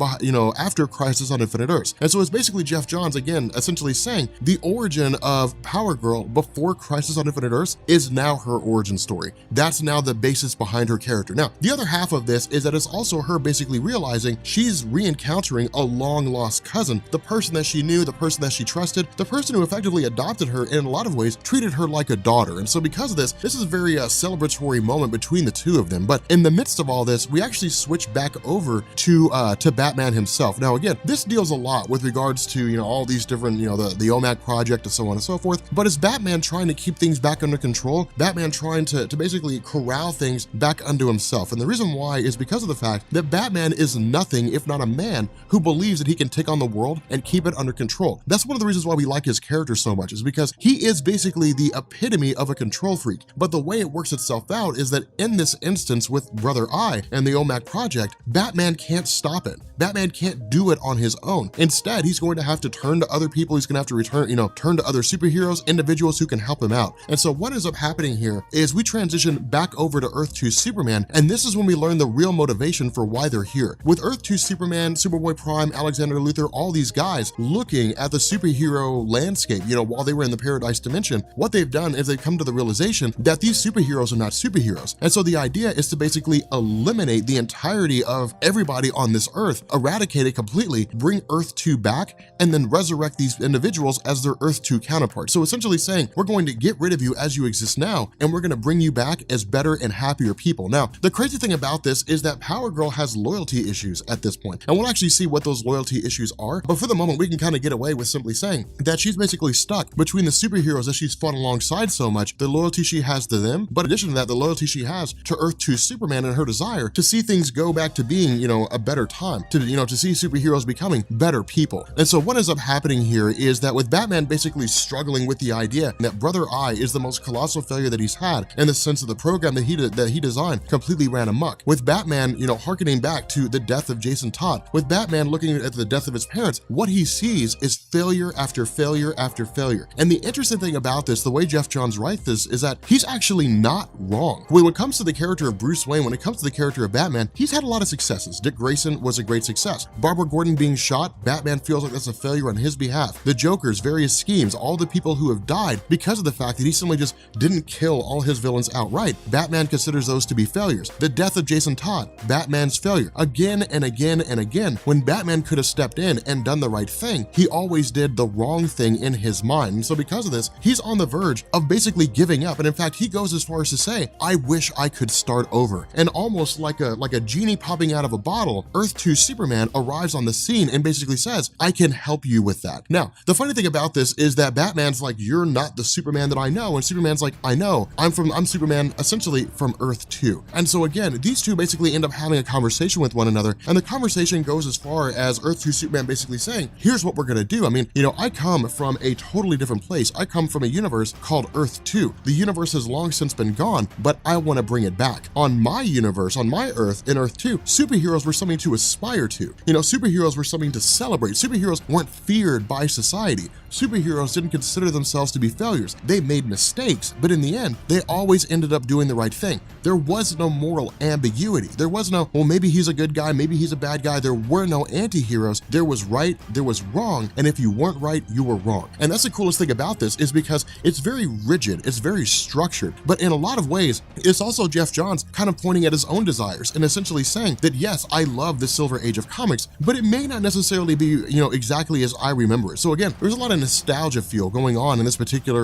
after Crisis on Infinite Earths. And so it's basically Geoff Johns, again, essentially saying the origin of Power Girl before Crisis on Infinite Earths is now her origin story. That's now the basis behind her character. Now, the other half of this is that it's also her basically realizing she's re-encountering a long-lost cousin, the person that she knew, the person that she trusted, the person who effectively adopted her and in a lot of ways treated her like a daughter. And so because of this is a very celebratory moment between the two of them. But in the midst of all this, we actually switch back over to Batman himself. Now again, this deals a lot with regards to all these different the OMAC project and so on and so forth, but it's Batman trying to keep things back under control, Batman trying to basically corral things back unto himself. And the reason why is because of the fact that Batman is nothing if not a man who believes that he can take on the world and keep it under control. That's one of the reasons why we like his character so much, is because he is basically the epitome of a control freak. But the way it works itself out is that in this instance with Brother Eye and the OMAC project, Batman can't stop it. Batman can't do it on his own. Instead, he's going to have to turn to other people. He's going to have to turn to other superheroes, individuals who can help him out. And so what ends up happening here is we transition back over to Earth 2 Superman, and this is when we learn the real motivation for why they're here. With Earth 2 Superman, Superboy Prime, Alexander Luthor, all these guys looking at the superhero landscape, while they were in the Paradise Dimension, what they've done is they've come to the realization that these superheroes are not superheroes. And so the idea is to basically eliminate the entirety of everybody on this Earth, eradicate it completely, bring Earth 2 back, and then resurrect these individuals as their Earth 2 counterparts. So essentially saying, we're going to get rid of you as you exist now, and we're going to bring you back as better and happier people. Now, the crazy thing about this is that Power Girl has loyalty issues at this point, and we'll actually see what those loyalty issues are, but for the moment, we can kind of get away with simply saying that she's basically stuck between the superheroes that she's fought alongside so much, the loyalty she has to them, but in addition to that, the loyalty she has to Earth 2 Superman and her desire to see things go back to being, a better time, to see superheroes becoming better people. And so what ends up happening here is that with Batman basically struggling with the idea that Brother Eye is the most colossal failure that he's had, in the sense of the program that he designed completely ran amok. With Batman, hearkening back to the death of Jason Todd, with Batman looking at the death of his parents, what he sees is failure after failure after failure. And the interesting thing about this, the way Geoff Johns writes this, is that he's actually not wrong. When it comes to the character of Bruce Wayne, when it comes to the character of Batman, he's had a lot of successes. Dick Grayson was a great success. Barbara Gordon being shot, Batman feels like that's a failure on his behalf. The Joker's various schemes, all the people who have died because of the fact that he simply just didn't kill all his villains outright, Batman considers those to be failures. The death of Jason Todd, Batman's failure. Again and again and again, when Batman could have stepped in and done the right thing, he always did the wrong thing in his mind. And so because of this, he's on the verge of basically giving up. And in fact, he goes as far as to say, I wish I could start over. And almost like a genie popping out of a bottle, Earth 2 Superman arrives on the scene and basically says, I can help you with that. Now, the funny thing about this is that Batman's like, you're not the Superman that I know. And Superman's like, I know, I'm Superman essentially from Earth 2. And so again, these two basically end up having a conversation with one another. And the conversation goes as far as Earth 2 Superman basically saying, here's what we're gonna do. I mean, I come from a totally different place. I come from a universe called Earth 2. The universe has long since been gone, but I want to bring it back. On my universe, on my Earth, in Earth 2, superheroes were something to aspire to. Superheroes were something to celebrate. Superheroes weren't feared by society. Superheroes didn't consider themselves to be failures. They made mistakes, but in the end, they always ended up doing the right thing. There was no moral ambiguity. There was no, well, maybe he's a good guy, maybe he's a bad guy. There were no anti-heroes. There was right, there was wrong, and if you weren't right, you were wrong. And that's the coolest thing about this, is because it's very rigid, it's very structured, but in a lot of ways, it's also Geoff Johns kind of pointing at his own desires and essentially saying that, yes, I love the Silver Age of comics, but it may not necessarily be, exactly as I remember it. So again, there's a lot of nostalgia feel going on in this particular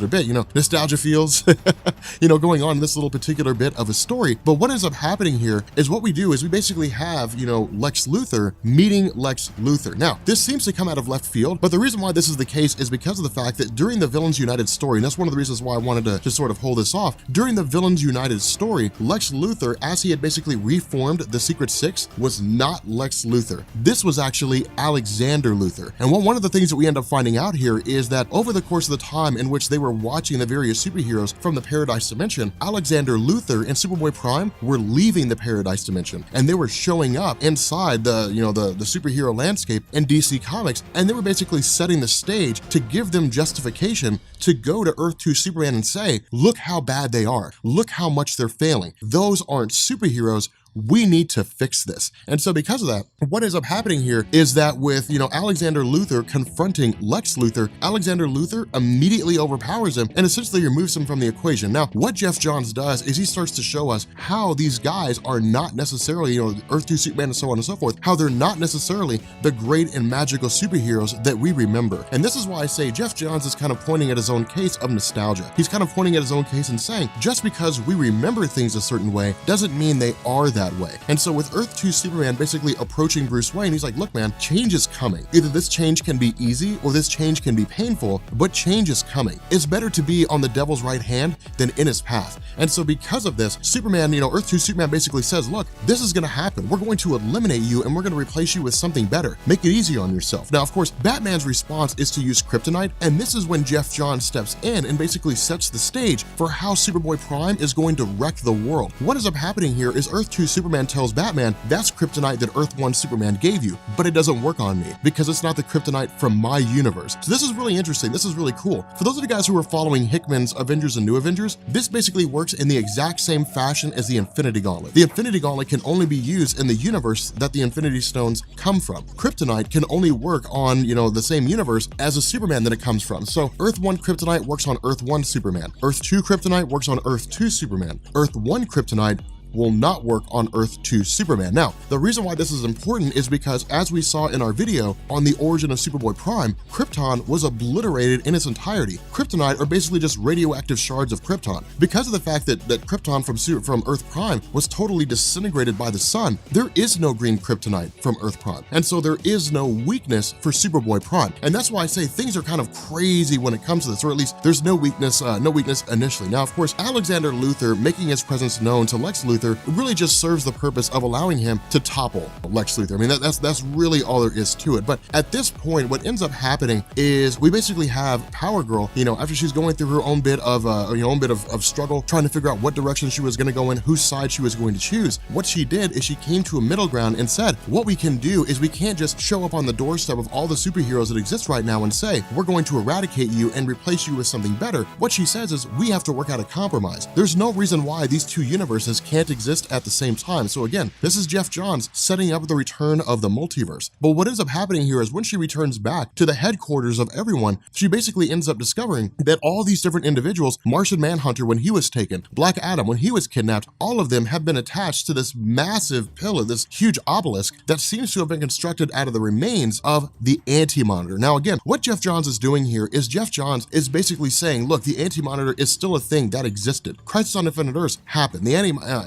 bit, nostalgia feels, going on in this little particular bit of a story. But what ends up happening here is what we do is we basically have, Lex Luthor meeting Lex Luthor. Now, this seems to come out of left field, but the reason why this is the case is because of the fact that during the Villains United story, and that's one of the reasons why I wanted to just sort of hold this off, during the Villains United story, Lex Luthor, as he had basically reformed the Secret Six, 6 was not Lex Luthor. This was actually Alexander Luthor. And one of the things that we end up finding out here is that over the course of the time in which they were watching the various superheroes from the Paradise Dimension, Alexander Luthor and Superboy Prime were leaving the Paradise Dimension, and they were showing up inside the superhero landscape in DC Comics, and they were basically setting the stage to give them justification to go to Earth 2 Superman and say, look how bad they are, look how much they're failing. Those aren't superheroes. We need to fix this. And so because of that, what ends up happening here is that with, Alexander Luthor confronting Lex Luthor, Alexander Luthor immediately overpowers him and essentially removes him from the equation. Now, what Geoff Johns does is he starts to show us how these guys are not necessarily, Earth 2 Superman and so on and so forth, how they're not necessarily the great and magical superheroes that we remember. And this is why I say Geoff Johns is kind of pointing at his own case of nostalgia. He's kind of pointing at his own case and saying, just because we remember things a certain way doesn't mean they are that way. And so with Earth 2 Superman basically approaching Bruce Wayne, he's like, look man, change is coming. Either this change can be easy or this change can be painful, but change is coming. It's better to be on the devil's right hand than in his path. And so because of this, Superman, Earth 2 Superman basically says, look, this is gonna happen. We're going to eliminate you and we're gonna replace you with something better. Make it easy on yourself. Now, of course, Batman's response is to use kryptonite, and this is when Geoff Johns steps in and basically sets the stage for how Superboy Prime is going to wreck the world. What ends up happening here is Earth 2 Superman tells Batman, that's kryptonite that Earth 1 Superman gave you, but it doesn't work on me because it's not the kryptonite from my universe. So this is really interesting. This is really cool. For those of you guys who are following Hickman's Avengers and New Avengers, this basically works in the exact same fashion as the Infinity Gauntlet. The Infinity Gauntlet can only be used in the universe that the Infinity Stones come from. Kryptonite can only work on, the same universe as a Superman that it comes from. So Earth 1 kryptonite works on Earth 1 Superman. Earth 2 kryptonite works on Earth 2 Superman. Earth 1 kryptonite will not work on Earth 2 Superman. Now, the reason why this is important is because as we saw in our video on the origin of Superboy Prime, Krypton was obliterated in its entirety. Kryptonite are basically just radioactive shards of Krypton. Because of the fact that Krypton from Earth Prime was totally disintegrated by the sun, there is no green kryptonite from Earth Prime. And so there is no weakness for Superboy Prime. And that's why I say things are kind of crazy when it comes to this, or at least there's no weakness initially. Now, of course, Alexander Luthor making his presence known to Lex Luthor really just serves the purpose of allowing him to topple Lex Luthor. I mean, that's really all there is to it. But at this point, what ends up happening is we basically have Power Girl, after she's going through her own bit of struggle, trying to figure out what direction she was going to go in, whose side she was going to choose. What she did is she came to a middle ground and said, what we can do is we can't just show up on the doorstep of all the superheroes that exist right now and say, we're going to eradicate you and replace you with something better. What she says is we have to work out a compromise. There's no reason why these two universes can't exist at the same time. So again, this is Geoff Johns setting up the return of the multiverse. But what ends up happening here is when she returns back to the headquarters of everyone, she basically ends up discovering that all these different individuals, Martian Manhunter when he was taken, Black Adam when he was kidnapped, all of them have been attached to this massive pillar, this huge obelisk that seems to have been constructed out of the remains of the Anti-Monitor. Now again, what Geoff Johns is doing here is Geoff Johns is basically saying, look, the Anti-Monitor is still a thing that existed. Crisis on Infinite Earths happened. The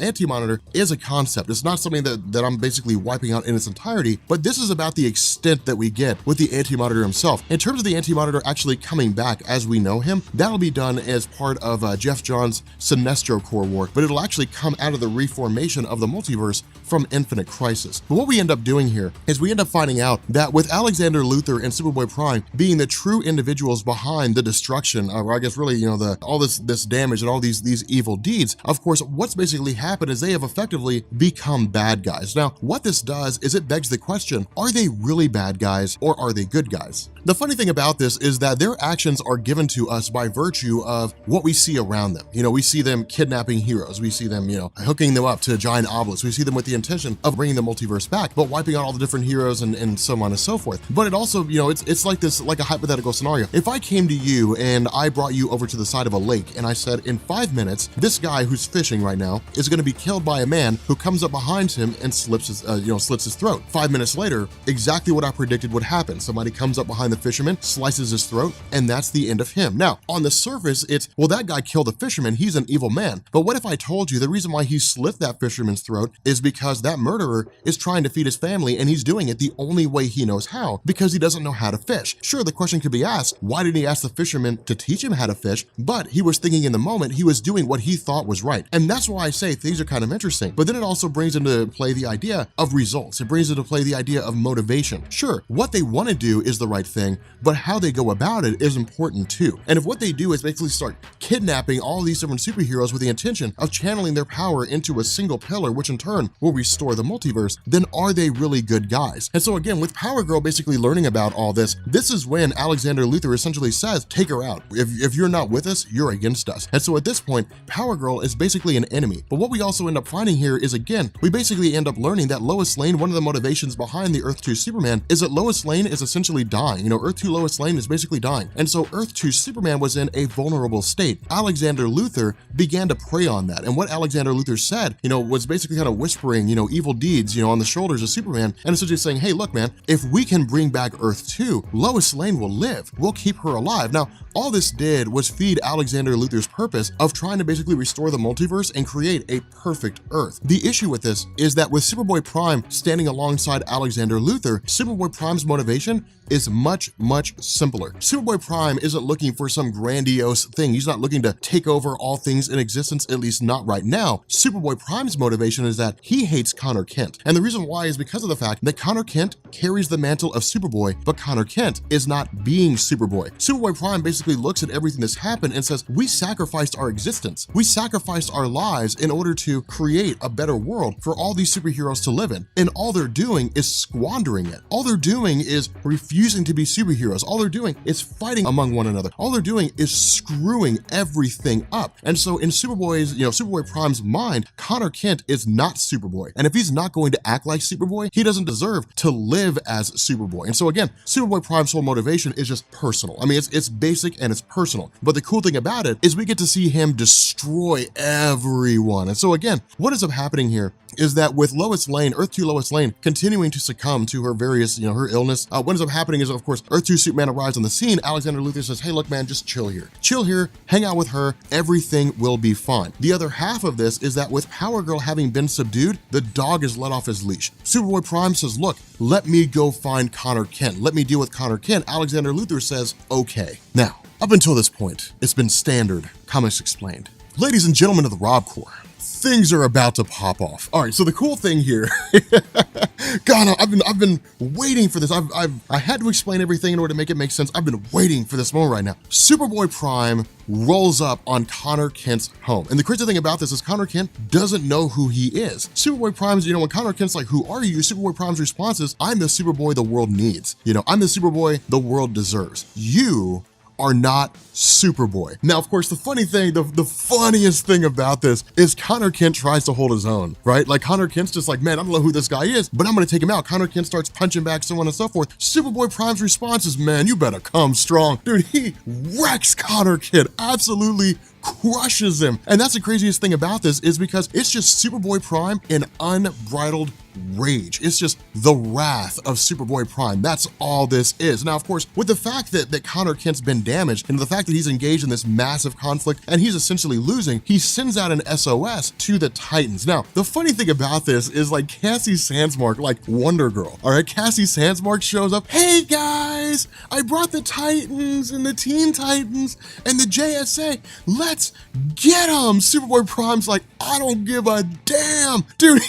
Anti-Monitor is a concept. It's not something that I'm basically wiping out in its entirety, but this is about the extent that we get with the Anti-Monitor himself. In terms of the Anti-Monitor actually coming back as we know him, that'll be done as part of Geoff Johns' Sinestro Corps War, but it'll actually come out of the reformation of the multiverse from Infinite Crisis. But what we end up doing here is we end up finding out that with Alexander Luthor and Superboy Prime being the true individuals behind the destruction, or I guess really, all this damage and all these evil deeds, of course, what's basically happened is they have effectively become bad guys. Now, what this does is it begs the question, are they really bad guys or are they good guys? The funny thing about this is that their actions are given to us by virtue of what we see around them. We see them kidnapping heroes. We see them, hooking them up to giant obelisks. We see them with the intention of bringing the multiverse back, but wiping out all the different heroes and so on and so forth. But it also, it's like this, like a hypothetical scenario. If I came to you and I brought you over to the side of a lake and I said, in 5 minutes, this guy who's fishing right now is going to be killed by a man who comes up behind him and slits his throat. 5 minutes later, exactly what I predicted would happen. Somebody comes up behind the fisherman, slices his throat, and that's the end of him. Now, on the surface, it's, well, that guy killed the fisherman, he's an evil man. But what if I told you the reason why he slit that fisherman's throat is because that murderer is trying to feed his family and he's doing it the only way he knows how, because he doesn't know how to fish. Sure, the question could be asked, why didn't he ask the fisherman to teach him how to fish? But he was thinking in the moment, he was doing what he thought was right. And that's why I say things are kind of interesting, but then it also brings into play the idea of results. It brings into play the idea of motivation. Sure, what they want to do is the right thing, but how they go about it is important too. And if what they do is basically start kidnapping all these different superheroes with the intention of channeling their power into a single pillar, which in turn will restore the multiverse, then are they really good guys? And so again, with Power Girl basically learning about all this is when Alexander Luthor essentially says, take her out. If you're not with us, you're against us. And so at this point, Power Girl is basically an enemy. But what we also end up finding here is, again, we basically end up learning that Lois Lane, one of the motivations behind the Earth 2 Superman is that Lois Lane is essentially dying. You know, Earth 2 Lois Lane is basically dying. And so Earth 2 Superman was in a vulnerable state. Alexander Luthor began to prey on that. And what Alexander Luthor said, you know, was basically kind of whispering, you know, evil deeds, you know, on the shoulders of Superman, and essentially saying, hey, look, man, if we can bring back Earth 2, Lois Lane will live. We'll keep her alive. Now, all this did was feed Alexander Luthor's purpose of trying to basically restore the multiverse and create a perfect Earth. The issue with this is that with Superboy Prime standing alongside Alexander Luthor, Superboy Prime's motivation is much, much simpler. Superboy Prime isn't looking for some grandiose thing. He's not looking to take over all things in existence, at least not right now. Superboy Prime's motivation is that he hates Connor Kent. And the reason why is because of the fact that Connor Kent carries the mantle of Superboy, but Connor Kent is not being Superboy. Superboy Prime basically looks at everything that's happened and says, we sacrificed our existence. We sacrificed our lives in order to create a better world for all these superheroes to live in. And all they're doing is squandering it. All they're doing is refusing to be superheroes. All they're doing is fighting among one another. All they're doing is screwing everything up. And so in Superboy's, you know, Superboy Prime's mind, Connor Kent is not Superboy. And if he's not going to act like Superboy, he doesn't deserve to live as Superboy. And so again, Superboy Prime's whole motivation is just personal. I mean, it's basic and it's personal. But the cool thing about it is we get to see him destroy everyone. And so again, what ends up happening here is that with Lois Lane, Earth 2 Lois Lane, continuing to succumb to her various, you know, her illness, what ends up happening is, of course, Earth 2 Superman arrives on the scene. Alexander Luthor says, hey, look, man, just chill here. Chill here, hang out with her, everything will be fine. The other half of this is that with Power Girl having been subdued, the dog is let off his leash. Superboy Prime says, look, let me go find Connor Kent. Let me deal with Connor Kent. Alexander Luthor says, okay. Now, up until this point, it's been standard Comics Explained. Ladies and gentlemen of the Rob Corps, things are about to pop off. All right, so the cool thing here, God, I've been waiting for this. I had to explain everything in order to make it make sense. I've been waiting for this moment right now. Superboy Prime rolls up on Connor Kent's home. And the crazy thing about this is Connor Kent doesn't know who he is. Superboy Prime's, you know, when Connor Kent's like, who are you? Superboy Prime's response is, I'm the Superboy the world needs. You know, I'm the Superboy the world deserves. You are not Superboy. Now, of course, the funny thing, the funniest thing about this is Connor Kent tries to hold his own, right? Like Connor Kent's just like, man, I don't know who this guy is, but I'm gonna take him out. Connor Kent starts punching back, so on and so forth. Superboy Prime's response is, man, you better come strong. Dude, he wrecks Connor Kent, absolutely crushes him. And that's the craziest thing about this is because it's just Superboy Prime in unbridled rage. It's just the wrath of Superboy Prime. That's all this is. Now, of course, with the fact that Connor Kent's been damaged and the fact that he's engaged in this massive conflict and he's essentially losing, he sends out an SOS to the Titans. Now, the funny thing about this is like Cassie Sandsmark, like Wonder Girl, all right? Cassie Sandsmark shows up. Hey guys, I brought the Titans and the Teen Titans and the JSA. Let's get them. Superboy Prime's like, I don't give a damn. Dude,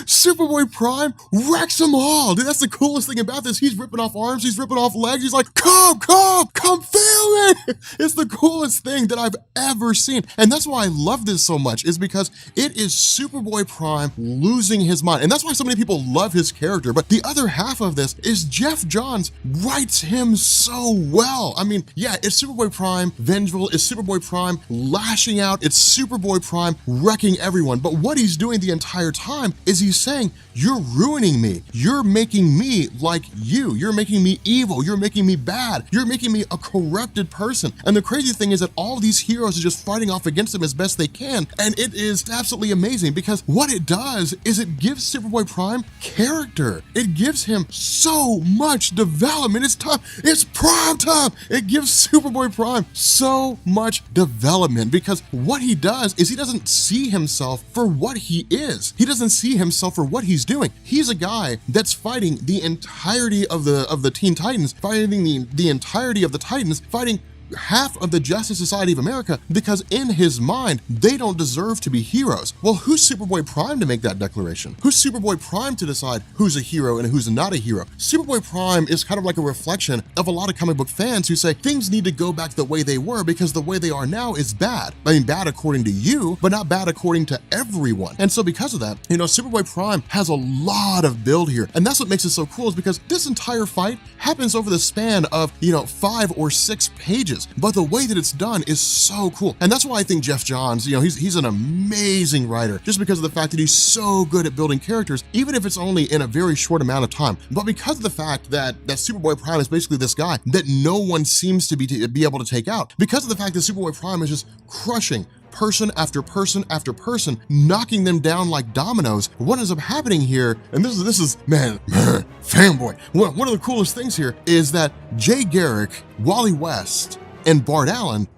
Superboy Prime wrecks them all. Dude, that's the coolest thing about this. He's ripping off arms, he's ripping off legs. He's like, come feel me. It's the coolest thing that I've ever seen. And that's why I love this so much, is because it is Superboy Prime losing his mind. And that's why so many people love his character. But the other half of this is Jeff Johns writes him so well. I mean, yeah, it's Superboy Prime vengeful, it's Superboy Prime lashing out, it's Superboy Prime wrecking everyone. But what he's doing the entire time is he's saying, you're ruining me. You're making me like you. You're making me evil. You're making me bad. You're making me a corrupted person. And the crazy thing is that all these heroes are just fighting off against him as best they can. And it is absolutely amazing because what it does is it gives Superboy Prime character. It gives him so much development. It's time. It's prime time. It gives Superboy Prime so much development because what he does is he doesn't see himself for what he is. He doesn't see himself for what he's doing. He's a guy that's fighting the entirety of the Teen Titans, fighting the entirety of the Titans, fighting half of the Justice Society of America because in his mind, they don't deserve to be heroes. Well, who's Superboy Prime to make that declaration? Who's Superboy Prime to decide who's a hero and who's not a hero? Superboy Prime is kind of like a reflection of a lot of comic book fans who say things need to go back the way they were because the way they are now is bad. I mean, bad according to you, but not bad according to everyone. And so because of that, you know, Superboy Prime has a lot of build here. And that's what makes it so cool, is because this entire fight happens over the span of, you know, 5 or 6 pages. But the way that it's done is so cool. And that's why I think Geoff Johns, you know, he's an amazing writer, just because of the fact that he's so good at building characters, even if it's only in a very short amount of time. But because of the fact that Superboy Prime is basically this guy that no one seems to be able to take out, because of the fact that Superboy Prime is just crushing person after person after person, knocking them down like dominoes, what ends up happening here, and this is man, fanboy, one of the coolest things here is that Jay Garrick, Wally West, and Bart Allen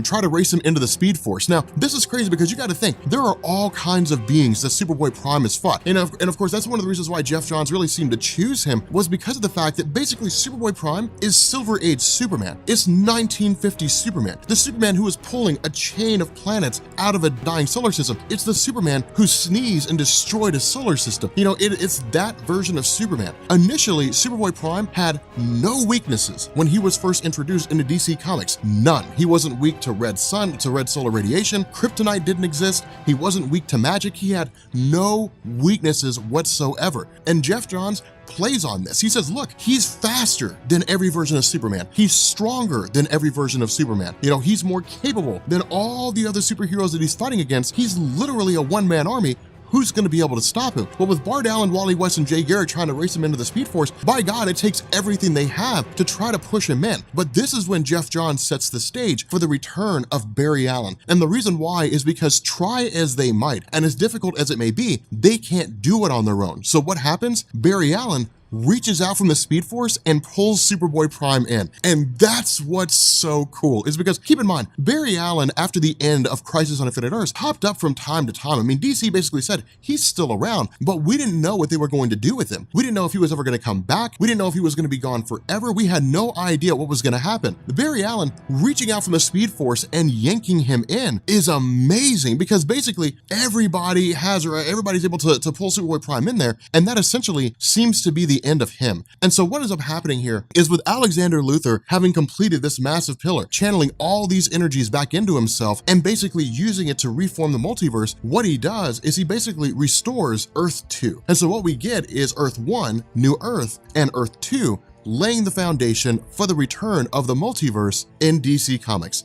try to race him into the Speed Force. Now, this is crazy because you got to think, there are all kinds of beings that Superboy Prime has fought. And of course, that's one of the reasons why Geoff Johns really seemed to choose him, was because of the fact that basically Superboy Prime is Silver Age Superman. It's 1950s Superman. The Superman who is pulling a chain of planets out of a dying solar system. It's the Superman who sneezed and destroyed a solar system. You know, it's that version of Superman. Initially, Superboy Prime had no weaknesses when he was first introduced into DC Comics. None. He wasn't weak to red sun, to red solar radiation. Kryptonite didn't exist. He wasn't weak to magic. He had no weaknesses whatsoever. And Geoff Johns plays on this. He says, look, he's faster than every version of Superman. He's stronger than every version of Superman. You know, he's more capable than all the other superheroes that he's fighting against. He's literally a one-man army. Who's going to be able to stop him? But with Bart Allen, Wally West, and Jay Garrick trying to race him into the Speed Force, by God, it takes everything they have to try to push him in. But this is when Geoff Johns sets the stage for the return of Barry Allen. And the reason why is because try as they might, and as difficult as it may be, they can't do it on their own. So what happens? Barry Allen reaches out from the Speed Force and pulls Superboy Prime in. And that's what's so cool, is because keep in mind, Barry Allen, after the end of Crisis on Infinite Earths, popped up from time to time. I mean, DC basically said he's still around, but we didn't know what they were going to do with him. We didn't know if he was ever going to come back. We didn't know if he was going to be gone forever. We had no idea what was going to happen. Barry Allen reaching out from the Speed Force and yanking him in is amazing, because basically everybody's able to pull Superboy Prime in there, and that essentially seems to be the end of him. And so what ends up happening here is, with Alexander Luthor having completed this massive pillar, channeling all these energies back into himself and basically using it to reform the multiverse, what he does is he basically restores Earth 2. And so what we get is Earth 1, New Earth, and Earth 2 laying the foundation for the return of the multiverse in DC Comics.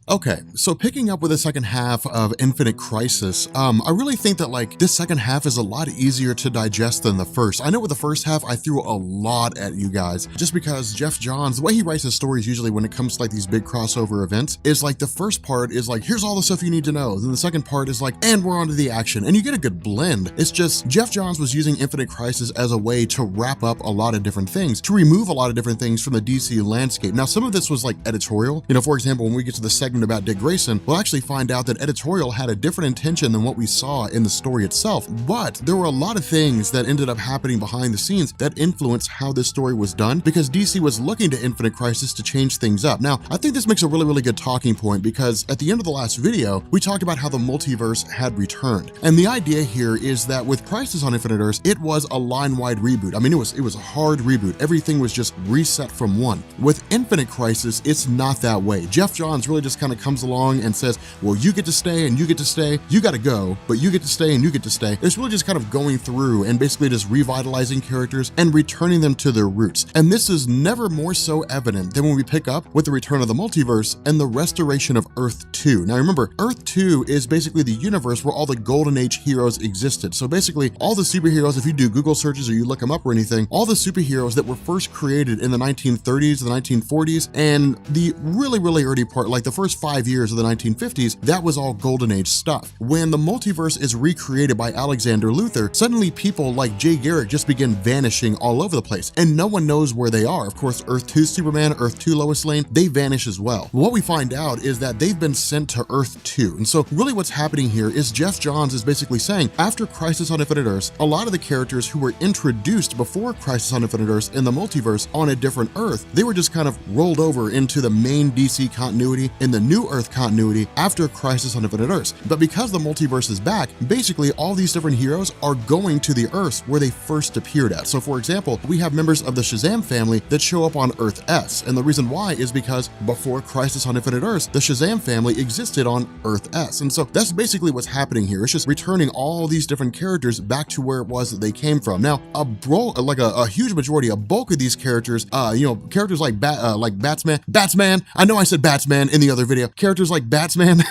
Okay, so picking up with the second half of Infinite Crisis, I really think that like this second half is a lot easier to digest than the first. I know with the first half, I threw a lot at you guys, just because Geoff Johns, the way he writes his stories usually when it comes to like these big crossover events, is like the first part is like, here's all the stuff you need to know. Then the second part is like, and we're on to the action, and you get a good blend. It's just Geoff Johns was using Infinite Crisis as a way to wrap up a lot of different things, to remove a lot of different things from the DC landscape. Now, some of this was like editorial. You know, for example, when we get to the segment about Dick Grayson, we'll actually find out that editorial had a different intention than what we saw in the story itself. But there were a lot of things that ended up happening behind the scenes that influenced how this story was done, because DC was looking to Infinite Crisis to change things up. Now, I think this makes a really, really good talking point, because at the end of the last video, we talked about how the multiverse had returned. And the idea here is that with Crisis on Infinite Earths, it was a line-wide reboot. I mean, it was a hard reboot. Everything was just reset from one. With Infinite Crisis, it's not that way. Geoff Johns really just kind of comes along and says, well, you get to stay and you get to stay, you got to go, but you get to stay and you get to stay. It's really just kind of going through and basically just revitalizing characters and returning them to their roots. And this is never more so evident than when we pick up with the return of the multiverse and the restoration of Earth 2. Now remember, Earth 2 is basically the universe where all the Golden Age heroes existed. So basically all the superheroes, if you do Google searches or you look them up or anything, all the superheroes that were first created in the 1930s, the 1940s, and the really, really early part, like the first first 5 years of the 1950s, that was all golden age stuff. When the multiverse is recreated by Alexander Luthor, suddenly people like Jay Garrick just begin vanishing all over the place, and no one knows where they are. Of course, Earth 2 Superman, Earth 2 Lois Lane, they vanish as well. What we find out is that they've been sent to Earth 2, and so really what's happening here is Jeff Johns is basically saying, after Crisis on Infinite Earths, a lot of the characters who were introduced before Crisis on Infinite Earths in the multiverse on a different Earth, they were just kind of rolled over into the main DC continuity in the new Earth continuity after Crisis on Infinite Earths. But because the multiverse is back, basically all these different heroes are going to the Earths where they first appeared at. So for example, we have members of the Shazam family that show up on Earth S, and the reason why is because before Crisis on Infinite Earths, the Shazam family existed on Earth S. And so that's basically what's happening here. It's just returning all these different characters back to where it was that they came from. Now, a huge majority, a bulk of these characters, characters like Batsman, I know I said Batsman in the other video, characters like Batsman,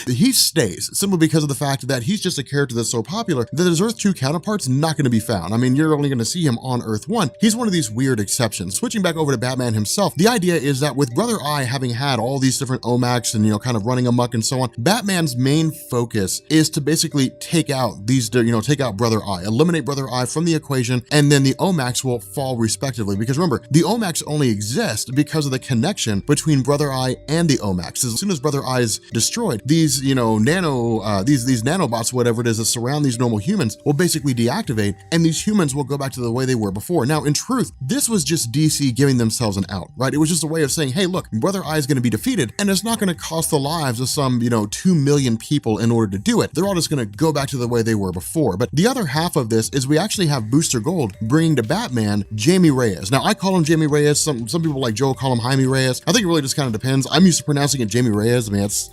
he stays simply because of the fact that he's just a character that's so popular that his Earth 2 counterpart's not going to be found. I mean, you're only going to see him on Earth 1. He's one of these weird exceptions. Switching back over to Batman himself, the idea is that with Brother Eye having had all these different OMACs and, kind of running amok and so on, Batman's main focus is to basically take out Brother Eye, eliminate Brother Eye from the equation, and then the OMACs will fall respectively. Because remember, the OMACs only exist because of the connection between Brother Eye and the OMACs. As soon as Brother Eye is destroyed, these, these nanobots, whatever it is that surround these normal humans, will basically deactivate, and these humans will go back to the way they were before. Now, in truth, this was just DC giving themselves an out, right? It was just a way of saying, hey, look, Brother Eye is going to be defeated, and it's not going to cost the lives of some, 2 million people in order to do it. They're all just going to go back to the way they were before. But the other half of this is we actually have Booster Gold bringing to Batman Jamie Reyes. Now, I call him Jamie Reyes. Some people like Joel call him Jaime Reyes. I think it really just kind of depends. I'm used to pronouncing it Jamie Reyes. I mean, that's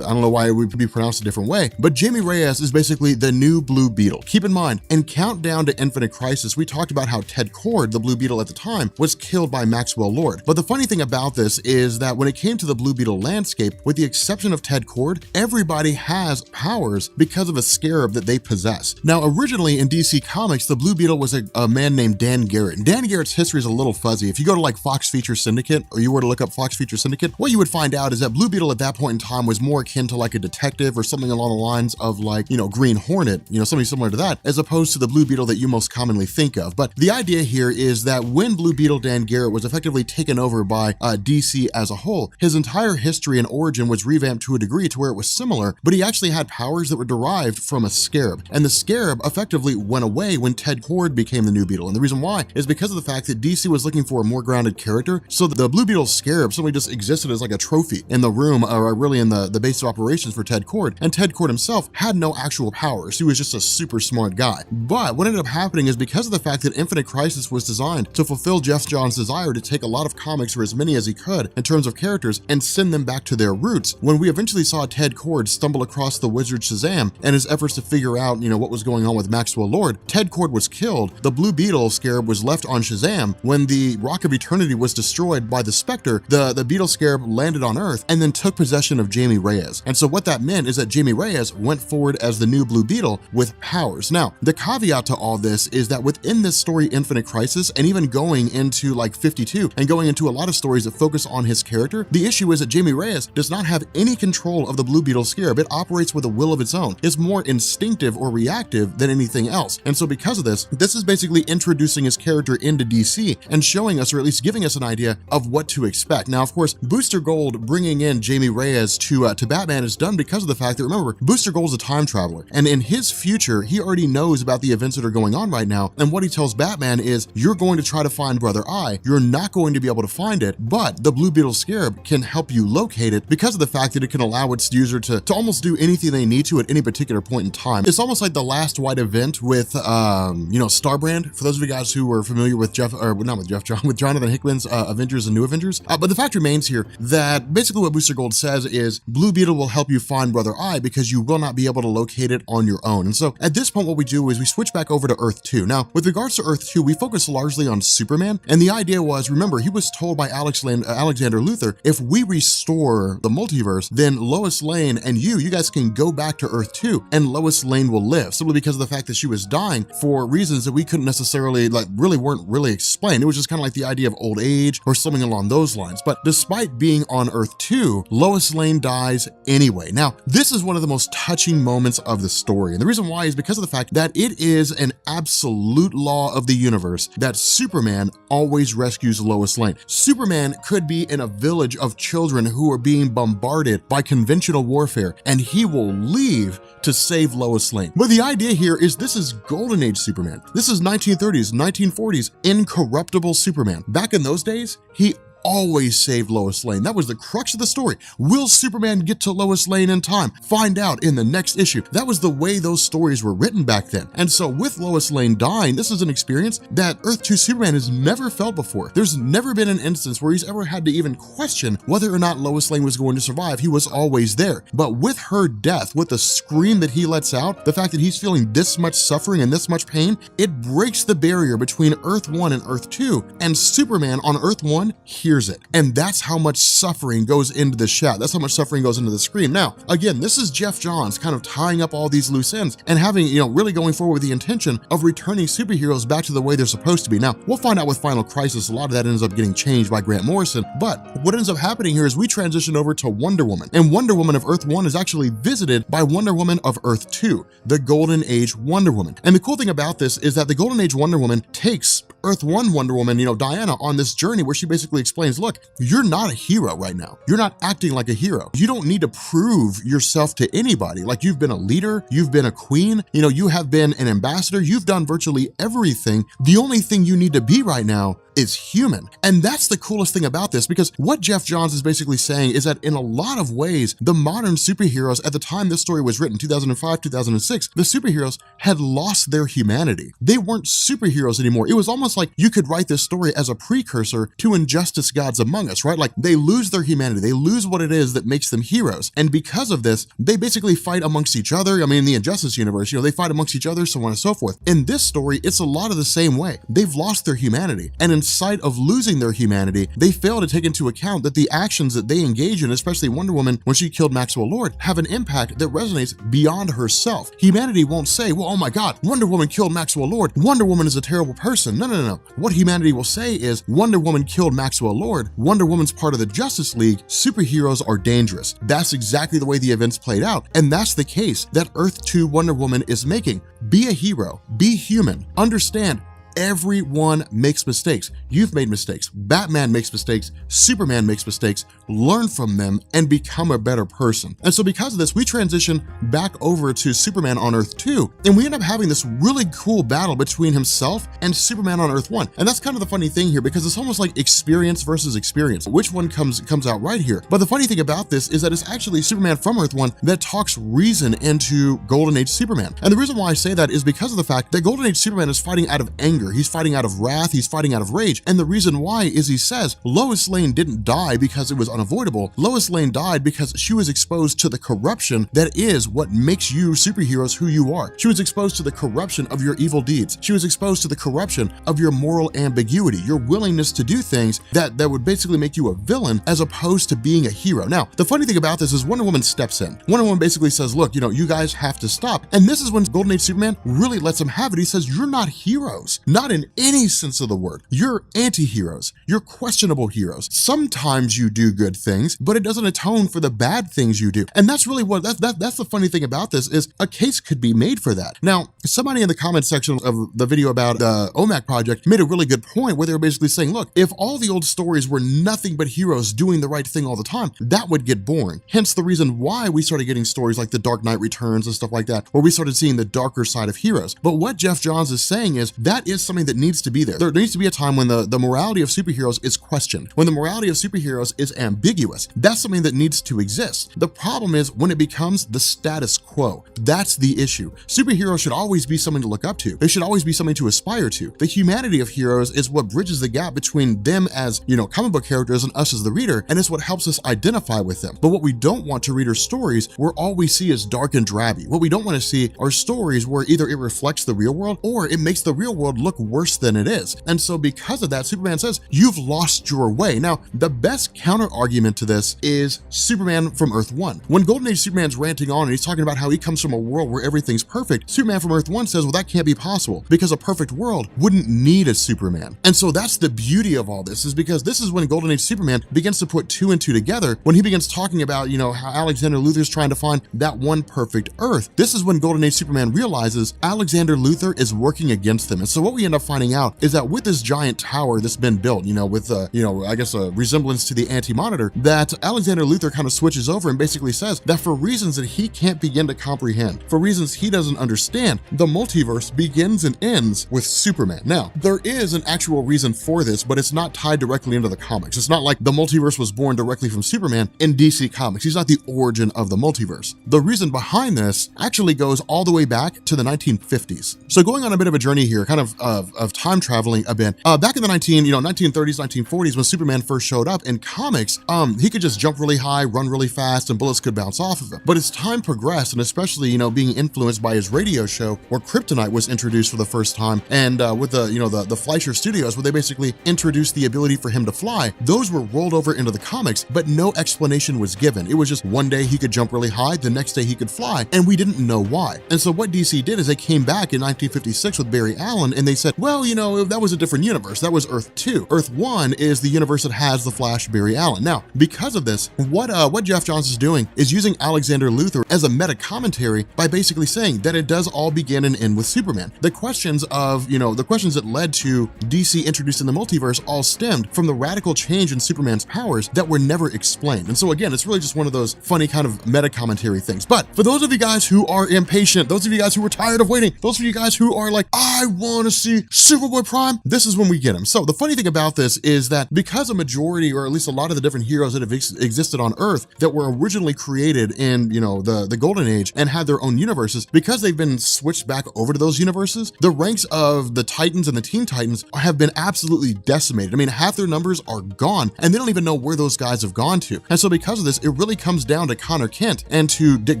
I don't know why it would be pronounced a different way. But Jamie Reyes is basically the new Blue Beetle. Keep in mind, in Countdown to Infinite Crisis, we talked about how Ted Kord, the Blue Beetle at the time, was killed by Maxwell Lord. But the funny thing about this is that when it came to the Blue Beetle landscape, with the exception of Ted Kord, everybody has powers because of a scarab that they possess. Now, originally in DC Comics, the Blue Beetle was a man named Dan Garrett. And Dan Garrett's history is a little fuzzy. If you go to like Fox Features Syndicate, or you were to look up Fox Features Syndicate, what you would find out is that Blue Beetle at that point in time was more akin to like a detective or something along the lines of like, Green Hornet, something similar to that, as opposed to the Blue Beetle that you most commonly think of. But the idea here is that when Blue Beetle Dan Garrett was effectively taken over by DC as a whole, his entire history and origin was revamped to a degree to where it was similar, but he actually had powers that were derived from a scarab. And the scarab effectively went away when Ted Kord became the new Beetle. And the reason why is because of the fact that DC was looking for a more grounded character. So the Blue Beetle scarab simply just existed as like a trophy in the room, or really in the base of operations for Ted Kord. And Ted Kord himself had no actual powers. He was just a super smart guy. But what ended up happening is because of the fact that Infinite Crisis was designed to fulfill Jeff Johns' desire to take a lot of comics, or as many as he could, in terms of characters, and send them back to their roots, when we eventually saw Ted Kord stumble across the Wizard Shazam and his efforts to figure out, what was going on with Maxwell Lord, Ted Kord was killed. The Blue Beetle scarab was left on Shazam. When the Rock of Eternity was destroyed by the Spectre, the Beetle scarab landed on Earth and then took possession of Jamie Reyes. And so what that meant is that Jamie Reyes went forward as the new Blue Beetle with powers. Now, the caveat to all this is that within this story, Infinite Crisis, and even going into like 52 and going into a lot of stories that focus on his character, the issue is that Jamie Reyes does not have any control of the Blue Beetle scarab. It operates with a will of its own. It's more instinctive or reactive than anything else. And so because of this is basically introducing his character into DC and showing us, or at least giving us an idea of what to expect. Now, of course, Booster Gold bringing in Jamie Reyes to Batman is done because of the fact that, remember, Booster Gold's a time traveler, and in his future, he already knows about the events that are going on right now. And what he tells Batman is, you're going to try to find Brother Eye. You're not going to be able to find it, but the Blue Beetle scarab can help you locate it because of the fact that it can allow its user to almost do anything they need to at any particular point in time. It's almost like the last white event with, Starbrand. For those of you guys who were familiar with with Jonathan Hickman's Avengers and New Avengers. But the fact remains here that basically what Booster Gold says is Blue Beetle will help you find Brother Eye because you will not be able to locate it on your own. And so at this point, what we do is we switch back over to Earth 2. Now, with regards to Earth 2, we focus largely on Superman. And the idea was, remember, he was told by Alexander Luthor, if we restore the multiverse, then Lois Lane and you guys can go back to Earth 2 and Lois Lane will live, simply because of the fact that she was dying for reasons that we couldn't necessarily, weren't really explained. It was just kind of like the idea of old age or something along those lines. But despite being on Earth 2, Lois Lane dies anyway. Now, this is one of the most touching moments of the story. And the reason why is because of the fact that it is an absolute law of the universe that Superman always rescues Lois Lane. Superman could be in a village of children who are being bombarded by conventional warfare, and he will leave to save Lois Lane. But the idea here is this is Golden Age Superman. This is 1930s, 1940s, incorruptible Superman. Back in those days, he always saved Lois Lane. That was the crux of the story. Will Superman get to Lois Lane in time? Find out in the next issue. That was the way those stories were written back then. And so with Lois Lane dying, this is an experience that Earth 2 Superman has never felt before. There's never been an instance where he's ever had to even question whether or not Lois Lane was going to survive. He was always there. But with her death, with the scream that he lets out, the fact that he's feeling this much suffering and this much pain, it breaks the barrier between Earth 1 and Earth 2, and Superman on Earth 1 hears it. And that's how much suffering goes into the shout. That's how much suffering goes into the scream. Now, again, this is Geoff Johns kind of tying up all these loose ends and having, really going forward with the intention of returning superheroes back to the way they're supposed to be. Now, we'll find out with Final Crisis, a lot of that ends up getting changed by Grant Morrison, but what ends up happening here is we transition over to Wonder Woman, and Wonder Woman of Earth 1 is actually visited by Wonder Woman of Earth 2, the Golden Age Wonder Woman. And the cool thing about this is that the Golden Age Wonder Woman takes Earth 1 Wonder Woman, Diana, on this journey where she basically explains, look, you're not a hero right now. You're not acting like a hero. You don't need to prove yourself to anybody. Like, you've been a leader, you've been a queen, you have been an ambassador, you've done virtually everything. The only thing you need to be right now is human. And that's the coolest thing about this, because what Geoff Johns is basically saying is that in a lot of ways, the modern superheroes at the time this story was written, 2005, 2006, the superheroes had lost their humanity. They weren't superheroes anymore. It was almost like you could write this story as a precursor to Injustice Gods Among Us, right? Like, they lose their humanity. They lose what it is that makes them heroes. And because of this, they basically fight amongst each other. I mean, in the Injustice universe, they fight amongst each other, so on and so forth. In this story, it's a lot of the same way. They've lost their humanity. And in sight of losing their humanity, they fail to take into account that the actions that they engage in, especially Wonder Woman when she killed Maxwell Lord, have an impact that resonates beyond herself. Humanity won't say, well, oh my God, Wonder Woman killed Maxwell Lord. Wonder Woman is a terrible person. No. What humanity will say is, Wonder Woman killed Maxwell Lord. Wonder Woman's part of the Justice League. Superheroes are dangerous. That's exactly the way the events played out. And that's the case that Earth 2 Wonder Woman is making. Be a hero. Be human. Understand, everyone makes mistakes. You've made mistakes. Batman makes mistakes. Superman makes mistakes. Learn from them and become a better person. And so because of this, we transition back over to Superman on Earth 2, and we end up having this really cool battle between himself and Superman on Earth 1. And that's kind of the funny thing here, because it's almost like experience versus experience. Which one comes out right here? But the funny thing about this is that it's actually Superman from Earth 1 that talks reason into Golden Age Superman. And the reason why I say that is because of the fact that Golden Age Superman is fighting out of anger. He's fighting out of wrath. He's fighting out of rage. And the reason why is he says Lois Lane didn't die because it was unavoidable. Lois Lane died because she was exposed to the corruption that is what makes you superheroes who you are. She was exposed to the corruption of your evil deeds. She was exposed to the corruption of your moral ambiguity, your willingness to do things that would basically make you a villain as opposed to being a hero. Now, the funny thing about this is Wonder Woman steps in. Wonder Woman basically says, look, you guys have to stop. And this is when Golden Age Superman really lets him have it. He says, you're not heroes. Not in any sense of the word. You're anti-heroes. You're questionable heroes. Sometimes you do good things, but it doesn't atone for the bad things you do. And that's really what, that's the funny thing about this, is a case could be made for that. Now, somebody in the comment section of the video about the OMAC project made a really good point where they were basically saying, look, if all the old stories were nothing but heroes doing the right thing all the time, that would get boring. Hence the reason why we started getting stories like The Dark Knight Returns and stuff like that, where we started seeing the darker side of heroes. But what Geoff Johns is saying is that is something that needs to be there. There needs to be a time when the morality of superheroes is questioned, when the morality of superheroes is ambiguous. That's something that needs to exist. The problem is when it becomes the status quo. That's the issue. Superheroes should always be something to look up to. They should always be something to aspire to. The humanity of heroes is what bridges the gap between them as, comic book characters and us as the reader, and it's what helps us identify with them. But what we don't want to read are stories where all we see is dark and drabby. What we don't want to see are stories where either it reflects the real world or it makes the real world look look worse than it is. And so because of that, Superman says, you've lost your way. Now, the best counter argument to this is Superman from Earth 1. When Golden Age Superman's ranting on and he's talking about how he comes from a world where everything's perfect, Superman from Earth 1 says, well, that can't be possible because a perfect world wouldn't need a Superman. And so that's the beauty of all this, is because this is when Golden Age Superman begins to put two and two together, when he begins talking about, how Alexander Luthor's trying to find that one perfect Earth. This is when Golden Age Superman realizes Alexander Luthor is working against them. And so what we end up finding out is that with this giant tower that's been built, with I guess a resemblance to the Anti-Monitor, that Alexander Luthor kind of switches over and basically says that for reasons that he can't begin to comprehend, for reasons he doesn't understand, the multiverse begins and ends with Superman. Now, there is an actual reason for this, but it's not tied directly into the comics. It's not like the multiverse was born directly from Superman in DC Comics. He's not the origin of the multiverse. The reason behind this actually goes all the way back to the 1950s. So going on a bit of a journey here, kind of time traveling a bit, back in the 1930s, 1940s, when Superman first showed up in comics, he could just jump really high, run really fast, and bullets could bounce off of him. But as time progressed, and especially, being influenced by his radio show where Kryptonite was introduced for the first time, and with the Fleischer Studios, where they basically introduced the ability for him to fly, those were rolled over into the comics, but no explanation was given. It was just one day he could jump really high, the next day he could fly, and we didn't know why. And so what DC did is they came back in 1956 with Barry Allen, and they said, well, that was a different universe. That was Earth 2. Earth 1 is the universe that has the Flash Barry Allen. Now, because of this, what Geoff Johns is doing is using Alexander Luthor as a meta commentary by basically saying that it does all begin and end with Superman. The questions that led to DC introducing the multiverse all stemmed from the radical change in Superman's powers that were never explained. And so again, it's really just one of those funny kind of meta commentary things. But for those of you guys who are impatient, those of you guys who are tired of waiting, those of you guys who are like, I want to see Superboy Prime, this is when we get him. So the funny thing about this is that because a majority, or at least a lot of the different heroes that have existed on Earth that were originally created in, the Golden Age and had their own universes, because they've been switched back over to those universes, the ranks of the Titans and the Teen Titans have been absolutely decimated. I mean, half their numbers are gone, and they don't even know where those guys have gone to. And so because of this, it really comes down to Connor Kent and to Dick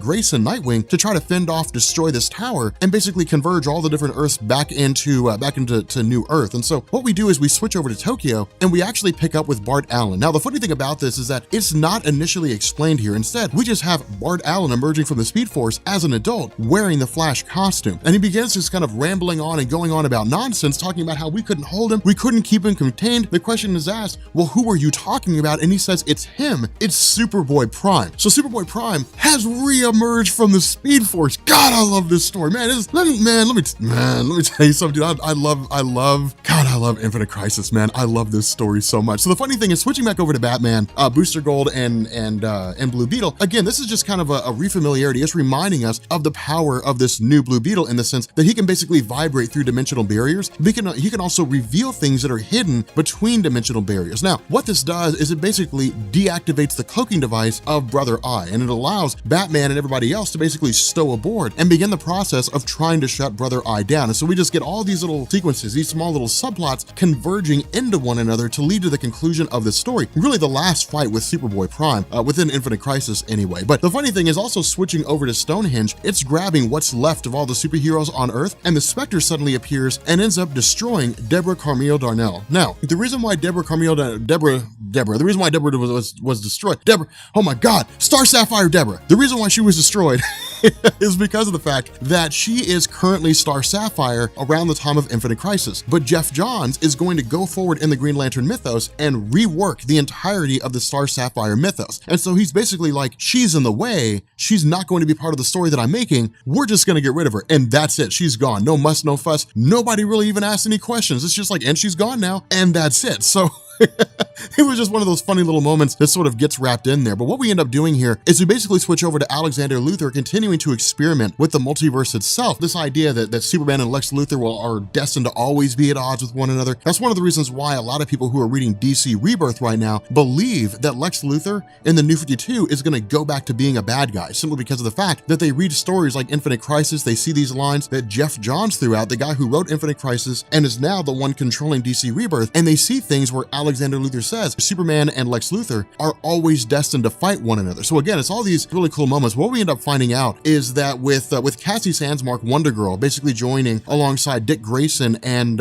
Grayson, Nightwing, to try to fend off, destroy this tower, and basically converge all the different Earths back into New Earth. And so what we do is we switch over to Tokyo, and we actually pick up with Bart Allen. Now, the funny thing about this is that it's not initially explained here. Instead, we just have Bart Allen emerging from the Speed Force as an adult wearing the Flash costume. And he begins just kind of rambling on and going on about nonsense, talking about how we couldn't hold him, we couldn't keep him contained. The question is asked, well, who are you talking about? And he says, it's him, it's Superboy Prime. So Superboy Prime has re-emerged from the Speed Force. God, I love this story, man. Let me tell you something, dude. I love Infinite Crisis, man. I love this story so much. So the funny thing is, switching back over to Batman, Booster Gold and Blue Beetle, again, this is just kind of a refamiliarity. It's reminding us of the power of this new Blue Beetle in the sense that he can basically vibrate through dimensional barriers. He can also reveal things that are hidden between dimensional barriers. Now, what this does is it basically deactivates the cloaking device of Brother Eye, and it allows Batman and everybody else to basically stow aboard and begin the process of trying to shut Brother Eye down. And so we just get all these little sequences, these small little subplots converging into one another to lead to the conclusion of this story. Really the last fight with Superboy Prime, within Infinite Crisis anyway. But the funny thing is, also switching over to Stonehenge, it's grabbing what's left of all the superheroes on Earth, and the Spectre suddenly appears and ends up destroying Deborah Carmille Darnell. Now, the reason why Deborah was destroyed, oh my God, Star Sapphire Deborah, the reason why she was destroyed is because of the fact that she is currently Star Sapphire around the time of Infinite Crisis. But Geoff Johns is going to go forward in the Green Lantern mythos and rework the entirety of the Star Sapphire mythos. And so he's basically like, she's in the way, she's not going to be part of the story that I'm making, we're just going to get rid of her. And that's it, she's gone. No muss, no fuss. Nobody really even asked any questions. It's just like, and she's gone now, and that's it. So it was just one of those funny little moments that sort of gets wrapped in there. But what we end up doing here is we basically switch over to Alexander Luthor continuing to experiment with the multiverse itself. This idea that Superman and Lex Luthor are destined to always be at odds with one another. That's one of the reasons why a lot of people who are reading DC Rebirth right now believe that Lex Luthor in the New 52 is going to go back to being a bad guy, simply because of the fact that they read stories like Infinite Crisis. They see these lines that Geoff Johns threw out, the guy who wrote Infinite Crisis and is now the one controlling DC Rebirth, and they see things where Alexander Luthor says, Superman and Lex Luthor are always destined to fight one another. So again, it's all these really cool moments. What we end up finding out is that with Cassie Sandsmark, Wonder Girl, basically joining alongside Dick Grayson and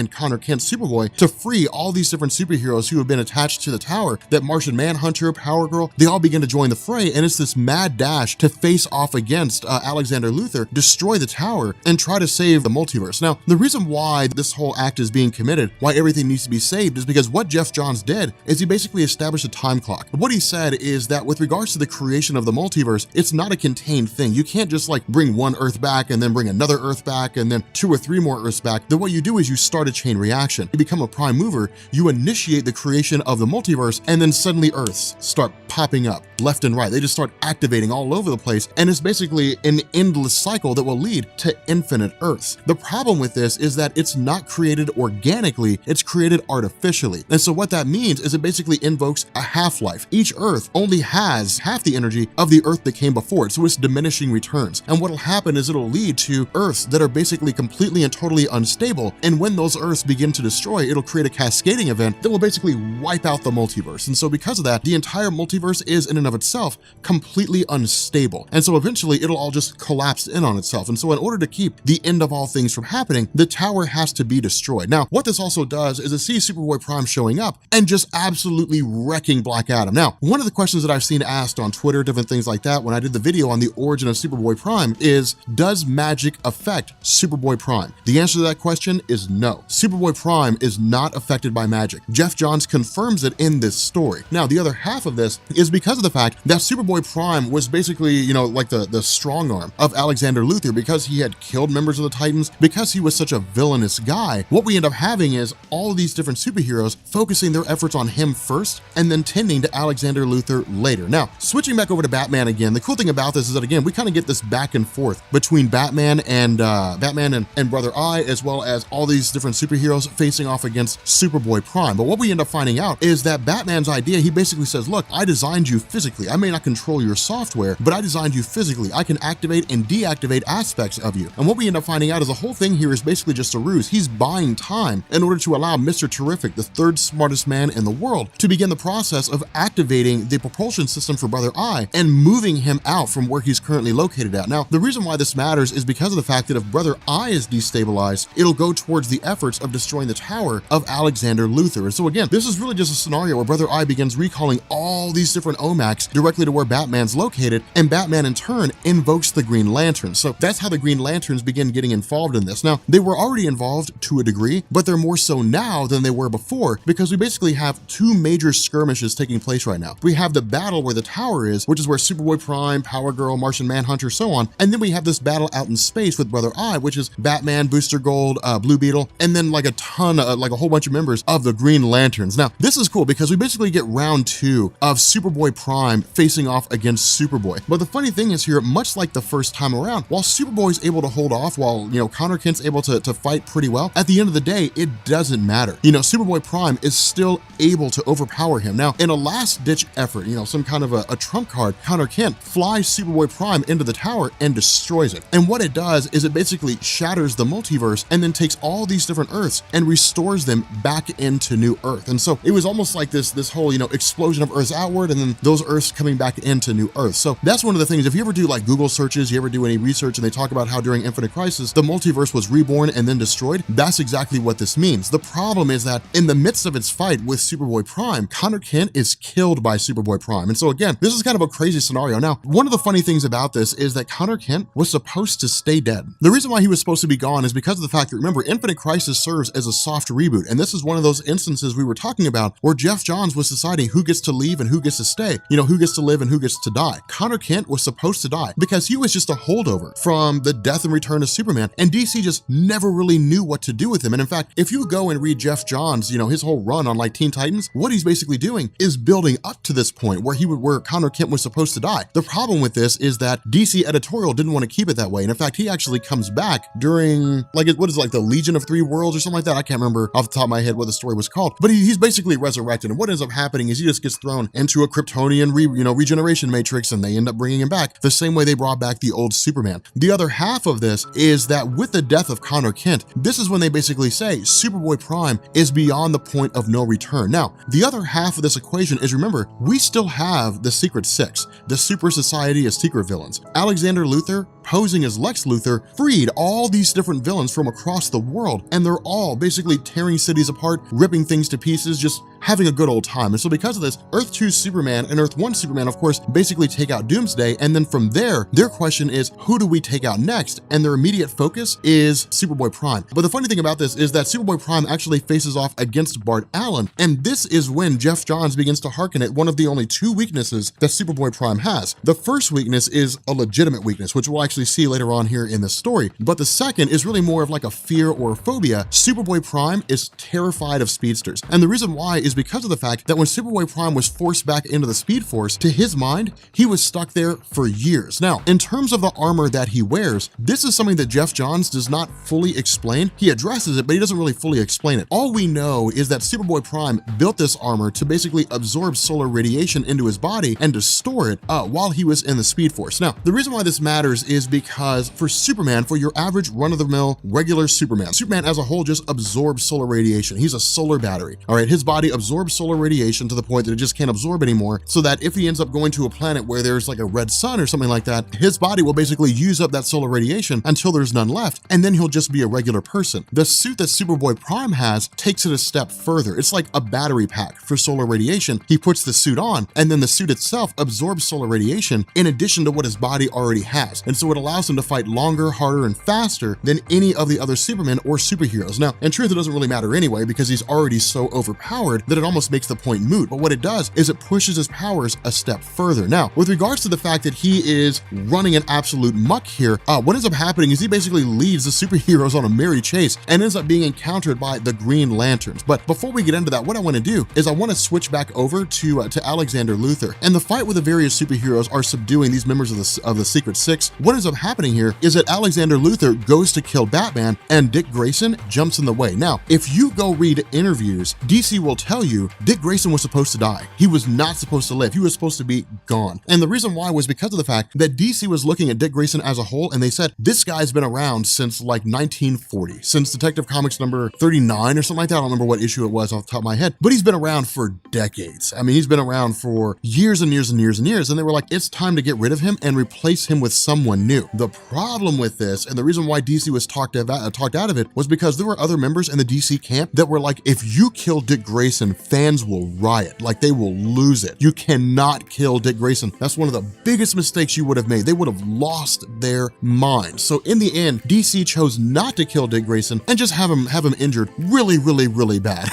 Connor Kent, Superboy, to free all these different superheroes who have been attached to the tower, that Martian Manhunter, Power Girl, they all begin to join the fray, and it's this mad dash to face off against Alexander Luthor, destroy the tower, and try to save the multiverse. Now, the reason why this whole act is being committed, why everything needs to be saved, is because what Geoff Johns did is he basically established a time clock. What he said is that with regards to the creation of the multiverse, it's not a contained thing. You can't just like bring one Earth back and then bring another Earth back and then 2 or 3 more Earths back. Then what you do is you start a chain reaction. You become a prime mover, you initiate the creation of the multiverse, and then suddenly Earths start popping up left and right. They just start activating all over the place, and it's basically an endless cycle that will lead to infinite Earths. The problem with this is that it's not created organically, it's created artificially. And so what that means is it basically invokes a half-life. Each Earth only has half the energy of the Earth that came before it, so it's diminishing returns. And what'll happen is it'll lead to Earths that are basically completely and totally unstable, and when those Earths begin to destroy, it'll create a cascading event that will basically wipe out the multiverse. And so because of that, the entire multiverse is in and of itself completely unstable. And so eventually it'll all just collapse in on itself. And so in order to keep the end of all things from happening, the tower has to be destroyed. Now, what this also does is it sees Superboy Prime showing up and just absolutely wrecking Black Adam. Now, one of the questions that I've seen asked on Twitter, different things like that, when I did the video on the origin of Superboy Prime is, does magic affect Superboy Prime? The answer to that question is no. Superboy Prime is not affected by magic. Geoff Johns confirms it in this story. Now, the other half of this is because of the fact that Superboy Prime was basically, you know, like the strong arm of Alexander Luthor, because he had killed members of the Titans, because he was such a villainous guy. What we end up having is all of these different superheroes focusing their efforts on him first and then tending to Alexander Luthor later. Now, switching back over to Batman again, the cool thing about this is that, again, we kind of get this back and forth between Batman and Brother Eye, as well as all these different superheroes facing off against Superboy Prime. But what we end up finding out is that Batman's idea, he basically says, look, I designed you physically. I may not control your software, but I designed you physically. I can activate and deactivate aspects of you. And what we end up finding out is the whole thing here is basically just a ruse. He's buying time in order to allow Mr. Terrific, the third smartest man in the world, to begin the process of activating the propulsion system for Brother Eye and moving him out from where he's currently located at. Now, the reason why this matters is because of the fact that if Brother Eye is destabilized, it'll go towards the efforts of destroying the tower of Alexander Luthor. And so again, this is really just a scenario where Brother Eye begins recalling all these different OMACs directly to where Batman's located, and Batman in turn invokes the Green Lantern. So that's how the Green Lanterns begin getting involved in this. Now, they were already involved to a degree, but they're more so now than they were before, because we basically have 2 major skirmishes taking place right now. We have the battle where the tower is, which is where Superboy Prime, Power Girl, Martian Manhunter, so on, and then we have this battle out in space with Brother Eye, which is Batman, Booster Gold, Blue Beetle, and then like a ton of, like a whole bunch of members of the Green Lanterns. Now, this is cool because we basically get round 2 of Superboy Prime facing off against Superboy. But the funny thing is here, much like the first time around, while Superboy's able to hold off, while, you know, Connor Kent's able to fight pretty well, at the end of the day, it doesn't matter. You know, Superboy Prime is still able to overpower him. Now, in a last-ditch effort, you know, some kind of a trump card, Connor Kent flies Superboy Prime into the tower and destroys it. And what it does is it basically shatters the multiverse and then takes all these different Earths and restores them back into New Earth. And so it was almost like this whole, you know, explosion of Earths outward and then those Earths coming back into New Earth. So that's one of the things. If you ever do like Google searches, you ever do any research and they talk about how during Infinite Crisis, the multiverse was reborn and then destroyed, that's exactly what this means. The problem is that in the midst of its fight with Superboy Prime, Connor Kent is killed by Superboy Prime. And so again, this is kind of a crazy scenario. Now, one of the funny things about this is that Connor Kent was supposed to stay dead. The reason why he was supposed to be gone is because of the fact that, remember, Infinite Crisis serves as a soft reboot. And this is one of those instances we were talking about where Geoff Johns was deciding who gets to leave and who gets to stay, you know, who gets to live and who gets to die. Connor Kent was supposed to die because he was just a holdover from the death and return of Superman, and DC just never really knew what to do with him. And in fact, if you go and read Geoff Johns, you know, his whole run on like Teen Titans, what he's basically doing is building up to this point where Connor Kent was supposed to die. The problem with this is that DC editorial didn't want to keep it that way. And in fact, he actually comes back during like, what is it, like the Legion of Three Worlds or something like that? I can't remember off the top of my head what the story was called, but he's basically resurrected. And what ends up happening is he just gets thrown into a Kryptonian regeneration matrix, and they end up bringing him back the same way they brought back the old Superman. The other half of this is that with the death of Connor Kent, this is when they basically say Superboy Prime is beyond the point of no return. Now, the other half of this equation is, remember, we still have the Secret Six, the super society of secret villains. Alexander Luthor, posing as Lex Luthor, freed all these different villains from across the world, and they're all basically tearing cities apart, ripping things to pieces, just having a good old time. And so because of this, Earth 2 Superman and Earth 1 Superman, of course, basically take out Doomsday, and then from there, their question is, who do we take out next? And their immediate focus is Superboy Prime. But the funny thing about this is that Superboy Prime actually faces off against Bart Allen, and this is when Geoff Johns begins to hearken at one of the only two weaknesses that Superboy Prime has. The first weakness is a legitimate weakness, which we'll actually see later on here in this story, but the second is really more of like a fear or a phobia. Superboy Prime is terrified of speedsters, and the reason why is because of the fact that when Superboy Prime was forced back into the Speed Force, to his mind, he was stuck there for years. Now, in terms of the armor that he wears, this is something that Geoff Johns does not fully explain. He addresses it, but he doesn't really fully explain it. All we know is that Superboy Prime built this armor to basically absorb solar radiation into his body and to store it while he was in the Speed Force. Now, the reason why this matters is because for Superman, for your average run-of-the-mill regular Superman as a whole just absorbs solar radiation. He's a solar battery, all right? His body absorbs solar radiation to the point that it just can't absorb anymore, so that if he ends up going to a planet where there's like a red sun or something like that, his body will basically use up that solar radiation until there's none left, and then he'll just be a regular person. The suit that Superboy Prime has takes it a step further. It's like a battery pack for solar radiation. He puts the suit on, and then the suit itself absorbs solar radiation in addition to what his body already has. And so it allows him to fight longer, harder, and faster than any of the other Supermen or superheroes. Now, in truth, it doesn't really matter anyway, because he's already so overpowered that it almost makes the point moot. But what it does is it pushes his powers a step further. Now, with regards to the fact that he is running an absolute muck here, what ends up happening is he basically leads the superheroes on a merry chase and ends up being encountered by the Green Lanterns. But before we get into that, what I want to do is I want to switch back over to Alexander Luthor. And the fight with the various superheroes are subduing these members of the Secret Six. What ends up happening here is that Alexander Luthor goes to kill Batman, and Dick Grayson jumps in the way. Now, if you go read interviews, DC will tell you Dick Grayson was supposed to die. He was not supposed to live. He was supposed to be gone. And the reason why was because of the fact that DC was looking at Dick Grayson as a whole, and they said, this guy's been around since like 1940, since Detective Comics number 39 or something like that. I don't remember what issue it was off the top of my head, but he's been around for decades. I mean, he's been around for years and years and years and years, and they were like, it's time to get rid of him and replace him with someone new. The problem with this, and the reason why DC was talked out of it, was because there were other members in the DC camp that were like, if you kill Dick Grayson, fans will riot, like they will lose it. You cannot kill Dick Grayson. That's one of the biggest mistakes you would have made. They would have lost their minds. So in the end, DC chose not to kill Dick Grayson and just have him injured really, really, really bad.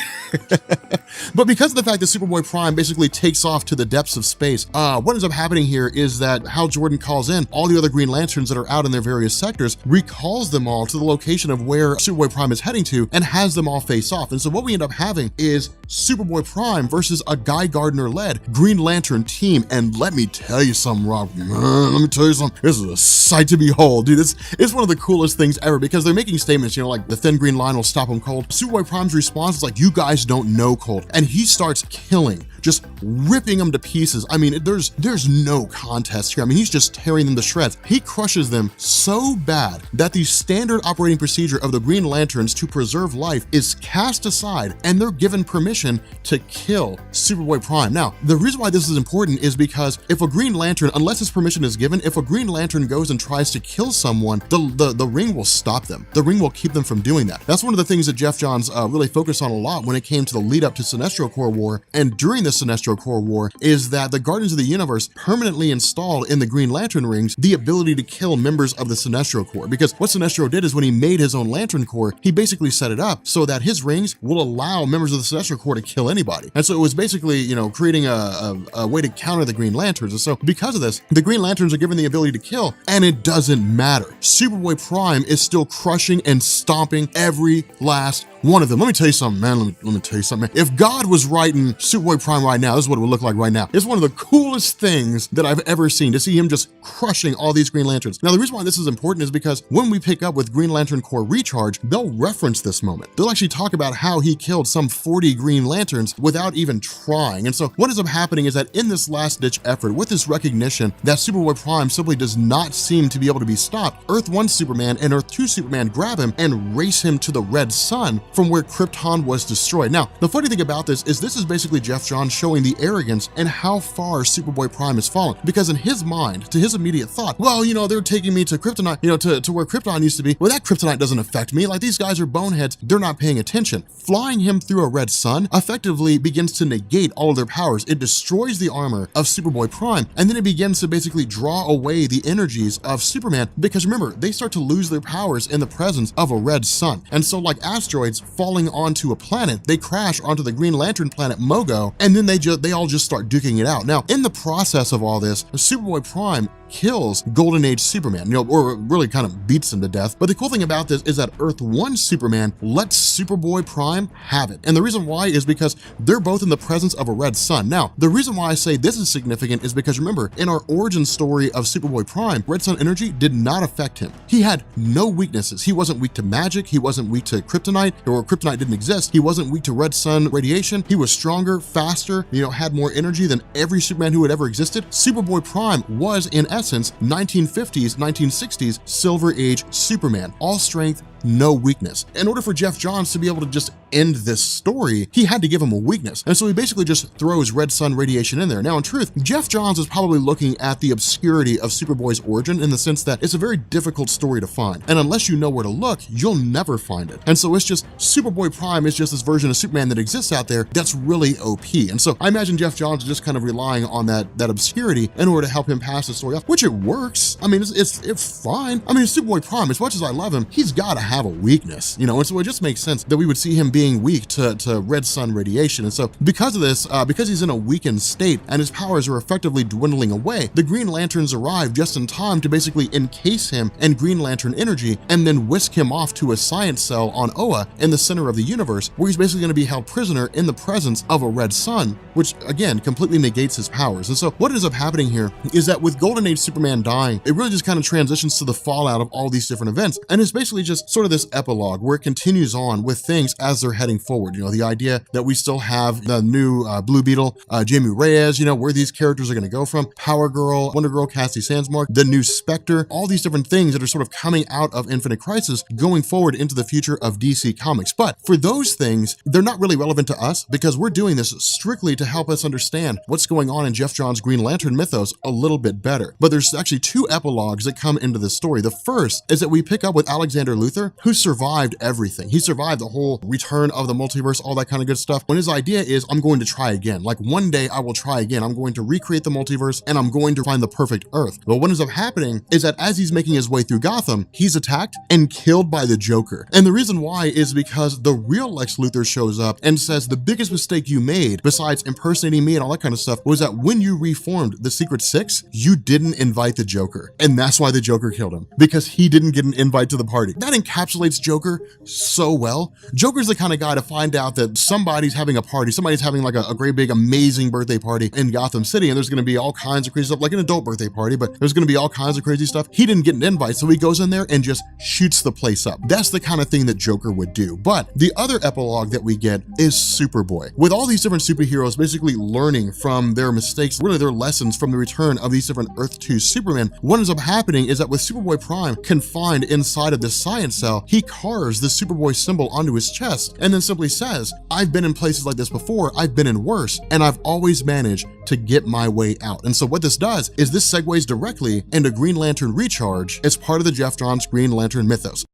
But because of the fact that Superboy Prime basically takes off to the depths of space, what ends up happening here is that Hal Jordan calls in all the other Green Lanterns that are out in their various sectors, recalls them all to the location of where Superboy Prime is heading to, and has them all face off. And so what we end up having is Superboy Prime versus a Guy Gardner-led Green Lantern team. And let me tell you something, Rob, let me tell you something. This is a sight to behold, dude. It's one of the coolest things ever, because they're making statements, you know, like the thin green line will stop him cold. Superboy Prime's response is like, you guys don't know cold. And he starts killing, just ripping them to pieces. I mean, there's no contest here. I mean, he's just tearing them to shreds. He crushes them so bad that the standard operating procedure of the Green Lanterns to preserve life is cast aside, and they're given permission to kill Superboy Prime. Now, the reason why this is important is because if a Green Lantern, unless his permission is given, if a Green Lantern goes and tries to kill someone, the ring will stop them. The ring will keep them from doing that. That's one of the things that Geoff Johns really focused on a lot when it came to the lead up to Sinestro Corps War, and during the Sinestro Corps War, is that the Guardians of the Universe permanently installed in the Green Lantern rings the ability to kill members of the Sinestro Corps. Because what Sinestro did is when he made his own Lantern Corps, he basically set it up so that his rings will allow members of the Sinestro Corps to kill anybody. And so it was basically, you know, creating a way to counter the Green Lanterns. And so because of this, the Green Lanterns are given the ability to kill, and it doesn't matter. Superboy Prime is still crushing and stomping every last one of them. Let me tell you something, man. Let me tell you something, man. If God was writing Superboy Prime right now, this is what it would look like right now. It's one of the coolest things that I've ever seen, to see him just crushing all these Green Lanterns. Now, the reason why this is important is because when we pick up with Green Lantern Corps Recharge, they'll reference this moment. They'll actually talk about how he killed some 40 Green Lanterns without even trying. And so what ends up happening is that in this last-ditch effort, with this recognition that Superboy Prime simply does not seem to be able to be stopped, Earth 1 Superman and Earth 2 Superman grab him and race him to the red sun from where Krypton was destroyed. Now, the funny thing about this is basically Geoff Johns showing the arrogance and how far Superboy Prime has fallen, because in his mind, to his immediate thought, well, you know, they're taking me to Kryptonite, you know, to where Krypton used to be. Well, that Kryptonite doesn't affect me. Like, these guys are boneheads. They're not paying attention. Flying him through a red sun effectively begins to negate all of their powers. It destroys the armor of Superboy Prime, and then it begins to basically draw away the energies of Superman, because remember, they start to lose their powers in the presence of a red sun. And so, like asteroids falling onto a planet, they crash onto the Green Lantern planet Mogo, and then they all just start duking it out. Now, in the process of all this, Superboy Prime kills Golden Age Superman, you know, or really kind of beats him to death. But the cool thing about this is that Earth 1 Superman lets Superboy Prime have it. And the reason why is because they're both in the presence of a red sun. Now, the reason why I say this is significant is because remember, in our origin story of Superboy Prime, red sun energy did not affect him. He had no weaknesses. He wasn't weak to magic. He wasn't weak to kryptonite, or kryptonite didn't exist. He wasn't weak to red sun radiation. He was stronger, faster, you know, had more energy than every Superman who had ever existed. Superboy Prime was, in essence, 1950s, 1960s Silver Age Superman. All strength, no weakness. In order for Geoff Johns to be able to just end this story, he had to give him a weakness. And so he basically just throws red sun radiation in there. Now, in truth, Geoff Johns is probably looking at the obscurity of Superboy's origin in the sense that it's a very difficult story to find. And unless you know where to look, you'll never find it. And so it's just Superboy Prime is just this version of Superman that exists out there that's really OP. And so I imagine Geoff Johns is just kind of relying on that obscurity in order to help him pass the story off, which it works. I mean, it's fine. I mean, Superboy Prime, as much as I love him, he's got to have a weakness, you know, and so it just makes sense that we would see him being weak to red sun radiation. And so because of this, because he's in a weakened state and his powers are effectively dwindling away, the Green Lanterns arrive just in time to basically encase him in Green Lantern energy and then whisk him off to a science cell on Oa in the center of the universe, where he's basically going to be held prisoner in the presence of a red sun, which again completely negates his powers. And so what ends up happening here is that with Golden Age Superman dying, it really just kind of transitions to the fallout of all these different events, and it's basically just sort of this epilogue where it continues on with things as they're heading forward. You know, the idea that we still have the new Blue Beetle, Jamie Reyes, you know, where these characters are going to go from, Power Girl, Wonder Girl, Cassie Sandsmark, the new Spectre, all these different things that are sort of coming out of Infinite Crisis going forward into the future of DC Comics. But for those things, they're not really relevant to us because we're doing this strictly to help us understand what's going on in Geoff Johns' Green Lantern mythos a little bit better. But there's actually two epilogues that come into this story. The first is that we pick up with Alexander Luthor, who survived everything. He survived the whole return of the multiverse, all that kind of good stuff. When his idea is, I'm going to try again. Like, one day I will try again. I'm going to recreate the multiverse and I'm going to find the perfect Earth. But what ends up happening is that as he's making his way through Gotham, he's attacked and killed by the Joker. And the reason why is because the real Lex Luthor shows up and says the biggest mistake you made, besides impersonating me and all that kind of stuff, was that when you reformed the Secret Six, you didn't invite the Joker. And that's why the Joker killed him, because he didn't get an invite to the party. That encapsulates Joker so well. Joker's the kind of guy to find out that somebody's having a party, somebody's having like a great big amazing birthday party in Gotham City, and there's going to be all kinds of crazy stuff, like an adult birthday party, but there's going to be all kinds of crazy stuff. He didn't get an invite, so he goes in there and just shoots the place up. That's the kind of thing that Joker would do. But the other epilogue that we get is Superboy, with all these different superheroes basically learning from their mistakes, really their lessons from the return of these different Earth 2 Supermen. What ends up happening is that with Superboy Prime confined inside of this science cell, he carves the Superboy symbol onto his chest and then simply says, I've been in places like this before, I've been in worse, and I've always managed to get my way out. And so what this does is this segues directly into Green Lantern Recharge as part of the Geoff Johns Green Lantern mythos.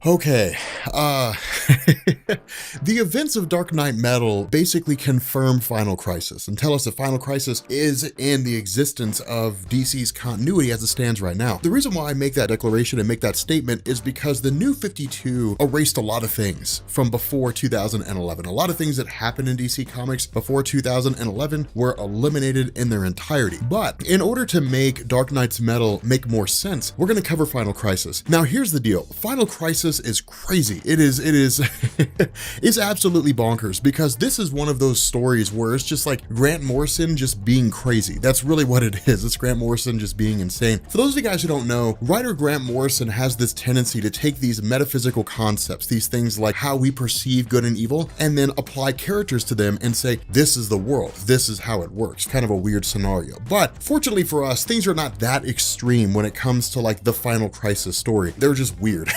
Okay, the events of Dark Knight Metal basically confirm Final Crisis and tell us that Final Crisis is in the existence of DC's continuity as it stands right now. The reason why I make that declaration and make that statement is because the New 52 erased a lot of things from before 2011. A lot of things that happened in DC Comics before 2011 were eliminated in their entirety. But in order to make Dark Knight's Metal make more sense, we're going to cover Final Crisis. Now, here's the deal. Final Crisis is crazy. It is it's absolutely bonkers, because this is one of those stories where it's just like Grant Morrison just being crazy. That's really what it is. It's Grant Morrison just being insane. For those of you guys who don't know, writer Grant Morrison has this tendency to take these metaphysical concepts, these things like how we perceive good and evil, and then apply characters to them and say, this is the world, this is how it works. Kind of a weird scenario. But fortunately for us, things are not that extreme when it comes to like the Final Crisis story. They're just weird.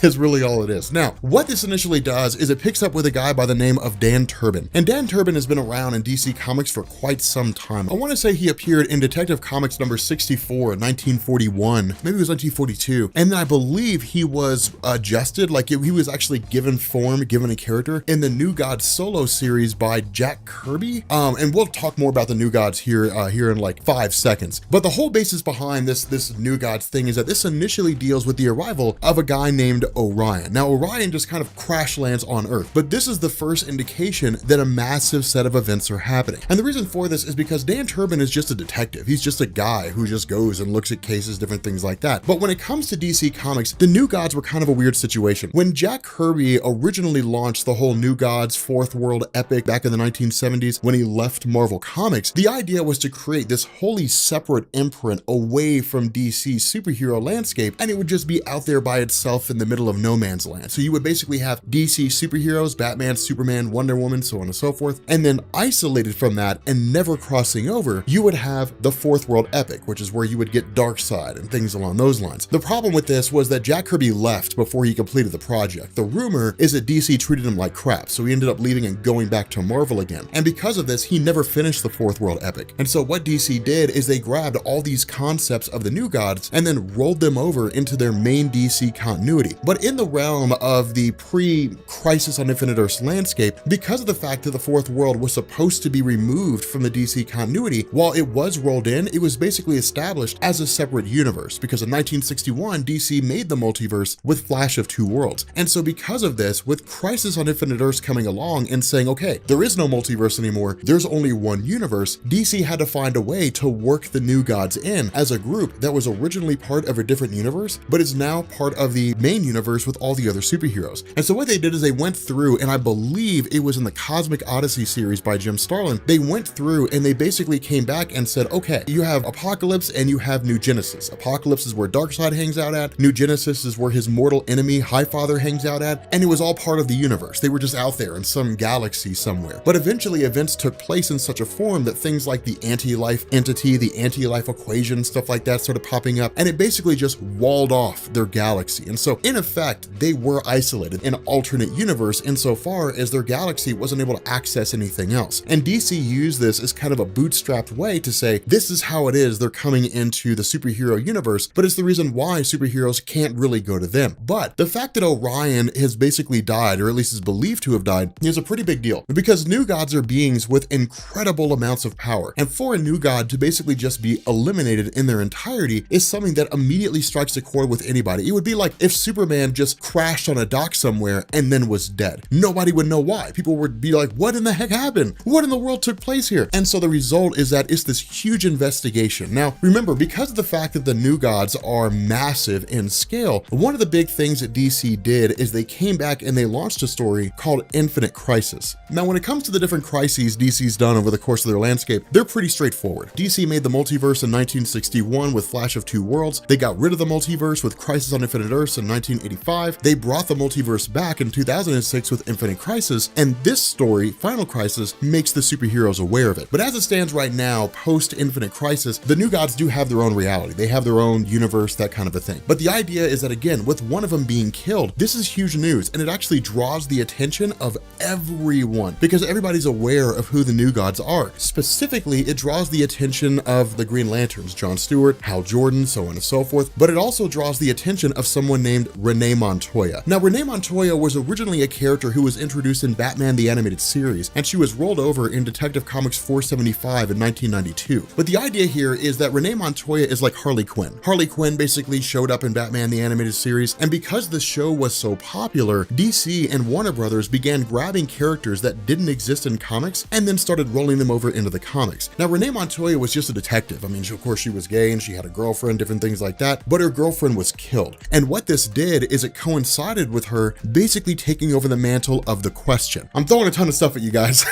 is really all it is. Now, what this initially does is it picks up with a guy by the name of Dan Turpin. And Dan Turpin has been around in DC Comics for quite some time. I want to say he appeared in Detective Comics number 64 in 1941, maybe it was 1942. And then I believe he was adjusted, like he was actually given form, given a character in the New Gods solo series by Jack Kirby. And we'll talk more about the New Gods here in like 5 seconds. But the whole basis behind this New Gods thing is that this initially deals with the arrival of a guy named Orion. Now, Orion just kind of crash lands on Earth, but this is the first indication that a massive set of events are happening. And the reason for this is because Dan Turpin is just a detective. He's just a guy who just goes and looks at cases, different things like that. But when it comes to DC Comics, the New Gods were kind of a weird situation. When Jack Kirby originally launched the whole New Gods Fourth World epic back in the 1970s, when he left Marvel Comics, the idea was to create this wholly separate imprint away from DC's superhero landscape, and it would just be out there by itself in the middle of no man's land. So you would basically have DC superheroes, Batman, Superman, Wonder Woman, so on and so forth, and then isolated from that and never crossing over, you would have the Fourth World epic, which is where you would get Darkseid and things along those lines. The problem with this was that Jack Kirby left before he completed the project. The rumor is that DC treated him like crap, so he ended up leaving and going back to Marvel again. And because of this, he never finished the Fourth World epic. And so what DC did is they grabbed all these concepts of the New Gods and then rolled them over into their main DC continuity. But in the realm of the pre-Crisis on Infinite Earths landscape, because of the fact that the Fourth World was supposed to be removed from the DC continuity, while it was rolled in, it was basically established as a separate universe, because in 1961, DC made the multiverse with Flash of Two Worlds. And so because of this, with Crisis on Infinite Earths coming along and saying, okay, there is no multiverse anymore, there's only one universe, DC had to find a way to work the New Gods in as a group that was originally part of a different universe, but is now part of the main universe with all the other superheroes. And so what they did is they went through, and I believe it was in the Cosmic Odyssey series by Jim Starlin, they went through and they basically came back and said, okay, you have Apocalypse and you have New Genesis. Apocalypse is where Darkseid hangs out at, New Genesis is where his mortal enemy Highfather hangs out at, and it was all part of the universe. They were just out there in some galaxy somewhere. But eventually events took place in such a form that things like the anti-life entity, the anti-life equation, stuff like that started popping up, and it basically just walled off their galaxy. And so in effect, they were isolated in an alternate universe insofar as their galaxy wasn't able to access anything else. And DC used this as kind of a bootstrapped way to say, this is how it is they're coming into the superhero universe, but it's the reason why superheroes can't really go to them. But the fact that Orion has basically died, or at least is believed to have died, is a pretty big deal, because New Gods are beings with incredible amounts of power. And for a New God to basically just be eliminated in their entirety is something that immediately strikes a chord with anybody. It would be like if Superman just crashed on a dock somewhere and then was dead. Nobody would know why. People would be like, what in the heck happened? What in the world took place here? And so the result is that it's this huge investigation. Now, remember, because of the fact that the New Gods are massive in scale, one of the big things that DC did is they came back and they launched a story called Infinite Crisis. Now, when it comes to the different crises DC's done over the course of their landscape, they're pretty straightforward. DC made the multiverse in 1961 with Flash of Two Worlds. They got rid of the multiverse with Crisis on Infinite Earths in 1985. They brought the multiverse back in 2006 with Infinite Crisis, and this story, Final Crisis, makes the superheroes aware of it. But as it stands right now, post Infinite Crisis, the New Gods do have their own reality. They have their own universe, that kind of a thing. But the idea is that, again, with one of them being killed, this is huge news, and it actually draws the attention of everyone, because everybody's aware of who the New Gods are. Specifically, it draws the attention of the Green Lanterns, John Stewart, Hal Jordan, so on and so forth, but it also draws the attention of someone named Renee Montoya. Now, Renee Montoya was originally a character who was introduced in Batman the Animated Series, and she was rolled over in Detective Comics 475 in 1992. But the idea here is that Renee Montoya is like Harley Quinn. Harley Quinn basically showed up in Batman the Animated Series, and because the show was so popular, DC and Warner Brothers began grabbing characters that didn't exist in comics and then started rolling them over into the comics. Now, Renee Montoya was just a detective. I mean, of course, she was gay and she had a girlfriend, different things like that, but her girlfriend was killed. And what this did is it coincided with her basically taking over the mantle of the Question. I'm throwing a ton of stuff at you guys.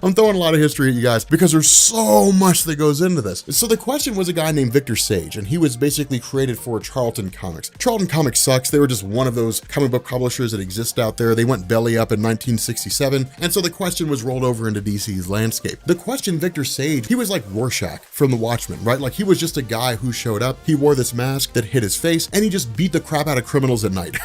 I'm throwing a lot of history at you guys because there's so much that goes into this. So the Question was a guy named Victor Sage, and he was basically created for Charlton Comics. Charlton Comics sucks. They were just one of those comic book publishers that exist out there. They went belly up in 1967, and so the Question was rolled over into DC's landscape. The Question, Victor Sage, he was like Rorschach from The Watchmen, right? Like, he was just a guy who showed up, he wore this mask that hid his face, and he just beat the crap out of criminals at night.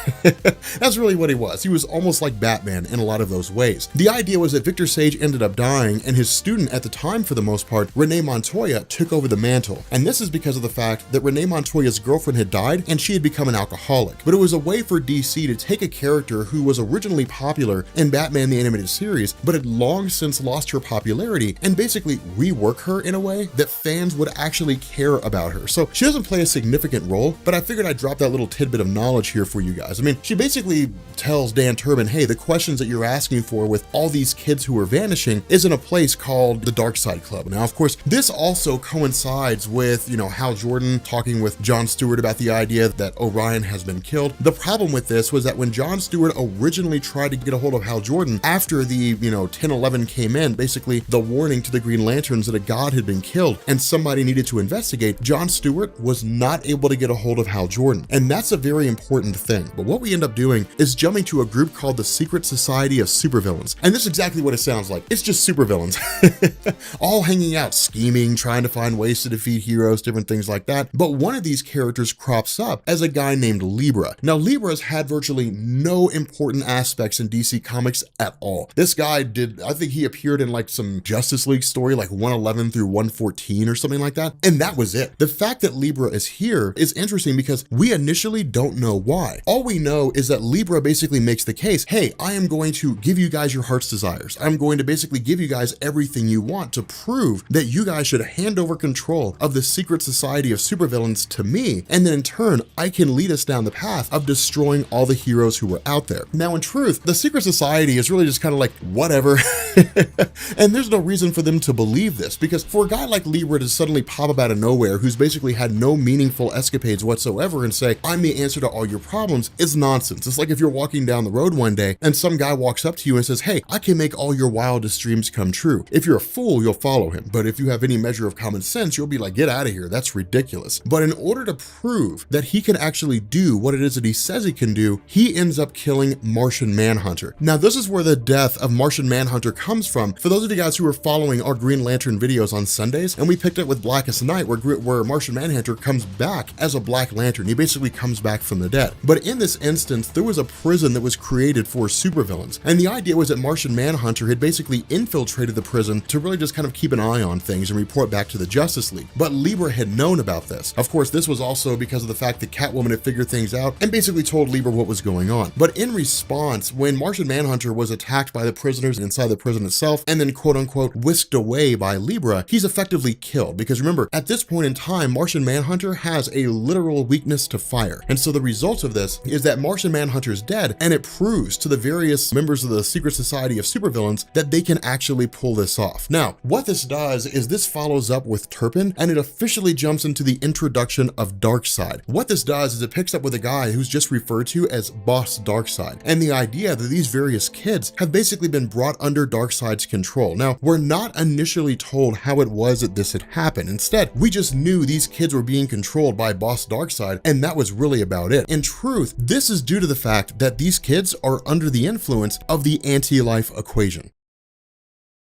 That's really what he was. He was almost like Batman in a lot of those ways. The idea was that Victor Sage ended up dying, and his student at the time, for the most part, Renee Montoya, took over the mantle. And this is because of the fact that Renee Montoya's girlfriend had died and she had become an alcoholic. But it was a way for DC to take a character who was originally popular in Batman the Animated Series, but had long since lost her popularity, and basically rework her in a way that fans would actually care about her. So she doesn't play a significant role, but I figured I'd drop that little tidbit of knowledge here for you guys. I mean, she basically tells Dan Turpin, hey, the questions that you're asking for with all these kids who are vanishing is in a place called the Dark Side Club. Now, of course, this also coincides with, Hal Jordan talking with Jon Stewart about the idea that Orion has been killed. The problem with this was that when Jon Stewart originally tried to get a hold of Hal Jordan after the, 10/11 came in, basically the warning to the Green Lanterns that a god had been killed and somebody needed to investigate, Jon Stewart was not able to get a hold of Hal Jordan. And that's a very important thing. But what we end up doing is jumping to a group called the Secret Society of Supervillains. And this is exactly what it sounds like. It's just supervillains. All hanging out, scheming, trying to find ways to defeat heroes, different things like that. But one of these characters crops up as a guy named Libra. Now, Libra's had virtually no important aspects in DC Comics at all. This guy I think he appeared in like some Justice League story, like 111 through 114 or something like that. And that was it. The fact that Libra is here is interesting because we initially don't know why. All we know is that Libra basically makes the case, hey, I am going to give you guys your heart's desires. I'm going to basically give you guys everything you want to prove that you guys should hand over control of the Secret Society of Supervillains to me. And then in turn, I can lead us down the path of destroying all the heroes who were out there. Now, in truth, the Secret Society is really just kind of like, whatever. And there's no reason for them to believe this, because for a guy like Libra to suddenly pop up out of nowhere, who's basically had no meaningful escapades whatsoever, and say, I'm the answer to all your problems, is nonsense. It's like if you're walking down the road one day and some guy walks up to you and says, hey, I can make all your wildest dreams come true. If you're a fool, you'll follow him. But if you have any measure of common sense, you'll be like, get out of here. That's ridiculous. But in order to prove that he can actually do what it is that he says he can do, he ends up killing Martian Manhunter. Now, this is where the death of Martian Manhunter comes from. For those of you guys who are following our Green Lantern videos on Sundays, and we picked up with Blackest Night, where Martian Manhunter comes back as a Black Lantern. He basically comes back from the dead. But in this instance, there was a prison that was created for supervillains. And the idea was that Martian Manhunter had basically infiltrated the prison to really just kind of keep an eye on things and report back to the Justice League. But Libra had known about this. Of course, this was also because of the fact that Catwoman had figured things out and basically told Libra what was going on. But in response, when Martian Manhunter was attacked by the prisoners inside the prison itself, and then quote unquote whisked away by Libra, he's effectively killed. Because remember, at this point in time, Martian Manhunter has a literal weakness to fire. And so the result of this is that Martian Manhunter's dead, and it proves to the various members of the Secret Society of Supervillains that they can actually pull this off. Now, what this does is this follows up with Turpin, and it officially jumps into the introduction of Darkseid. What this does is it picks up with a guy who's just referred to as Boss Darkseid, and the idea that these various kids have basically been brought under Darkseid's control. Now, we're not initially told how it was that this had happened. Instead, we just knew these kids were being controlled by Boss Darkseid, and that was really about it. In truth, this is due to the fact that these kids are under the influence of the anti-life equation.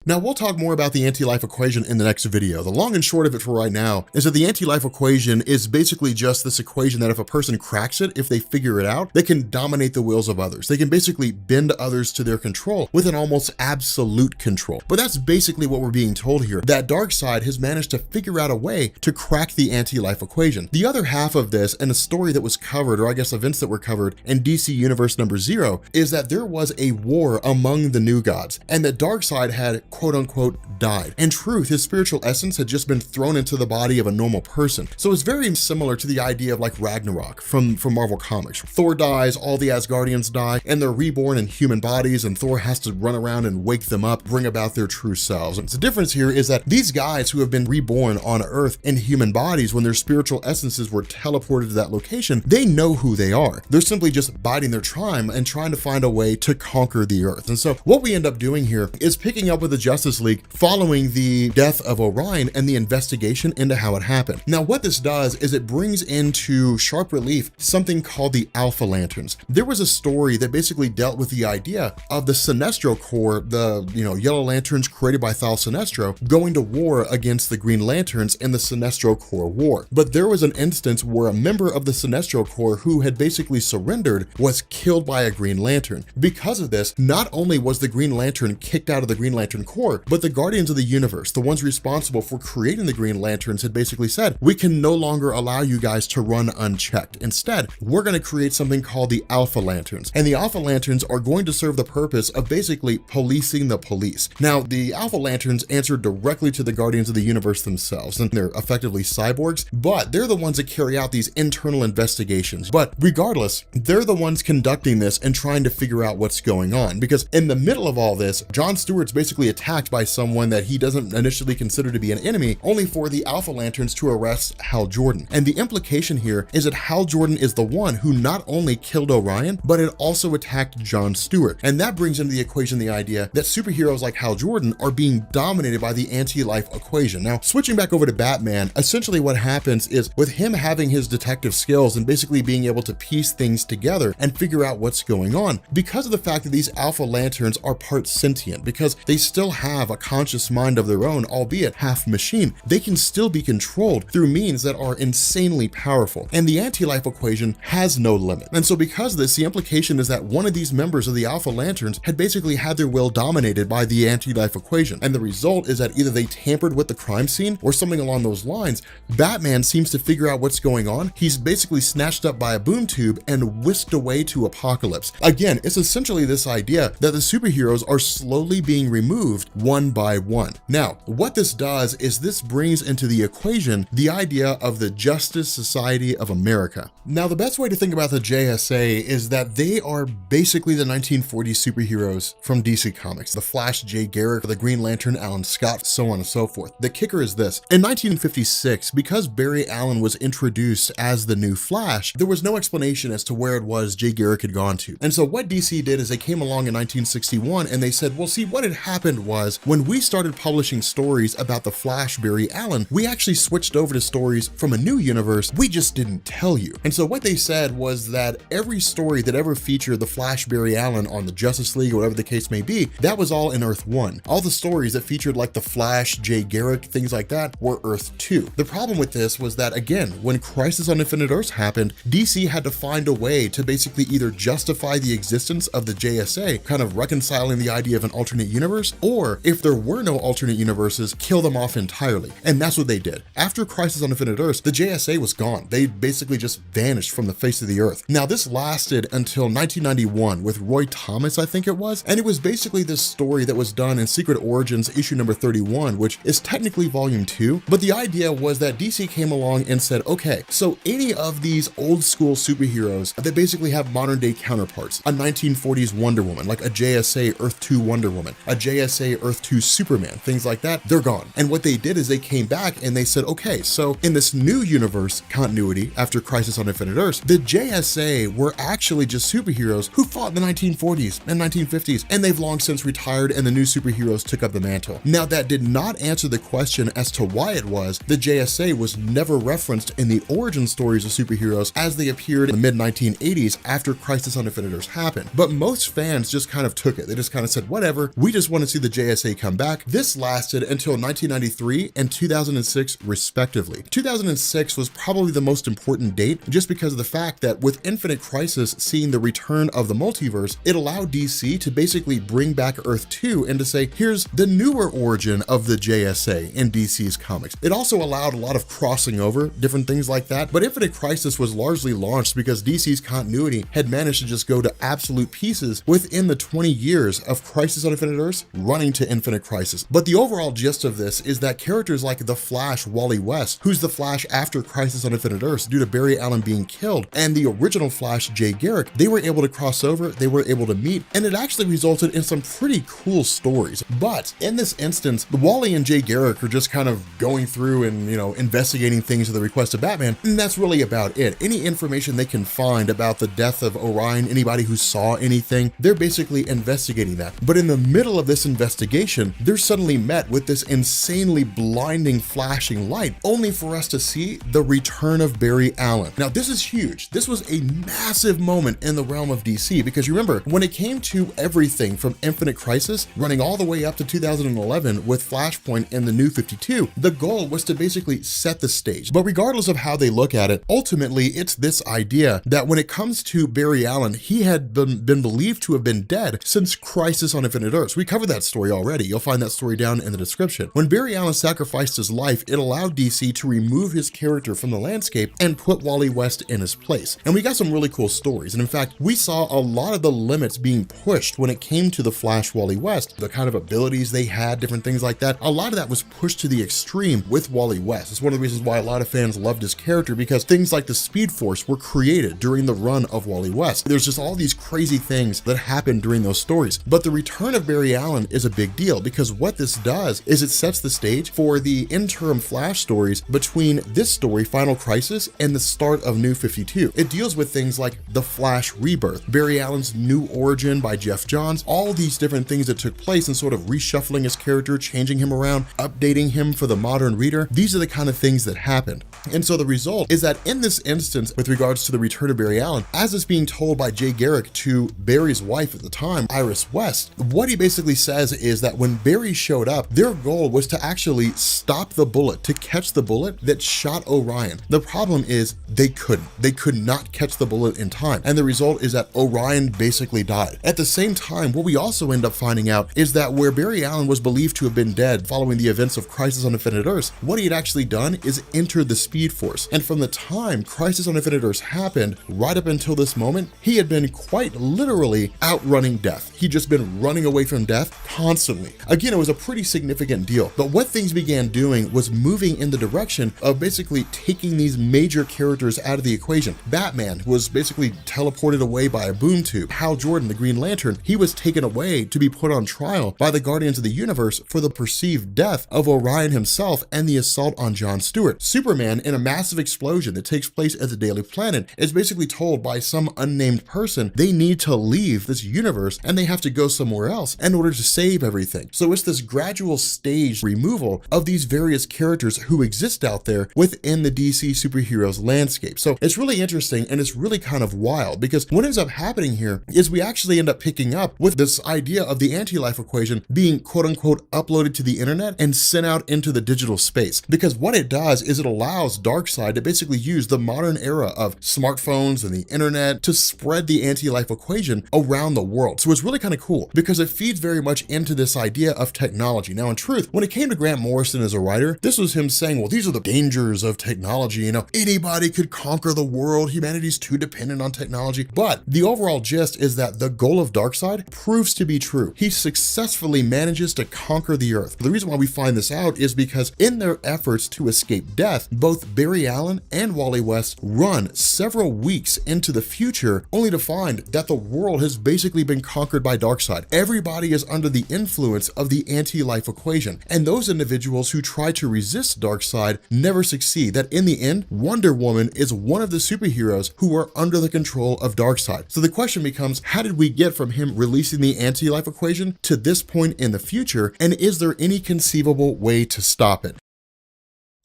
Now, we'll talk more about the anti-life equation in the next video. The long and short of it for right now is that the anti-life equation is basically just this equation that if a person cracks it, if they figure it out, they can dominate the wills of others. They can basically bend others to their control with an almost absolute control. But that's basically what we're being told here, that Darkseid has managed to figure out a way to crack the anti-life equation. The other half of this, and a story that was covered, or I guess events that were covered in DC Universe number 0, is that there was a war among the new gods, and that Darkseid had quote unquote died. In truth, his spiritual essence had just been thrown into the body of a normal person. So it's very similar to the idea of like Ragnarok from Marvel Comics. Thor dies, all the Asgardians die, and they're reborn in human bodies, and Thor has to run around and wake them up, bring about their true selves. And the difference here is that these guys who have been reborn on Earth in human bodies, when their spiritual essences were teleported to that location, they know who they are. They're simply just biding their time and trying to find a way to conquer the Earth. And so what we end up doing here is picking up with the Justice League following the death of Orion and the investigation into how it happened. Now, what this does is it brings into sharp relief something called the Alpha Lanterns. There was a story that basically dealt with the idea of the Sinestro Corps, the Yellow Lanterns created by Thal Sinestro, going to war against the Green Lanterns in the Sinestro Corps War. But there was an instance where a member of the Sinestro Corps who had basically surrendered was killed by a Green Lantern. Because of this, not only was the Green Lantern kicked out of the Green Lantern Corps, but the Guardians of the Universe, the ones responsible for creating the Green Lanterns, had basically said, we can no longer allow you guys to run unchecked. Instead, we're going to create something called the Alpha Lanterns. And the Alpha Lanterns are going to serve the purpose of basically policing the police. Now, the Alpha Lanterns answer directly to the Guardians of the Universe themselves, and they're effectively cyborgs, but they're the ones that carry out these internal investigations. But regardless, they're the ones conducting this and trying to figure out what's going on, because in the middle of all this, John Stewart's basically attacked by someone that he doesn't initially consider to be an enemy, only for the Alpha Lanterns to arrest Hal Jordan. And the implication here is that Hal Jordan is the one who not only killed Orion, but it also attacked John Stewart. And that brings into the equation the idea that superheroes like Hal Jordan are being dominated by the anti-life equation. Now, switching back over to Batman, essentially what happens is with him having his detective skills and basically being able to piece things together and figure out what's going on, because of the fact that these Alpha Lanterns are part sentient, because they still have a conscious mind of their own, albeit half machine, they can still be controlled through means that are insanely powerful. And the anti-life equation has no limit. And so because of this, the implication is that one of these members of the Alpha Lanterns had basically had their will dominated by the anti-life equation. And the result is that either they tampered with the crime scene or something along those lines. Batman seems to figure out what's going on. He's basically snatched up by a boom tube and whisked away to Apocalypse. Again, it's essentially this idea that the superheroes are slowly being removed one by one. Now, what this does is this brings into the equation the idea of the Justice Society of America. Now, the best way to think about the JSA is that they are basically the 1940s superheroes from DC Comics. The Flash, Jay Garrick, the Green Lantern, Alan Scott, so on and so forth. The kicker is this. In 1956, because Barry Allen was introduced as the new Flash, there was no explanation as to where it was Jay Garrick had gone to. And so what DC did is they came along in 1961 and they said, well, see, what had happened was when we started publishing stories about the Flash, Barry Allen, we actually switched over to stories from a new universe. We just didn't tell you. And so what they said was that every story that ever featured the Flash, Barry Allen on the Justice League or whatever the case may be, that was all in Earth 1. All the stories that featured like the Flash, Jay Garrick, things like that were Earth 2. The problem with this was that, again, when Crisis on Infinite Earths happened, DC had to find a way to basically either justify the existence of the JSA, kind of reconciling the idea of an alternate universe, or if there were no alternate universes, kill them off entirely. And that's what they did. After Crisis on Infinite Earths, the JSA was gone. They basically just vanished from the face of the earth. Now, this lasted until 1991 with Roy Thomas, I think it was, and it was basically this story that was done in Secret Origins issue number 31, which is technically volume 2, but the idea was that DC came along and said, okay, so any of these old school superheroes that basically have modern day counterparts, a 1940s Wonder Woman, like a JSA Earth 2 Wonder Woman, a JSA Earth 2 Superman, things like that, they're gone. And what they did is they came back and they said, okay, so in this new universe continuity after Crisis on Infinite Earths, the JSA were actually just superheroes who fought in the 1940s and 1950s, and they've long since retired and the new superheroes took up the mantle. Now, that did not answer the question as to why it was the JSA was never referenced in the origin stories of superheroes as they appeared in the mid-1980s after Crisis on Infinite Earths happened. But most fans just kind of took it. They just kind of said, whatever, we just want to see the JSA come back. This lasted until 1993 and 2006 respectively. 2006 was probably the most important date just because of the fact that with Infinite Crisis seeing the return of the multiverse, it allowed DC to basically bring back Earth 2 and to say, here's the newer origin of the JSA in DC's comics. It also allowed a lot of crossing over, different things like that, but Infinite Crisis was largely launched because DC's continuity had managed to just go to absolute pieces within the 20 years of Crisis on Infinite Earths running to Infinite Crisis. But the overall gist of this is that characters like the Flash, Wally West, who's the Flash after Crisis on Infinite Earths due to Barry Allen being killed, and the original Flash, Jay Garrick, they were able to cross over, they were able to meet, and it actually resulted in some pretty cool stories. But in this instance, Wally and Jay Garrick are just kind of going through and, investigating things at the request of Batman, and that's really about it. Any information they can find about the death of Orion, anybody who saw anything, they're basically investigating that. But in the middle of this investigation, investigation, they're suddenly met with this insanely blinding flashing light, only for us to see the return of Barry Allen. Now, this is huge. This was a massive moment in the realm of DC, because you remember, when it came to everything from Infinite Crisis, running all the way up to 2011 with Flashpoint and the New 52, the goal was to basically set the stage. But regardless of how they look at it, ultimately, it's this idea that when it comes to Barry Allen, he had been believed to have been dead since Crisis on Infinite Earths. We covered that story already. You'll find that story down in the description. When Barry Allen sacrificed his life, it allowed DC to remove his character from the landscape and put Wally West in his place. And we got some really cool stories. And in fact, we saw a lot of the limits being pushed when it came to the Flash Wally West, the kind of abilities they had, different things like that. A lot of that was pushed to the extreme with Wally West. It's one of the reasons why a lot of fans loved his character, because things like the Speed Force were created during the run of Wally West. There's just all these crazy things that happened during those stories. But the return of Barry Allen is a big deal, because what this does is it sets the stage for the interim Flash stories between this story, Final Crisis, and the start of New 52. It deals with things like the Flash Rebirth, Barry Allen's new origin by Jeff Johns, all these different things that took place, and sort of reshuffling his character, changing him around, updating him for the modern reader. These are the kind of things that happened. And so the result is that in this instance, with regards to the return of Barry Allen, as it's being told by Jay Garrick to Barry's wife at the time, Iris West, what he basically says is that when Barry showed up, their goal was to actually stop the bullet, to catch the bullet that shot Orion. The problem is they couldn't. They could not catch the bullet in time. And the result is that Orion basically died. At the same time, what we also end up finding out is that where Barry Allen was believed to have been dead following the events of Crisis on Infinite Earths, what he had actually done is entered the Speed Force. And from the time Crisis on Infinite Earths happened, right up until this moment, he had been quite literally outrunning death. He'd just been running away from death constantly. Again, it was a pretty significant deal. But what things began doing was moving in the direction of basically taking these major characters out of the equation. Batman was basically teleported away by a boom tube. Hal Jordan, the Green Lantern, he was taken away to be put on trial by the Guardians of the Universe for the perceived death of Orion himself and the assault on Jon Stewart. Superman, in a massive explosion that takes place at the Daily Planet, is basically told by some unnamed person they need to leave this universe and they have to go somewhere else in order to save everything. So it's this gradual staged removal of these various characters who exist out there within the DC superheroes landscape. So it's really interesting, and it's really kind of wild, because what ends up happening here is we actually end up picking up with this idea of the anti-life equation being quote unquote uploaded to the internet and sent out into the digital space. Because what it does is it allows Darkseid to basically use the modern era of smartphones and the internet to spread the anti-life equation around the world. So it's really kind of cool, because it feeds very much into this idea of technology. Now, in truth, when it came to Grant Morrison as a writer, this was him saying, well, these are the dangers of technology. You know, anybody could conquer the world. Humanity's too dependent on technology. But the overall gist is that the goal of Darkseid proves to be true. He successfully manages to conquer the Earth. The reason why we find this out is because in their efforts to escape death, both Barry Allen and Wally West run several weeks into the future, only to find that the world has basically been conquered by Darkseid. Everybody is under the influence of the anti-life equation, and those individuals who try to resist Darkseid never succeed. That in the end, Wonder Woman is one of the superheroes who are under the control of Darkseid. So the question becomes, how did we get from him releasing the anti-life equation to this point in the future, and is there any conceivable way to stop it?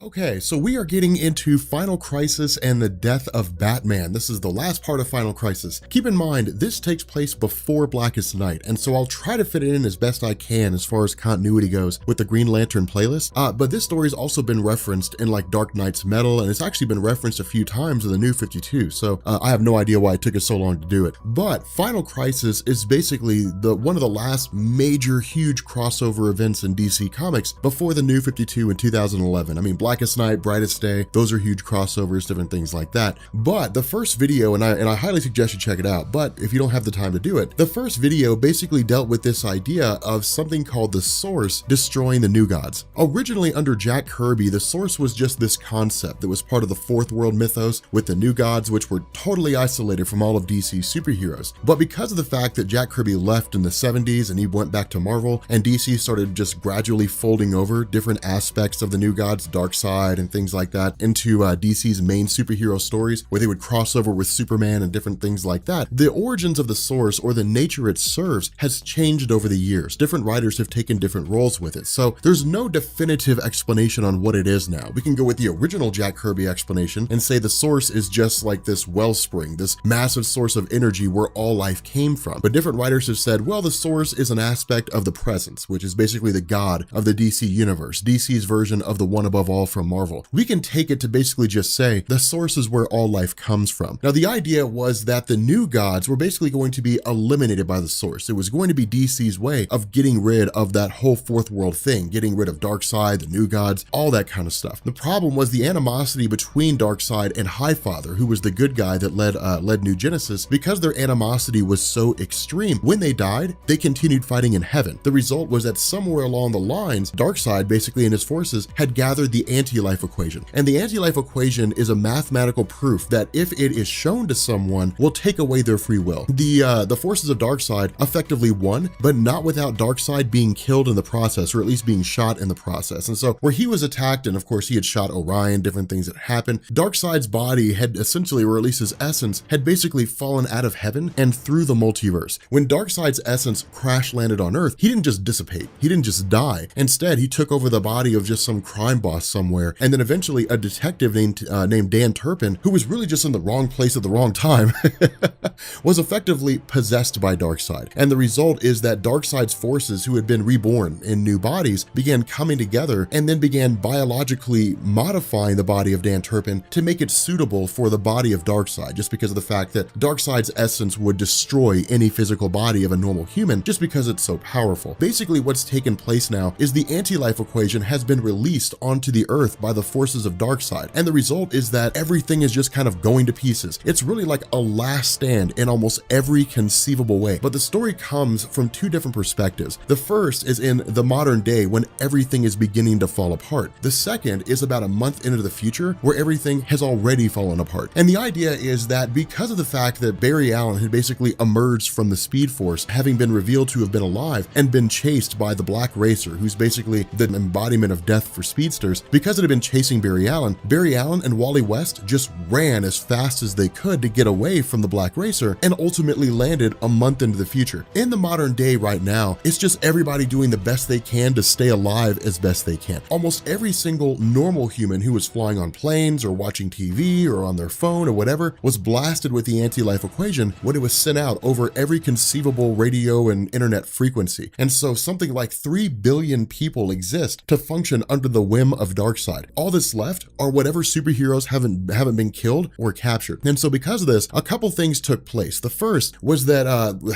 Okay, so we are getting into Final Crisis and the death of Batman. This is the last part of Final Crisis. Keep in mind, this takes place before Blackest Night, and so I'll try to fit it in as best I can as far as continuity goes with the Green Lantern playlist. But this story's also been referenced in like Dark Knight's Metal, and it's actually been referenced a few times in the New 52, so I have no idea why it took us so long to do it. But Final Crisis is basically one of the last major, huge crossover events in DC Comics before the New 52 in 2011. I mean, Blackest Night, Brightest Day, those are huge crossovers, different things like that. But the first video, and I highly suggest you check it out, but if you don't have the time to do it, the first video basically dealt with this idea of something called the Source destroying the New Gods. Originally under Jack Kirby, the Source was just this concept that was part of the Fourth World mythos with the New Gods, which were totally isolated from all of DC's superheroes. But because of the fact that Jack Kirby left in the 70s and he went back to Marvel, and DC started just gradually folding over different aspects of the New Gods' dark Darkseid and things like that into DC's main superhero stories, where they would cross over with Superman and different things like that, the origins of the source or the nature it serves has changed over the years. Different writers have taken different roles with it, so there's no definitive explanation on what it is now. We can go with the original Jack Kirby explanation and say the source is just like this wellspring, this massive source of energy where all life came from. But different writers have said, well, the source is an aspect of the presence, which is basically the god of the DC universe, DC's version of the one above all from Marvel. We can take it to basically just say the source is where all life comes from. Now, the idea was that the new gods were basically going to be eliminated by the source. It was going to be DC's way of getting rid of that whole fourth world thing, getting rid of Darkseid, the new gods, all that kind of stuff. The problem was the animosity between Darkseid and Highfather, who was the good guy that led New Genesis. Because their animosity was so extreme, when they died, they continued fighting in heaven. The result was that somewhere along the lines, Darkseid basically and his forces had gathered the anti-life equation. And the anti-life equation is a mathematical proof that if it is shown to someone, will take away their free will. The forces of Darkseid effectively won, but not without Darkseid being killed in the process, or at least being shot in the process. And so where he was attacked, and of course he had shot Orion, different things that happened, Darkseid's body had essentially, or at least his essence, had basically fallen out of heaven and through the multiverse. When Darkseid's essence crash landed on Earth, he didn't just dissipate, he didn't just die. Instead, he took over the body of just some crime boss somewhere, and then eventually a detective named Dan Turpin, who was really just in the wrong place at the wrong time, was effectively possessed by Darkseid. And the result is that Darkseid's forces, who had been reborn in new bodies, began coming together and then began biologically modifying the body of Dan Turpin to make it suitable for the body of Darkseid, just because of the fact that Darkseid's essence would destroy any physical body of a normal human just because it's so powerful. Basically, what's taken place now is the anti-life equation has been released onto the Earth by the forces of Darkseid, and the result is that everything is just kind of going to pieces. It's really like a last stand in almost every conceivable way. But the story comes from two different perspectives. The first is in the modern day when everything is beginning to fall apart. The second is about a month into the future where everything has already fallen apart. And the idea is that because of the fact that Barry Allen had basically emerged from the Speed Force, having been revealed to have been alive and been chased by the Black Racer, who's basically the embodiment of death for speedsters, because it had been chasing Barry Allen and Wally West just ran as fast as they could to get away from the Black Racer and ultimately landed a month into the future. In the modern day right now, it's just everybody doing the best they can to stay alive as best they can. Almost every single normal human who was flying on planes or watching TV or on their phone or whatever was blasted with the anti-life equation when it was sent out over every conceivable radio and internet frequency. And so something like 3 billion people exist to function under the whim of Darkseid. All that's left are whatever superheroes haven't been killed or captured. And so because of this, a couple things took place. The first was that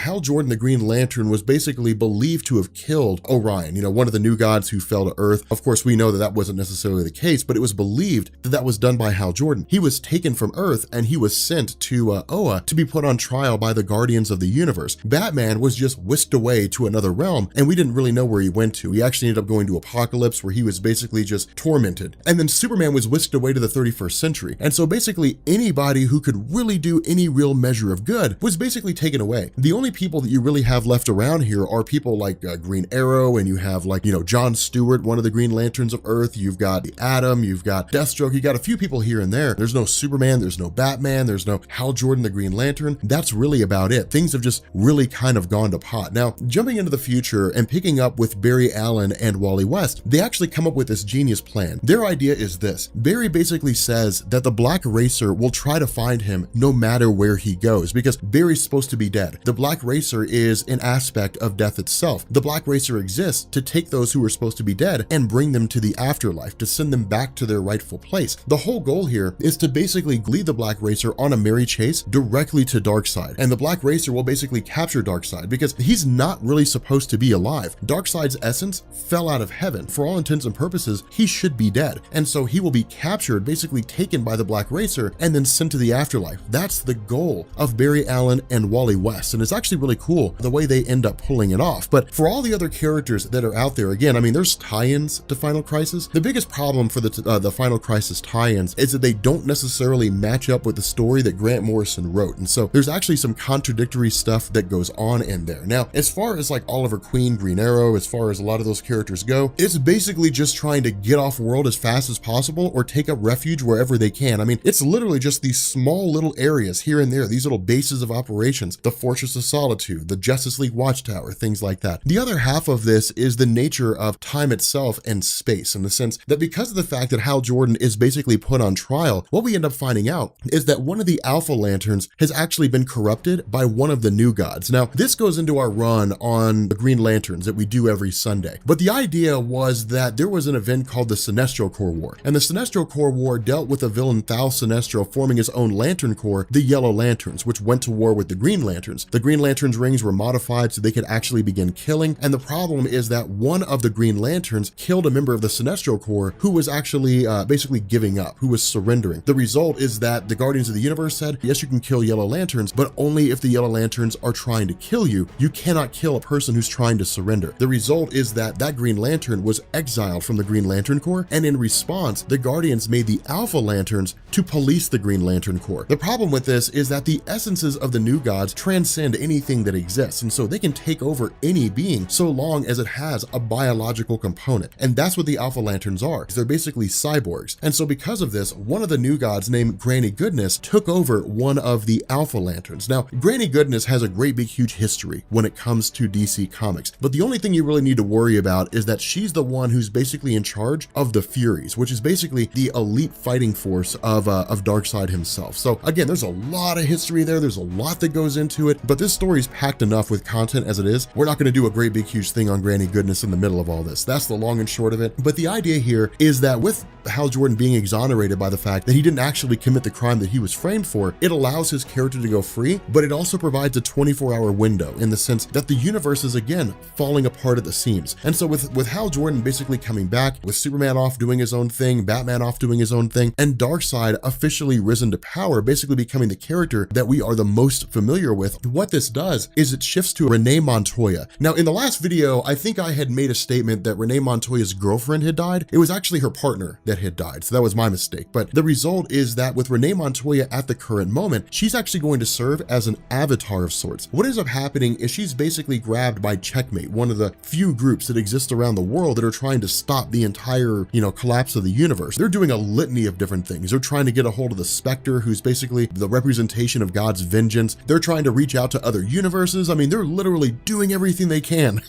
Hal Jordan, the Green Lantern, was basically believed to have killed Orion, one of the new gods who fell to Earth. Of course, we know that that wasn't necessarily the case, but it was believed that that was done by Hal Jordan. He was taken from Earth and he was sent to Oa to be put on trial by the Guardians of the Universe. Batman was just whisked away to another realm, and we didn't really know where he went to. He actually ended up going to Apocalypse, where he was basically just tormented. And then Superman was whisked away to the 31st century. And so basically anybody who could really do any real measure of good was basically taken away. The only people that you really have left around here are people like Green Arrow, and you have John Stewart, one of the Green Lanterns of Earth. You've got the Atom, you've got Deathstroke, you got a few people here and there. There's no Superman, there's no Batman, there's no Hal Jordan, the Green Lantern. That's really about it. Things have just really kind of gone to pot. Now, jumping into the future and picking up with Barry Allen and Wally West, they actually come up with this genius plan. Their idea is this. Barry basically says that the Black Racer will try to find him no matter where he goes, because Barry's supposed to be dead. The Black Racer is an aspect of death itself. The Black Racer exists to take those who are supposed to be dead and bring them to the afterlife, to send them back to their rightful place. The whole goal here is to basically lead the Black Racer on a merry chase directly to Darkseid. And the Black Racer will basically capture Darkseid because he's not really supposed to be alive. Darkseid's essence fell out of heaven. For all intents and purposes, he should be dead. And so he will be captured, basically taken by the Black Racer, and then sent to the afterlife. That's the goal of Barry Allen and Wally West. And it's actually really cool the way they end up pulling it off. But for all the other characters that are out there, again, I mean, there's tie-ins to Final Crisis. The biggest problem for the Final Crisis tie-ins is that they don't necessarily match up with the story that Grant Morrison wrote. And so there's actually some contradictory stuff that goes on in there. Now, as far as like Oliver Queen, Green Arrow, as far as a lot of those characters go, it's basically just trying to get off world as fast as possible or take up refuge wherever they can. I mean, it's literally just these small little areas here and there, these little bases of operations, the Fortress of Solitude, the Justice League Watchtower, things like that. The other half of this is the nature of time itself and space, in the sense that because of the fact that Hal Jordan is basically put on trial, what we end up finding out is that one of the Alpha Lanterns has actually been corrupted by one of the New Gods. Now, this goes into our run on the Green Lanterns that we do every Sunday. But the idea was that there was an event called the Sinestro Corps War, and the Sinestro Corps War dealt with a villain Thal Sinestro forming his own Lantern Corps, the Yellow Lanterns, which went to war with the Green Lanterns. The Green Lanterns' rings were modified so they could actually begin killing, and the problem is that one of the Green Lanterns killed a member of the Sinestro Corps who was actually basically giving up, who was surrendering. The result is that the Guardians of the Universe said, yes, you can kill Yellow Lanterns, but only if the Yellow Lanterns are trying to kill you. You cannot kill a person who's trying to surrender. The result is that that Green Lantern was exiled from the Green Lantern Corps, and in response, the Guardians made the Alpha Lanterns to police the Green Lantern Corps. The problem with this is that the essences of the New Gods transcend anything that exists, and so they can take over any being so long as it has a biological component. And that's what the Alpha Lanterns are. They're basically cyborgs. And so because of this, one of the New Gods named Granny Goodness took over one of the Alpha Lanterns. Now, Granny Goodness has a great big huge history when it comes to DC Comics, but the only thing you really need to worry about is that she's the one who's basically in charge of the Furies, which is basically the elite fighting force of Darkseid himself. So again, there's a lot of history there. There's a lot that goes into it, but this story is packed enough with content as it is. We're not going to do a great big huge thing on Granny Goodness in the middle of all this. That's the long and short of it. But the idea here is that with Hal Jordan being exonerated by the fact that he didn't actually commit the crime that he was framed for, it allows his character to go free, but it also provides a 24-hour window in the sense that the universe is again falling apart at the seams. And so with Hal Jordan basically coming back, with Superman off doing his own thing, Batman off doing his own thing, and Darkseid officially risen to power, basically becoming the character that we are the most familiar with, what this does is it shifts to Renee Montoya. Now, in the last video, I think I had made a statement that Renee Montoya's girlfriend had died. It was actually her partner that had died, so that was my mistake. But the result is that with Renee Montoya at the current moment, she's actually going to serve as an avatar of sorts. What ends up happening is she's basically grabbed by Checkmate, one of the few groups that exist around the world that are trying to stop the entire, collapse of the universe. They're doing a litany of different things. They're trying to get a hold of the Spectre, who's basically the representation of God's vengeance. They're trying to reach out to other universes. I mean, they're literally doing everything they can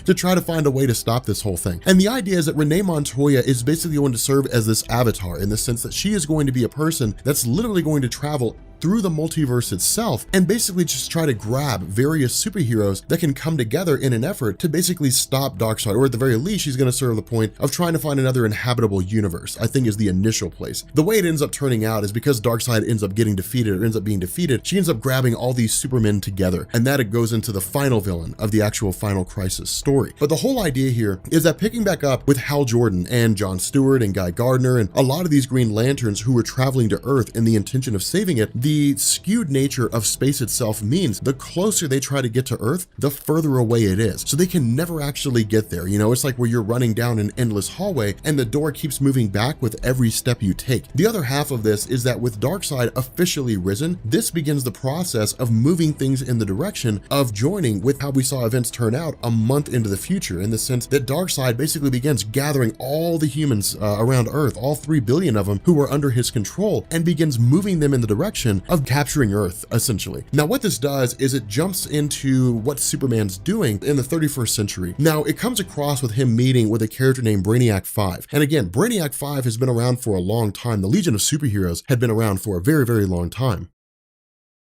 to try to find a way to stop this whole thing. And the idea is that Renee Montoya is basically going to serve as this avatar in the sense that she is going to be a person that's literally going to travel through the multiverse itself and basically just try to grab various superheroes that can come together in an effort to basically stop Darkseid, or at the very least, she's going to serve the point of trying to find another inhabitable universe, I think is the initial place. The way it ends up turning out is because Darkseid ends up getting defeated or ends up being defeated, she ends up grabbing all these Supermen together, and that it goes into the final villain of the actual Final Crisis story. But the whole idea here is that picking back up with Hal Jordan and John Stewart and Guy Gardner and a lot of these Green Lanterns who were traveling to Earth in the intention of saving it, the skewed nature of space itself means the closer they try to get to Earth, the further away it is. So they can never actually get there. It's like where you're running down an endless hallway and the door keeps moving back with every step you take. The other half of this is that with Darkseid officially risen, this begins the process of moving things in the direction of joining with how we saw events turn out a month into the future, in the sense that Darkseid basically begins gathering all the humans around Earth, all 3 billion of them who are under his control, and begins moving them in the direction of capturing Earth, essentially. Now, what this does is it jumps into what Superman's doing in the 31st century. Now, it comes across with him meeting with a character named Brainiac 5. And again, Brainiac 5 has been around for a long time. The Legion of Superheroes had been around for a very, very long time.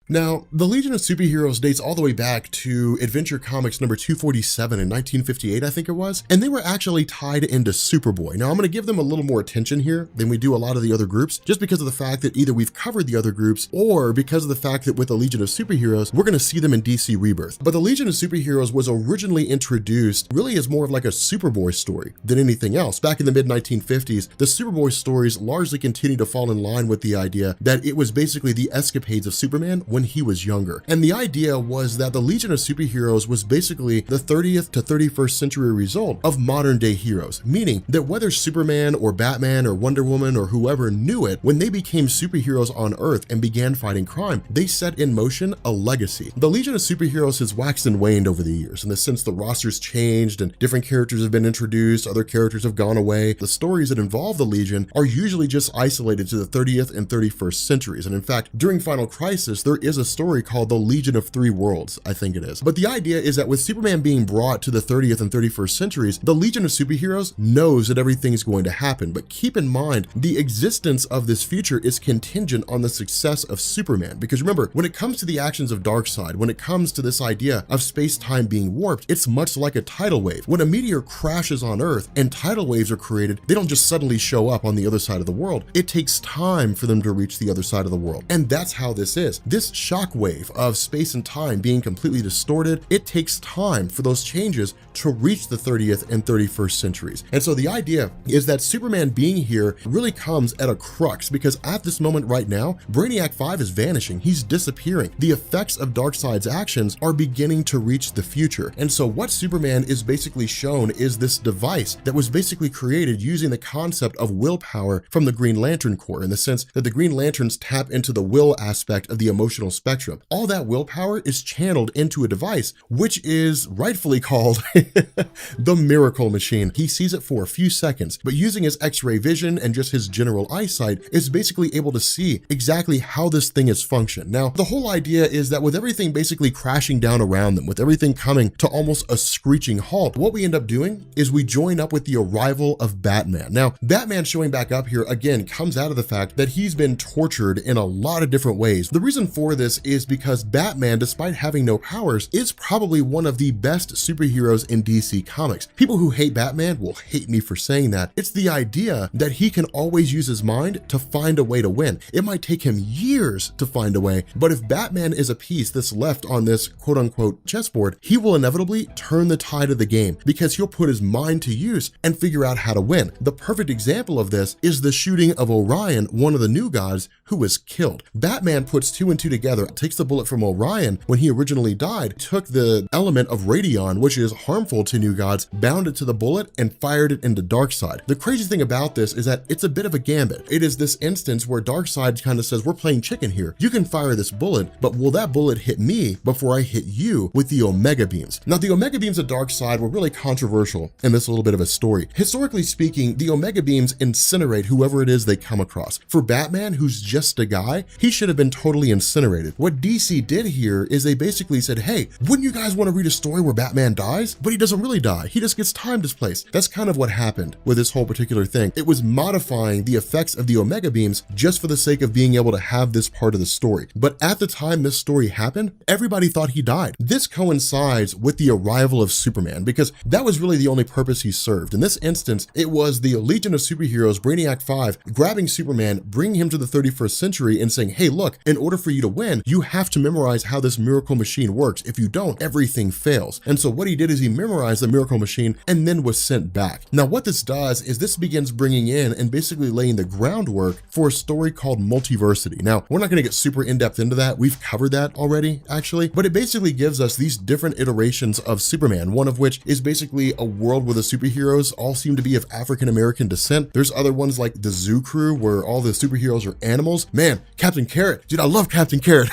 Now, the Legion of Superheroes dates all the way back to Adventure Comics number 247 in 1958, I think it was, and they were actually tied into Superboy. Now, I'm going to give them a little more attention here than we do a lot of the other groups, just because of the fact that either we've covered the other groups, or because of the fact that with the Legion of Superheroes, we're going to see them in DC Rebirth. But the Legion of Superheroes was originally introduced really as more of like a Superboy story than anything else. Back in the mid-1950s, the Superboy stories largely continued to fall in line with the idea that it was basically the escapades of Superman when he was younger. And the idea was that the Legion of Superheroes was basically the 30th to 31st century result of modern day heroes, meaning that whether Superman or Batman or Wonder Woman or whoever knew it, when they became superheroes on Earth and began fighting crime, they set in motion a legacy. The Legion of Superheroes has waxed and waned over the years, in the sense the rosters changed and different characters have been introduced, other characters have gone away. The stories that involve the Legion are usually just isolated to the 30th and 31st centuries. And in fact, during Final Crisis, there is a story called the Legion of Three Worlds, I think it is. But the idea is that with Superman being brought to the 30th and 31st centuries, the Legion of Superheroes knows that everything's going to happen. But keep in mind, the existence of this future is contingent on the success of Superman. Because remember, when it comes to the actions of Darkseid, when it comes to this idea of space-time being warped, it's much like a tidal wave. When a meteor crashes on Earth and tidal waves are created, they don't just suddenly show up on the other side of the world. It takes time for them to reach the other side of the world. And that's how this is. This shockwave of space and time being completely distorted, it takes time for those changes to reach the 30th and 31st centuries. And so the idea is that Superman being here really comes at a crux, because at this moment right now, Brainiac 5 is vanishing. He's disappearing. The effects of Darkseid's actions are beginning to reach the future. And so what Superman is basically shown is this device that was basically created using the concept of willpower from the Green Lantern Corps, in the sense that the Green Lanterns tap into the will aspect of the emotional spectrum. All that willpower is channeled into a device, which is rightfully called the Miracle Machine. He sees it for a few seconds, but using his X-ray vision and just his general eyesight is basically able to see exactly how this thing is functioned. Now, the whole idea is that with everything basically crashing down around them, with everything coming to almost a screeching halt, what we end up doing is we join up with the arrival of Batman. Now, Batman showing back up here again comes out of the fact that he's been tortured in a lot of different ways. The reason for this is because Batman, despite having no powers, is probably one of the best superheroes in DC Comics. People who hate Batman will hate me for saying that. It's the idea that he can always use his mind to find a way to win. It might take him years to find a way, but if Batman is a piece that's left on this quote-unquote chessboard, he will inevitably turn the tide of the game, because he'll put his mind to use and figure out how to win. The perfect example of this is the shooting of Orion, one of the New Gods, who was killed. Batman puts two and two together, takes the bullet from Orion when he originally died, took the element of radion, which is harmful to New Gods, bound it to the bullet, and fired it into Darkseid. The crazy thing about this is that it's a bit of a gambit. It is this instance where Darkseid kind of says, we're playing chicken here. You can fire this bullet, but will that bullet hit me before I hit you with the Omega Beams? Now, the Omega Beams of Darkseid were really controversial in this little bit of a story. Historically speaking, the Omega Beams incinerate whoever it is they come across. For Batman, who's just a guy, he should have been totally incinerated. What DC did here is they basically said, hey, wouldn't you guys want to read a story where Batman dies? But he doesn't really die. He just gets time displaced. That's kind of what happened with this whole particular thing. It was modifying the effects of the Omega Beams just for the sake of being able to have this part of the story. But at the time this story happened, everybody thought he died. This coincides with the arrival of Superman, because that was really the only purpose he served. In this instance, it was the Legion of Superheroes, Brainiac 5, grabbing Superman, bringing him to the 31st century and saying, hey, look, in order for you to win, you have to memorize how this miracle machine works. If you don't, everything fails. And so what he did is he memorized the miracle machine and then was sent back. Now, what this does is this begins bringing in and basically laying the groundwork for a story called Multiversity. Now, we're not going to get super in-depth into that. We've covered that already, actually, but it basically gives us these different iterations of Superman, one of which is basically a world where the superheroes all seem to be of African-American descent. There's other ones like the Zoo Crew, where all the superheroes are animals. Man, Captain Carrot, dude, I love Captain Carrot.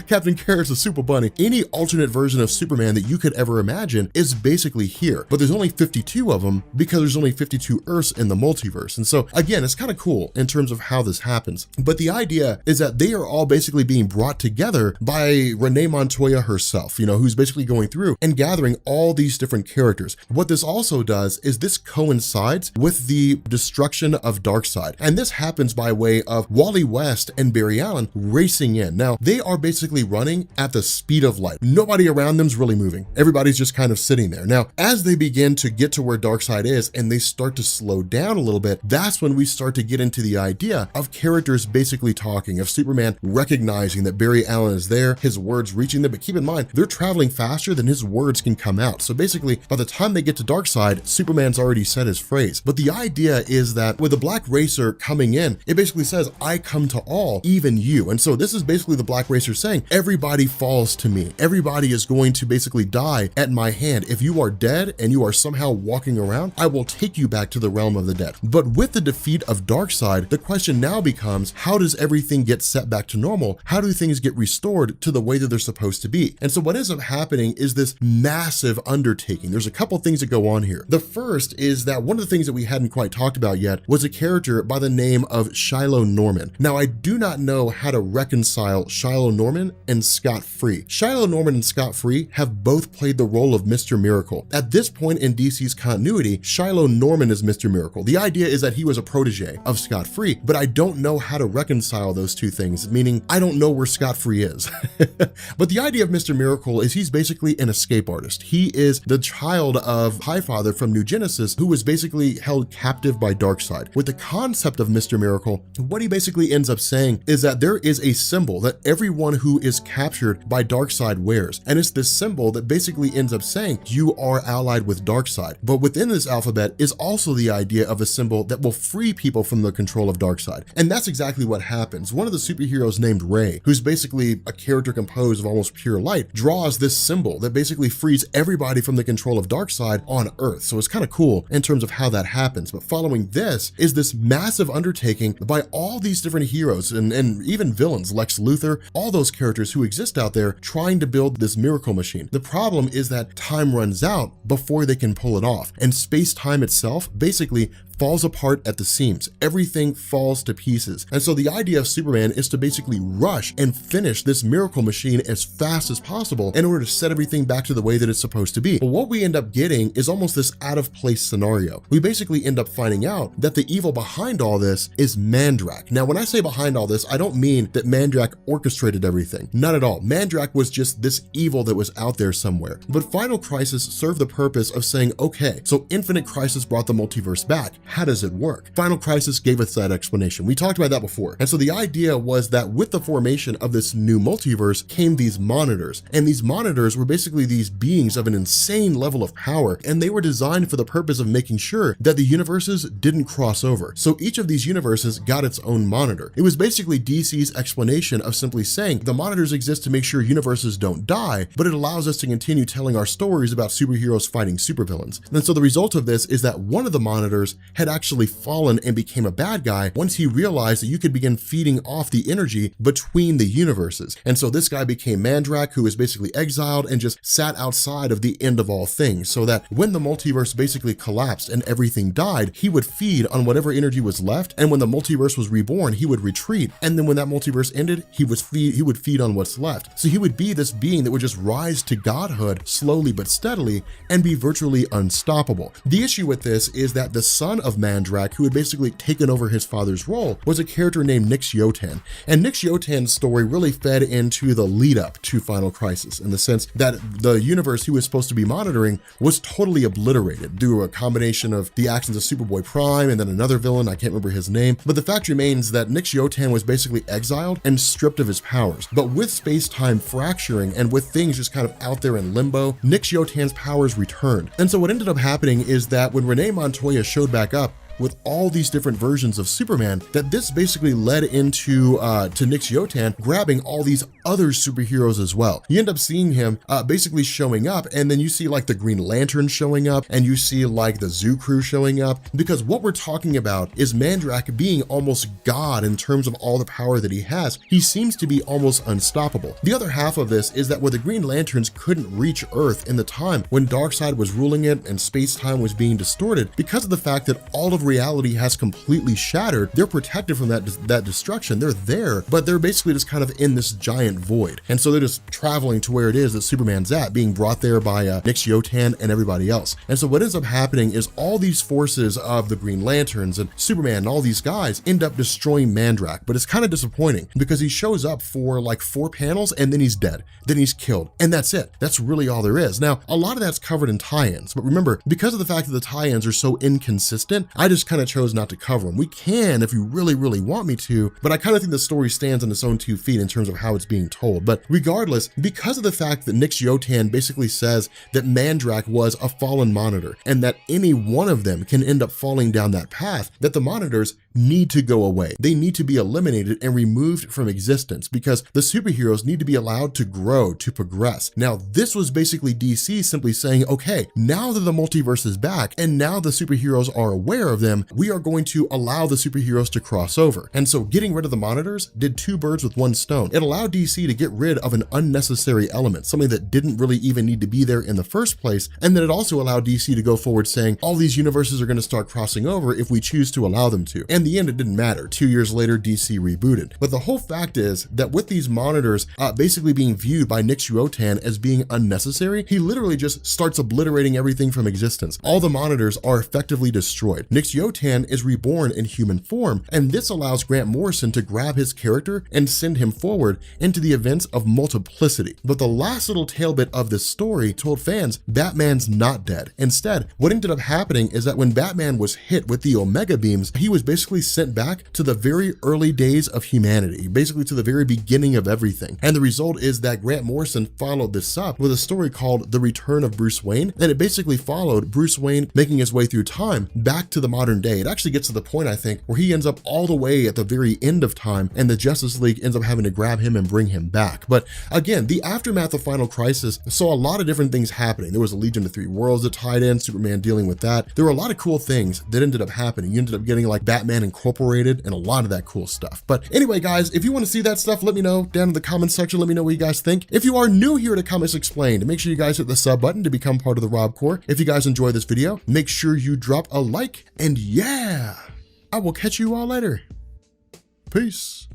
Captain Carrot's a super bunny. Any alternate version of Superman that you could ever imagine is basically here, but there's only 52 of them because there's only 52 Earths in the multiverse. And so again, it's kind of cool in terms of how this happens. But the idea is that they are all basically being brought together by Renee Montoya herself, you know, who's basically going through and gathering all these different characters. What this also does is this coincides with the destruction of Darkseid. And this happens by way of Wally West and Barry Allen racing in. Now, they are basically running at the speed of light. Nobody around them's really moving. Everybody's just kind of sitting there. Now, as they begin to get to where Darkseid is and they start to slow down a little bit, that's when we start to get into the idea of characters basically talking, of Superman recognizing that Barry Allen is there, his words reaching them. But keep in mind, they're traveling faster than his words can come out. So basically, by the time they get to Darkseid, Superman's already said his phrase. But the idea is that with the Black Racer coming in, it basically says, I come to all, even you. And so this is basically the Black Racer saying, everybody falls to me. Everybody is going to basically die at my hand. If you are dead and you are somehow walking around, I will take you back to the realm of the dead. But with the defeat of Darkseid, the question now becomes, how does everything get set back to normal? How do things get restored to the way that they're supposed to be? And so what ends up happening is this massive undertaking. There's a couple things that go on here. The first is that one of the things that we hadn't quite talked about yet was a character by the name of Shiloh Norman. Now, I do not know how to reconcile Shiloh Norman and Scott Free. Shiloh Norman and Scott Free have both played the role of Mr. Miracle. At this point in DC's continuity, Shiloh Norman is Mr. Miracle. The idea is that he was a protege of Scott Free, but I don't know how to reconcile those two things, meaning I don't know where Scott Free is. But the idea of Mr. Miracle is he's basically an escape artist. He is the child of Highfather from New Genesis, who was basically held captive by Darkseid. With the concept of Mr. Miracle, what he basically ends up saying is that there is a symbol that everyone who is captured by Darkseid wears. And it's this symbol that basically ends up saying you are allied with Darkseid. But within this alphabet is also the idea of a symbol that will free people from the control of Darkseid. And that's exactly what happens. One of the superheroes named Ray, who's basically a character composed of almost pure light, draws this symbol that basically frees everybody from the control of Darkseid on Earth. So it's kind of cool in terms of how that happens. But following this is this massive undertaking by all these different heroes and even villains, Lex Luthor, all those characters who exist out there trying to build this miracle machine. The problem is that time runs out before they can pull it off. And space-time itself basically falls apart at the seams. Everything falls to pieces. And so the idea of Superman is to basically rush and finish this miracle machine as fast as possible in order to set everything back to the way that it's supposed to be. But what we end up getting is almost this out of place scenario. We basically end up finding out that the evil behind all this is Mandrak. Now, when I say behind all this, I don't mean that Mandrak orchestrated everything. Not at all. Mandrak was just this evil that was out there somewhere. But Final Crisis served the purpose of saying, okay, so Infinite Crisis brought the multiverse back. How does it work? Final Crisis gave us that explanation. We talked about that before. And so the idea was that with the formation of this new multiverse came these monitors. And these monitors were basically these beings of an insane level of power. And they were designed for the purpose of making sure that the universes didn't cross over. So each of these universes got its own monitor. It was basically DC's explanation of simply saying the monitors exist to make sure universes don't die, but it allows us to continue telling our stories about superheroes fighting supervillains. And so the result of this is that one of the monitors had actually fallen and became a bad guy once he realized that you could begin feeding off the energy between the universes. And so this guy became Mandrak, who was basically exiled and just sat outside of the end of all things, so that when the multiverse basically collapsed and everything died, he would feed on whatever energy was left, and when the multiverse was reborn, he would retreat. And then when that multiverse ended, he would feed on what's left. So he would be this being that would just rise to godhood slowly but steadily and be virtually unstoppable. The issue with this is that the son of Mandrak, who had basically taken over his father's role, was a character named Nix Yotan. And Nix Yotan's story really fed into the lead up to Final Crisis, in the sense that the universe he was supposed to be monitoring was totally obliterated through a combination of the actions of Superboy Prime and then another villain, I can't remember his name. But the fact remains that Nix Yotan was basically exiled and stripped of his powers. But with space-time fracturing and with things just kind of out there in limbo, Nix Yotan's powers returned. And so what ended up happening is that when Renee Montoya showed back up with all these different versions of Superman, that this basically led into to Nix Yotan grabbing all these other superheroes as well. You end up seeing him basically showing up, and then you see like the Green Lantern showing up, and you see like the Zoo Crew showing up, because what we're talking about is Mandrak being almost God in terms of all the power that he has. He seems to be almost unstoppable. The other half of this is that where the Green Lanterns couldn't reach Earth in the time when Darkseid was ruling it and space-time was being distorted, because of the fact that all of reality has completely shattered, they're protected from that destruction. They're there, but they're basically just kind of in this giant void. And so they're just traveling to where it is that Superman's at, being brought there by Nix Yotan and everybody else. And so what ends up happening is all these forces of the Green Lanterns and Superman and all these guys end up destroying Mandrak. But it's kind of disappointing because he shows up for like 4 panels and then he's dead. Then he's killed. And that's it. That's really all there is. Now, a lot of that's covered in tie-ins, but remember, because of the fact that the tie-ins are so inconsistent, I just kind of chose not to cover them. We can if you really, really want me to, but I kind of think the story stands on its own 2 feet in terms of how it's being told. But regardless, because of the fact that Nix Yotan basically says that Mandrak was a fallen monitor and that any one of them can end up falling down that path, that the monitors need to go away. They need to be eliminated and removed from existence because the superheroes need to be allowed to grow, to progress. Now, this was basically DC simply saying, okay, now that the multiverse is back and now the superheroes are aware of them, we are going to allow the superheroes to cross over. And so getting rid of the monitors did two birds with one stone. It allowed DC to get rid of an unnecessary element, something that didn't really even need to be there in the first place. And then it also allowed DC to go forward saying, all these universes are going to start crossing over if we choose to allow them to. In the end, it didn't matter. 2 years later, DC rebooted. But the whole fact is that with these monitors basically being viewed by Nick Yotan as being unnecessary, he literally just starts obliterating everything from existence. All the monitors are effectively destroyed. Nick Yotan is reborn in human form, and this allows Grant Morrison to grab his character and send him forward into the events of multiplicity. But the last little tail bit of this story told fans Batman's not dead. Instead, what ended up happening is that when Batman was hit with the Omega beams, he was basically sent back to the very early days of humanity, basically to the very beginning of everything. And the result is that Grant Morrison followed this up with a story called The Return of Bruce Wayne, and it basically followed Bruce Wayne making his way through time back to the modern day. It actually gets to the point, I think, where he ends up all the way at the very end of time, and the Justice League ends up having to grab him and bring him back. But again, the aftermath of Final Crisis saw a lot of different things happening. There was a Legion of Three Worlds that tied in, Superman dealing with that. There were a lot of cool things that ended up happening. You ended up getting like Batman Incorporated and a lot of that cool stuff. But anyway, guys, if you want to see that stuff, let me know down in the comments section. Let me know what you guys think. If you are new here to Comics Explained, make sure you guys hit the sub button to become part of the Rob Corps. If you guys enjoy this video, make sure you drop a like, and yeah, I will catch you all later. Peace.